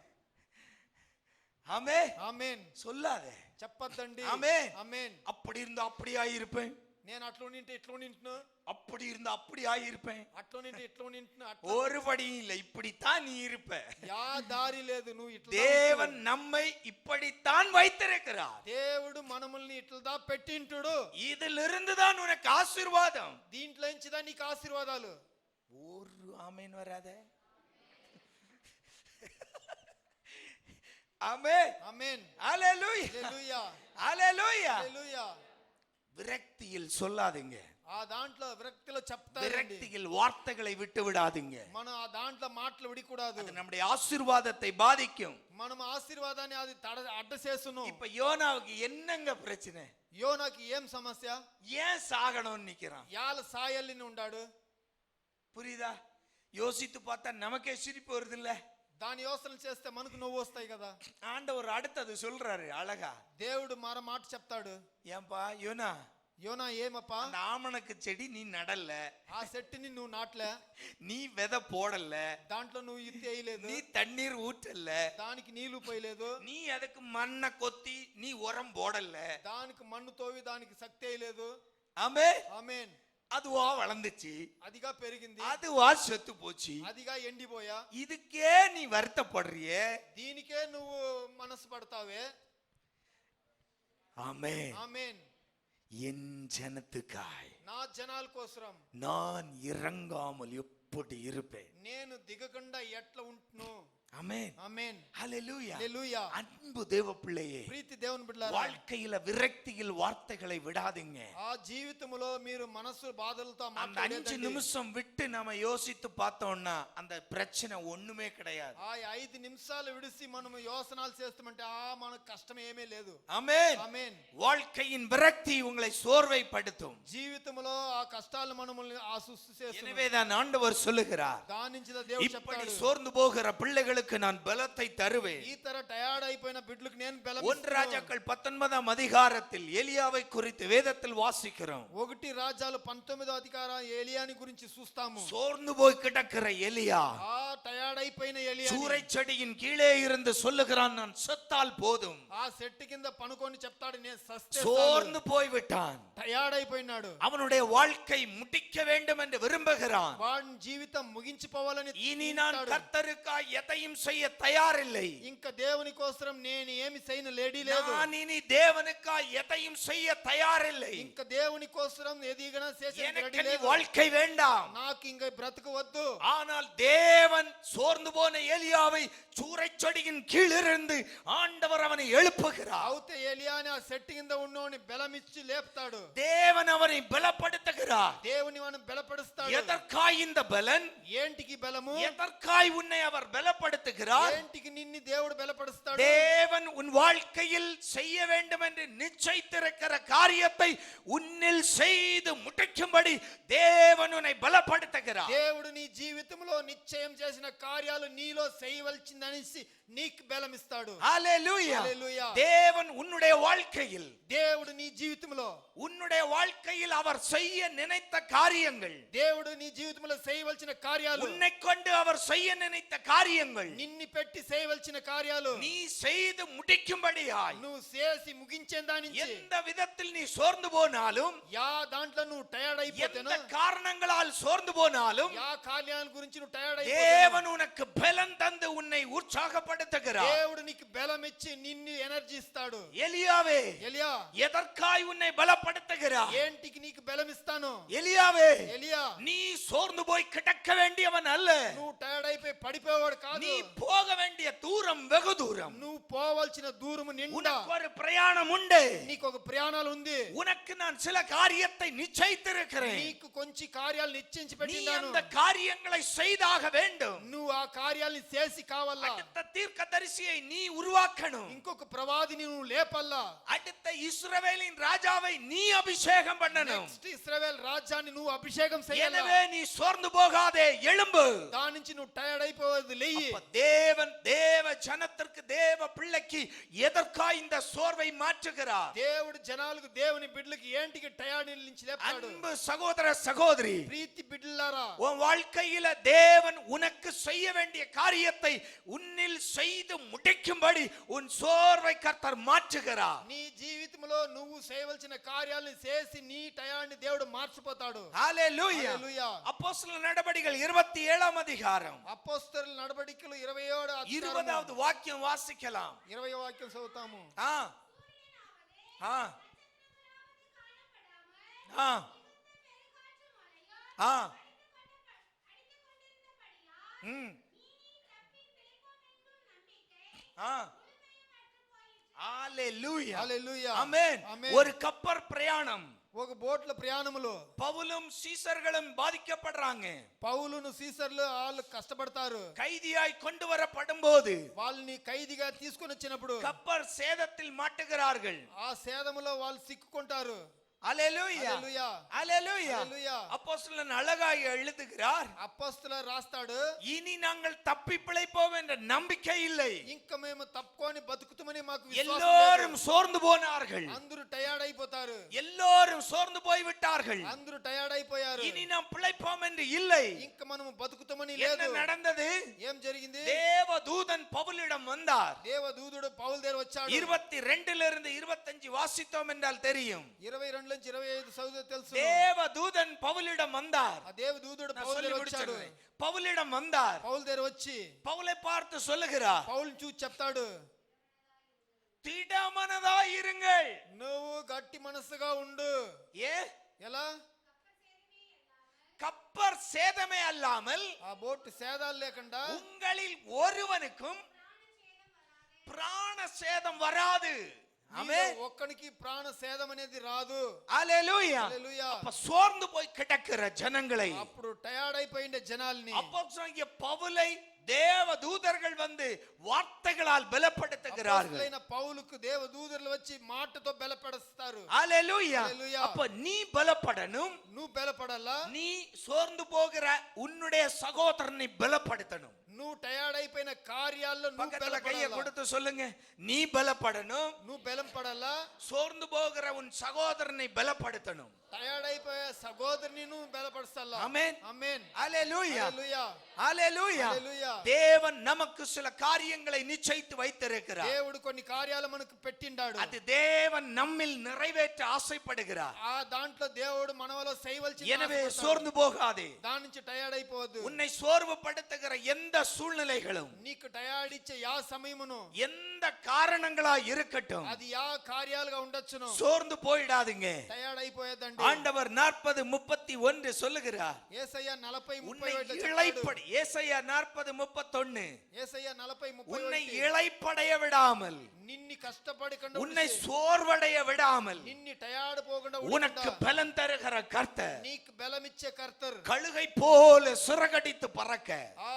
ஆமென். ఆమేన్. சொல்லாதே. చెప్పొద్దండి. ఆమేన్. ఆమేన్. அப்படி இருந்தா அப்படி ஆயிருப்பேன், నేను అట్లా ఉండింటే ఇట్లా ఉండింటును, அப்படி இருந்தா அப்படி ஆயிருப்பேன். అట్లా ఉండింటే ఇట్లా ఉండింటును. ஒரு படியும் இல்ல, இப்படித்தான் நீ இருப்ப. యా దారి లేదు, నువ్వు ఇట్లా தேவன் நம்மை இப்படித்தான் வைத்திருக்கிறார். దేవుడు మనముల్ని ఇట్లా పెట్టింటుడు. இதிலிருந்து தான் உனக்கு ஆசீர்வாதம். దీంట్లో నుంచిదా నీకు ఆశీర్వాదాలు. ஒரு ஆமென் வராதே. ஆமென். ఆమేన్. அல்லேலூயா. హల్లెలూయా. அல்லேலூயா. హల్లెలూయా. விரக்தியில் சொல்லாதீங்க. ఆ దాంట్లో విరక్తిలో చెప్తారండి. விரக்தியில் வார்த்தைகளை விட்டு விடாதீங்க. మనం ఆ దాంట్లో మాటలు విడకూడదు. அது நம்முடைய ஆசீர்வாதத்தை பாதிக்கும். మనం ఆశీర్వాదాన్ని అది అడ్డ చేసును. இப்ப யோனாவுக்கு என்னங்க பிரச்சனை? యోనాకి ఏం సమస్య? ஏன் சாகணும்னு நிக்கிறான்? యాల సాయల్లిని ఉండాడు. புரியுதா? யோசித்து பார்த்தா நமக்கே சிரிப்பு வருது இல்ல? దాని యోచన చేస్తే మనకు నవ్వు వస్తాయి కదా. ஆண்டவர் அடுத்தது சொல்றாரு அழகா. దేవుడు మరో మాట చెప్తాడు. ஏன்பா யோனா, యోనా ఏమప్పా, அந்த ஆமணக்கு செடி நீ நடல, ఆ చెట్టుని నువ్వు నాట్లే, நீ விதை போடல, దాంట్లో నువ్వు ఇత్తి వేయలేదు, நீ தண்ணீர் ஊற்றல, దానికి నీళ్లు పోయలేదు, நீ அதுக்கு மண்ணை கொத்தி நீ உரம் போடல, దానికి మన్ను తోవి దానికి శక్తి వేయలేదు. ஆமே, ఆమేన్. அதுவா வளர்ந்துச்சு, అదిగా పెరిగింది, அதுவா செத்து போச்சு. అదిగా ఎండిపోయా. இதுக்கே நீ வருத்தப்படுறியே. దీనికే నువ్వు మనసు పడతావే. ஆமென். ఆమేన్. என் ஜனத்துக்காய் నా జనాల కోసం நான் இறங்காமல் எப்படி இருப்பேன்? నేను దిగకుండా ఎట్లా ఉంటును? ஆமென். ఆమేన్ ஹalleluya. హల్లెలూయా அன்பு தேவ பிள்ளையே, ప్రీతి దేవుని బిడ్డలారా வாழ்க்கையில விரக்தியில் வார்த்தைகளை விடாதீங்க. ఆ జీవితములో మీరు మనసు బాధలతో அந்த 5 நிமிஷம் விட்டு நாம யோசித்து பார்த்தோம்னா அந்த பிரச்சனை ஒண்ணுமே கிடையாது. ఆ 5 నిమిషాలు విడిసి మనం యోసనాలు చేస్తామంటే మనకు కష్టం ఏమీ లేదు. ஆமென். ఆమేన్. வாழ்க்கையின் விரக்தி உங்களை சோர்வைப்படுத்தும். జీవితంలో ఆ కష్టాలు మనల్ని ఆసుస్సు చేస్తుంది. எனவேதான் ஆண்டவர் சொல்லுகிறார், దాని నుంచి దేవుడు இப்படி చెప్తాడు, சோர்ந்து போகிற பிள்ளைகளுக்கு நான் பலத்தை தருவேன். ఈ తర టయర్డ్ అయిపోయిన బిడ్డలకు నేను బలం 1 ராஜாக்கள் 19ஆம் அதிகாரத்தில் எலியாவை குறித்து வேதத்தில் வாசிக்கிறோம். 1 రాజాలు 19వ అధికారం ఏలియాని గురించి చూస్తాము. சோர்ந்து போய் கிடக்கிற எலியா ఆ టయర్డ్ అయిపోయిన ఏలియా சூறைச் செடியின் கீழே இருந்து சொல்லுகிறான், நான் செத்தால் போதும். ఆ చెట్టు కింద పనుకొని చెప్తాడు, నేను సస్తే சோர்ந்து போய் விட்டான். టయర్డ్ అయిపోయినాడు. அவனுடைய வாழ்க்கை முடிக்க வேண்டும் என்று விரும்புகிறான். వాడి జీవితం ముగించిపోవాలని இனி நான் கர்த்தருக்காய் எதையும் செய்ய தயாரில்லை. ఇంకా దేవుని కోసం నేను ఏమి చేయను లేడీ లేదు. நான் இனி தேவனுக்காய் எதையும் செய்ய தயாரில்லை. ఇంకా దేవుని కోసం ఏదిగనా చేసే எனக்கு రెడీ நீ లేదు. வாழ்க்கை வேண்டாம். నాకు ఇంకా బ్రతుకు వద్దు. ஆனால் தேவன் சோர்ந்து போன எலியாவை சூறைச் செடியின் கீழிருந்து ஆண்டவர் அவனை எழுப்புகிறார். అవుతే ఏలియాని ఆ చెట్టు కింద ఉన్నోని బలమిచ్చి లేపుతాడు. தேவன் அவனை பலப்படுத்துகிறார். దేవుని వాని బలపరుస్తాడు. எதற்காய் இந்த பலன்? ఏంటికి బలము? எதற்காய் உன்னை அவர் பலப்படுத்துகிறார்? ఏంటికి నిన్ను దేవుడు బలపరుస్తాడు? தேவன் உன் வாழ்க்கையில் செய்ய வேண்டும் என்று நிச்சயித்திருக்கிற காரியத்தை உன்னில் செய்து முடிக்கும்படி தேவன் உன்னை பலப்படுத்துகிறார். దేవుడు నీ జీవితంలో నిశ్చయం చేసిన కార్యాలు నీలో చేయవలసిందనేసి నీకు బలమిస్తాడు. ஹalleluya. హల్లెలూయా. தேவன் உன்னுடைய வாழ்க்கையில் దేవుడు నీ జీవితంలో உன்னுடைய வாழ்க்கையில் அவர் செய்ய நினைத்த காரியங்கள், దేవుడు నీ జీవితంలో చేయవలసిన కార్యాలు, உன்னை கொண்டு அவர் செய்ய நினைத்த காரியங்கள் నిన్ను పెట్టి చేయవలసిన కార్యాలు நீ செய்து முடிக்கும்படியாய் నువ్వు చేసి ముగించేదాని எந்த விதத்தில் நீ சோர்ந்து போனாலும், యా దాంట్లో నువ్వు టయర్డ్ అయిపోతేనో, எந்த காரணங்களால் சோர்ந்து போனாலும், యా కార్యాల గురించి నువ్వు టయర్డ్ అయిపోతేనో, தேவன் உனக்கு பலன் தந்து உன்னை உற்சாகப்படுத்துகிறார். దేవుడు నీకు బలం ఇచ్చి నిన్ను ఎనర్జీ ఇస్తాడు. எலியாவே, ఎలియా எதற்காய் உன்னை பலப்படுத்துகிறார்? ఏంటికి నీకు బలం ఇస్తాను? எலியாவே, ఎలియా நீ சோர்ந்து போய் கிடக்க வேண்டியவன் அல்ல. నువ్వు టయర్డ్ అయిపోయి పడిపోయేవాడు కాదు. நீ போக வேண்டிய தூரம் வெகு தூரம். నువ్వు పోవాల్సిన దూరము నిండా உனக்கு ஒரு பிரயாணம் உண்டு. నీకు ఒక ప్రయాణాలు ఉంది. உனக்கு நான் சில காரியத்தை நிச்சயித்திருக்கிறேன். నీకు కొంచెం కార్యాలు నిశ్చయించి நீ పెట్టినాను. அந்த காரியங்களை செய்தாக வேண்டும். నువ్వు ఆ కార్యాలను చేసి కావాలా. அடுத்த தீர்க்கதரிசியை நீ உருவாக்கணும். ఇంకొక ప్రవాదిని నువ్వు లేపల్లా. அடுத்த இஸ்ரவேலின் ராஜாவை நீ அபிஷேகம் பண்ணணும். నెక్స్ట్ ఇశ్రాయేల్ రాజ్యాన్ని నువ్వు అభిషేకం చేయాలి. எனவே நீ சோர்ந்து போகாதே, எழும்பு. దాని నుంచి నువ్వు టైర్డ్ అయిపోవద్దు, లేయి. அப்ப தேவன் தேவ ஜனத்திற்கு, தேவ பிள்ளைக்கு எதற்காய் இந்த சோர்வை மாற்றுகிறார்? దేవుడు జనాలకు, దేవుని బిడ్డలకు ఏంటికి టయర్డ్ నుంచి లేపుతాడు. அன்பு சகோதர சகோதரி, ప్రీతి బిడ్డలారా, உன் வாழ்க்கையில தேவன் உனக்கு செய்ய வேண்டிய காரியத்தை உன்னில் செய்து முடிக்கும்படி உன் சோர்வை கர்த்தர் மாற்றுகிறார். నీ జీవితంలో నువ్వు చేయవలసిన కార్యాలను చేసి నీ టయాన్ని దేవుడు మార్చిపోతాడు. ஹalleluya. హల్లెలూయా. அப்போஸ்தலர் நடபடிகள் 27ஆம் அதிகாரம் అపోస్తలుల నడవడికలు 27వ అధ్యాయం 20வது வாக்கியம் வாசிக்கலாம். 20వ వాక్యం చదువుతాము. ஆ ஆ ஆ ஆ ம் ஆ ஹalleluya. హల్లెలూయా. ஆமென். ఆమేన్. ஒரு கப்பர் பிரயாணம். ఒక బోట్ల ప్రయాణములో பவுலும் சீசர்களும் பாதிக்கப்படுறாங்க. పౌలును సీసర్లు వాళ్ళు కష్టపడతారు. கைதியாய் கொண்டு வரப்படும் போது వాళ్ళని ఖైదీగా తీసుకొని వచ్చినప్పుడు கப்பர் சேதத்தில் மாட்டுகிறார்கள். ఆ సేదములో వాళ్ళు సిక్కుకుంటారు. அல்லேலூயா. హల్లెలూయా. அல்லேலூயா. హల్లెలూయా. அப்போஸ்தலன் அழகாய் எழுதுகிறார், అపోస్తల రాస్తాడు, இனி நாங்கள் தப்பி பிழைப்போம் என்ற நம்பிக்கை இல்லை. ఇంకా మేము తప్పుకొని బతుకుతామని మాకు విశ్వాసం எல்லோரும் లేదు. சோர்ந்து போனார்கள். అందరూ టయర్డ్ అయిపోతారు. எல்லோரும் சோர்ந்து போய் விட்டார்கள். అందరూ టయర్డ్ అయిపోయారు. இனி நாம் பிழைப்போம் என்று இல்லை. ఇంకా మనం బతుకుతామని என்ன లేదు. நடந்தது? ఏం జరిగింది? தேவதூதன் பவுலிடம் வந்தார். దేవదూతుడు పౌలు దగ్గర వచ్చాడు. 22 25 வாசித்தோம் என்றால் தெரியும். 22 నుంచి 25 చదివితే తెలుసు. தேவதூதன் பவுலிடம் வந்தார். ఆ దేవదూతుడు நான் పౌలు சொல்லி దగ్గర వచ్చాడు. முடிச்சிடுறேன். பவுலிடம் வந்தார். పౌలు దగ్గర వచ్చి பவுலை பார்த்து சொல்லுகிறார், పౌలుని చూసి చెప్తాడు, திடமனதாய் இருங்கள். నువ్వు గట్టి మనసుగా ఉండు. ஏ ఎలా? கப்பர் சேதமே அல்லாமல் ఆ బోట్ సేదాలు లేకుండా உங்களில் ஒருவனுக்கும் பிராண சேதம் வராது. మీలో ఒక్కనికి ప్రాణ సేదం అనేది రాదు. ஹalleluya. హల్లెలూయా. அப்ப சோர்ந்து போய் கிடக்கிற ஜனங்களை, అప్పుడు టయర్డ్ అయిపోయిన జనాల్ని அப்போஸ்தலனாகிய பவுலை தேவ தூதர்கள் வந்து வார்த்தைகளால் பலப்படுத்துகிறார்கள். అపోస్తలులైన పౌలుకు దేవదూతలు వచ్చి మాటతో బలపరుస్తారు. ஹalleluya. హల్లెలూయా. அப்ப நீ பலப்படணும், నువ్వు బలపడాలా, நீ சோர்ந்து போகிற உன்னுடைய சகோதரனை பலப்படுத்தணும். నువ్వు టయర్డ్ అయిపోయిన కార్యాల్లో నువ్వు பக்கத்துல கையை బలపడాలా, கொடுத்து சொல்லுங்க, நீ பலப்படணும், నువ్వు బలం పడాలా, சோர்ந்து போகிற உன் சகோதரனை பலப்படுத்தணும். టయర్డ్ అయిపోయే సహోదరుని నువ్వు బలపరుస్తాలా. ஆமென். ఆమేన్. ஹalleluya. హల్లెలూయా. ஹalleluya. హల్లెలూయా. தேவன் நமக்கு சில காரியங்களை நிச்சயித்து வைத்திருக்கிறார். దేవుడు కొన్ని కార్యాలు మనకు పెట్టిండాడు. அது தேவன் நம்மில் நிறைவேற்ற ஆசைப்படுகிறார். ఆ దాంట్లో దేవుడు మనవలో చేయవలసిన எனவே சோர்ந்து போகாதே. దాని నుంచి టయర్డ్ అయిపోవద్దు. உன்னை సోర్வுபடுத்துகிற எந்த சூழ்நிலைகளும், నీకు టయర్డ్ ఇచ్చే యా సమయమును, எந்த காரணங்களா இருக்கட்டும், అది యా కార్యాలుగా ఉండొచ్చును, சோர்ந்து போயிடாதீங்க. టయర్డ్ అయిపోయేదండి. ஆண்டவர் 40:31 சொல்லுகிறார். యేసయ్య 40 உன்னை 30 இளைப்படி, ஏசாயா 40:31, యేసయ్య 40 உன்னை 30 இளைப்படைய விடாமல், నిన్ని కష్టపడకుండా உன்னை சோர்வடைய விடாமல், నిన్ని టయర్డ్ పోకుండా உனக்கு பலன் தருகிற கர்த்தர் నీకు బలమిచ్చే కర్తర్ கழுகை போல சிறகடித்து பறக்க, ఆ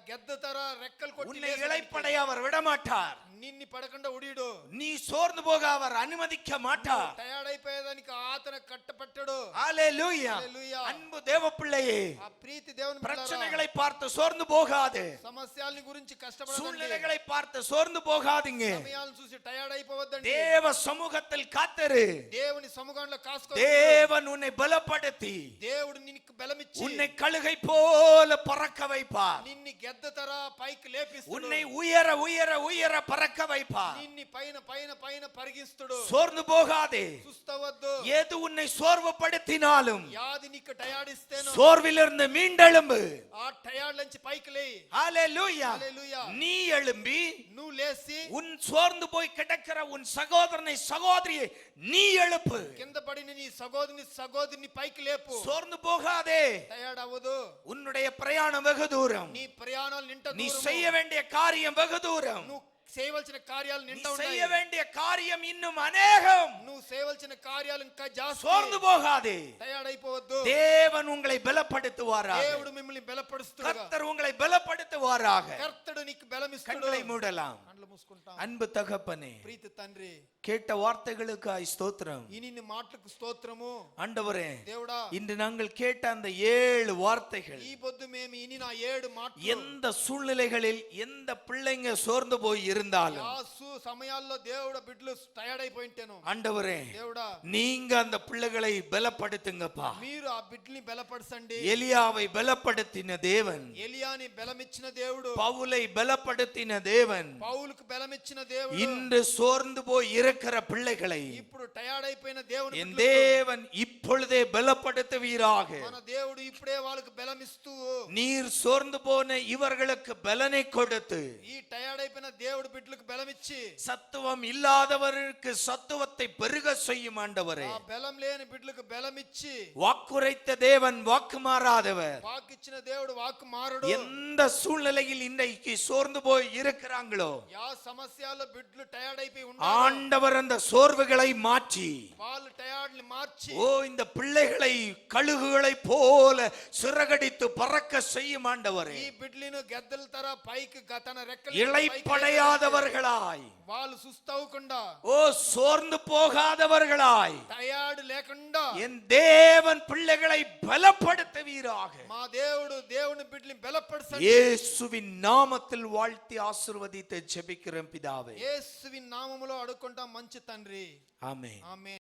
గెద్ద తర రెక్కలు కొట్టి உன்னை இளைப்படைய அவர் விடமாட்டார். నిన్ని పడకుండా ఉడిడు. நீ சோர்ந்து போக அவர் அனுமதிக்க மாட்டார். టయర్డ్ అయిపోయేదానికి ఆతన కట్టపట్టడు. ஹalleluya. హల్లెలూయా. அன்பு தேவ பிள்ளையே, ఆ ప్రీతి దేవుని பிரச்சனைகளை பார்த்து சோர்ந்து போகாதே. సమస్యల్ని గురించి కష్టపడకండి. சூழ்நிலைகளை பார்த்து சோர்ந்து போகாதீங்க. సమయాలను చూసి టయర్డ్ అయిపోవద్దండి. தேவ சமூகத்தில் காத்திரு. దేవుని సముఖంలో కాసుకో. தேவன் உன்னை பலப்படுத்தி దేవుడు నీకు బలమిచ్చి உன்னை கழுகை போல பறக்க வைப்பார். నిన్ని గెద్ద తర పైకి లేపిస్తాడు. உன்னை உயர உயர உயர பறக்க வைப்பார். నిన్ని పైన పైన పైన పరిగిస్తాడు. சோர்ந்து போகாதே. సుస్తవద్దు. ஏது உன்னை సోర్వుపடுத்தினாலும் యాది నీకు టయర్డ్ ఇస్తేనో சோர்விலிருந்து மீண்டெழும்பு. ఆ టయర్డ్ నుంచి పైకి లేయి. ஹalleluya. హల్లెలూయా. நீ எழும்பி నువ్వు లేసి உன் சோர்ந்து போய் கிடக்கிற உன் சகோதரனை சகோதரியை நீ எழுப்பு. కింద పడిన నీ సహోదరుని పైకి లేపు. சோர்ந்து போகாதே. టయర్డ్ అవ్వదు. உன்னுடைய பிரயாணம் வெகு தூரம். నీ ప్రయాణాలు నింట நீ దూరము. செய்ய வேண்டிய காரியம் வெகு தூரம். నువ్వు చేయవలసిన కార్యాలు நீ నింట செய்ய ఉన్నాయి. வேண்டிய காரியம் இன்னும் அநேகம். నువ్వు చేయవలసిన కార్యాలు ఇంకా జాస్తి. சோர்ந்து போகாதே. టయర్డ్ అయిపోవద్దు. தேவன் உங்களை பலப்படுத்துவாராக. దేవుడు మిమ్మల్ని బలపరుస్తాడు. கர்த்தர் உங்களை பலப்படுத்துவாராக. కర్తడు నీకు బలమిస్తాడు. கண்களை மூடலாம். కండ్లు మూసుకుంటాం. அன்பு தகப்பனே, ప్రీతి తండ్రి, கேட்ட வார்த்தைகளுக்காய் ஸ்தோத்திரம். ఈ నిన్ను మాటలకు స్తోత్రము. ஆண்டவரே, దేవుడా, இன்று நாங்கள் கேட்ட அந்த 7 வார்த்தைகள் ఈ పొద్దు మేము ఇని నా 7 మాటలు எந்த சூழ்நிலைகளில் எந்த பிள்ளைங்க சோர்ந்து போய் இருந்தாலும், యాసు సమయాల్లో దేవుడు బిడ్డలు టయర్డ్ అయిపోయింటేను, ஆண்டவரே, దేవుడా நீங்க அந்த பிள்ளைகளை பலப்படுத்துங்கப்பா. మీరు ఆ బిడ్డల్ని బలపరచండి. எலியாவை பலப்படுத்தின தேவன், ఎలియాని బలమిచ్చిన దేవుడు, பவுலை பலப்படுத்தின தேவன், పౌలుకు బలమిచ్చిన దేవుడు, இன்று சோர்ந்து போய் இருக்கிற பிள்ளைகளை ఇప్పుడు టయర్డ్ అయిపోయిన దేవుని என் బిడ్డలకు தேவன் இப்பொழுதே பலப்படுத்துவீராக. మన దేవుడు ఇప్పుడే వాళ్ళకి బలమిస్తూ நீர் சோர்ந்து போன இவர்களுக்கு பலனை கொடுத்து, ఈ టయర్డ్ అయిపోయిన దేవుడు బిడ్డలకు బలమిచ్చి சத்துவம் இல்லாதவருக்கு சத்துவத்தை பெருக செய்யும் ஆண்டவரே. ఆ బలం లేని బిడ్డలకు బలమిచ్చి, வாக்குரைத்த தேவன் வாக்கு மாறாதவர். వాకిచ్చిన దేవుడు వాక్కు మారడు. எந்த சூழ்நிலையில் இன்றைக்கு சோர்ந்து போய் இருக்கிறாங்களோ, యా సమస్యలో బిడ్డలు టయర్డ్ అయిపోయి ఉన్నారు. ஆண்டவர் அந்த சோர்வுகளை மாற்றி, వాళ్ళు టయర్డ్ ని మార్చి, ஓ இந்த பிள்ளைகளை கழுகுகளை போல சிறகடித்து பறக்க செய்யும் ஆண்டவரே. ఈ బిడ్డలను గద్దల తర పైకి తన రెక్కలు இளைப்படையாதவர்களாய், వాళ్ళు సుస్తవకుండా, ஓ சோர்ந்து போகாதவர்களாய் టయర్డ్ లేకుండా என் தேவன் பிள்ளைகளை பலப்படுத்துவீராக. మా దేవుడు దేవుని బిడ్డల్ని బలపరచండి. இயேசுவின் நாமத்தில் வாழ்த்தி ஆசீர்வதித்து ஜெபிக்கிறோம் பிதாவே. యేసువిన్ నామములో అడుక్కుంటాం మంచి తండ్రి. ஆமென். ఆమేన్.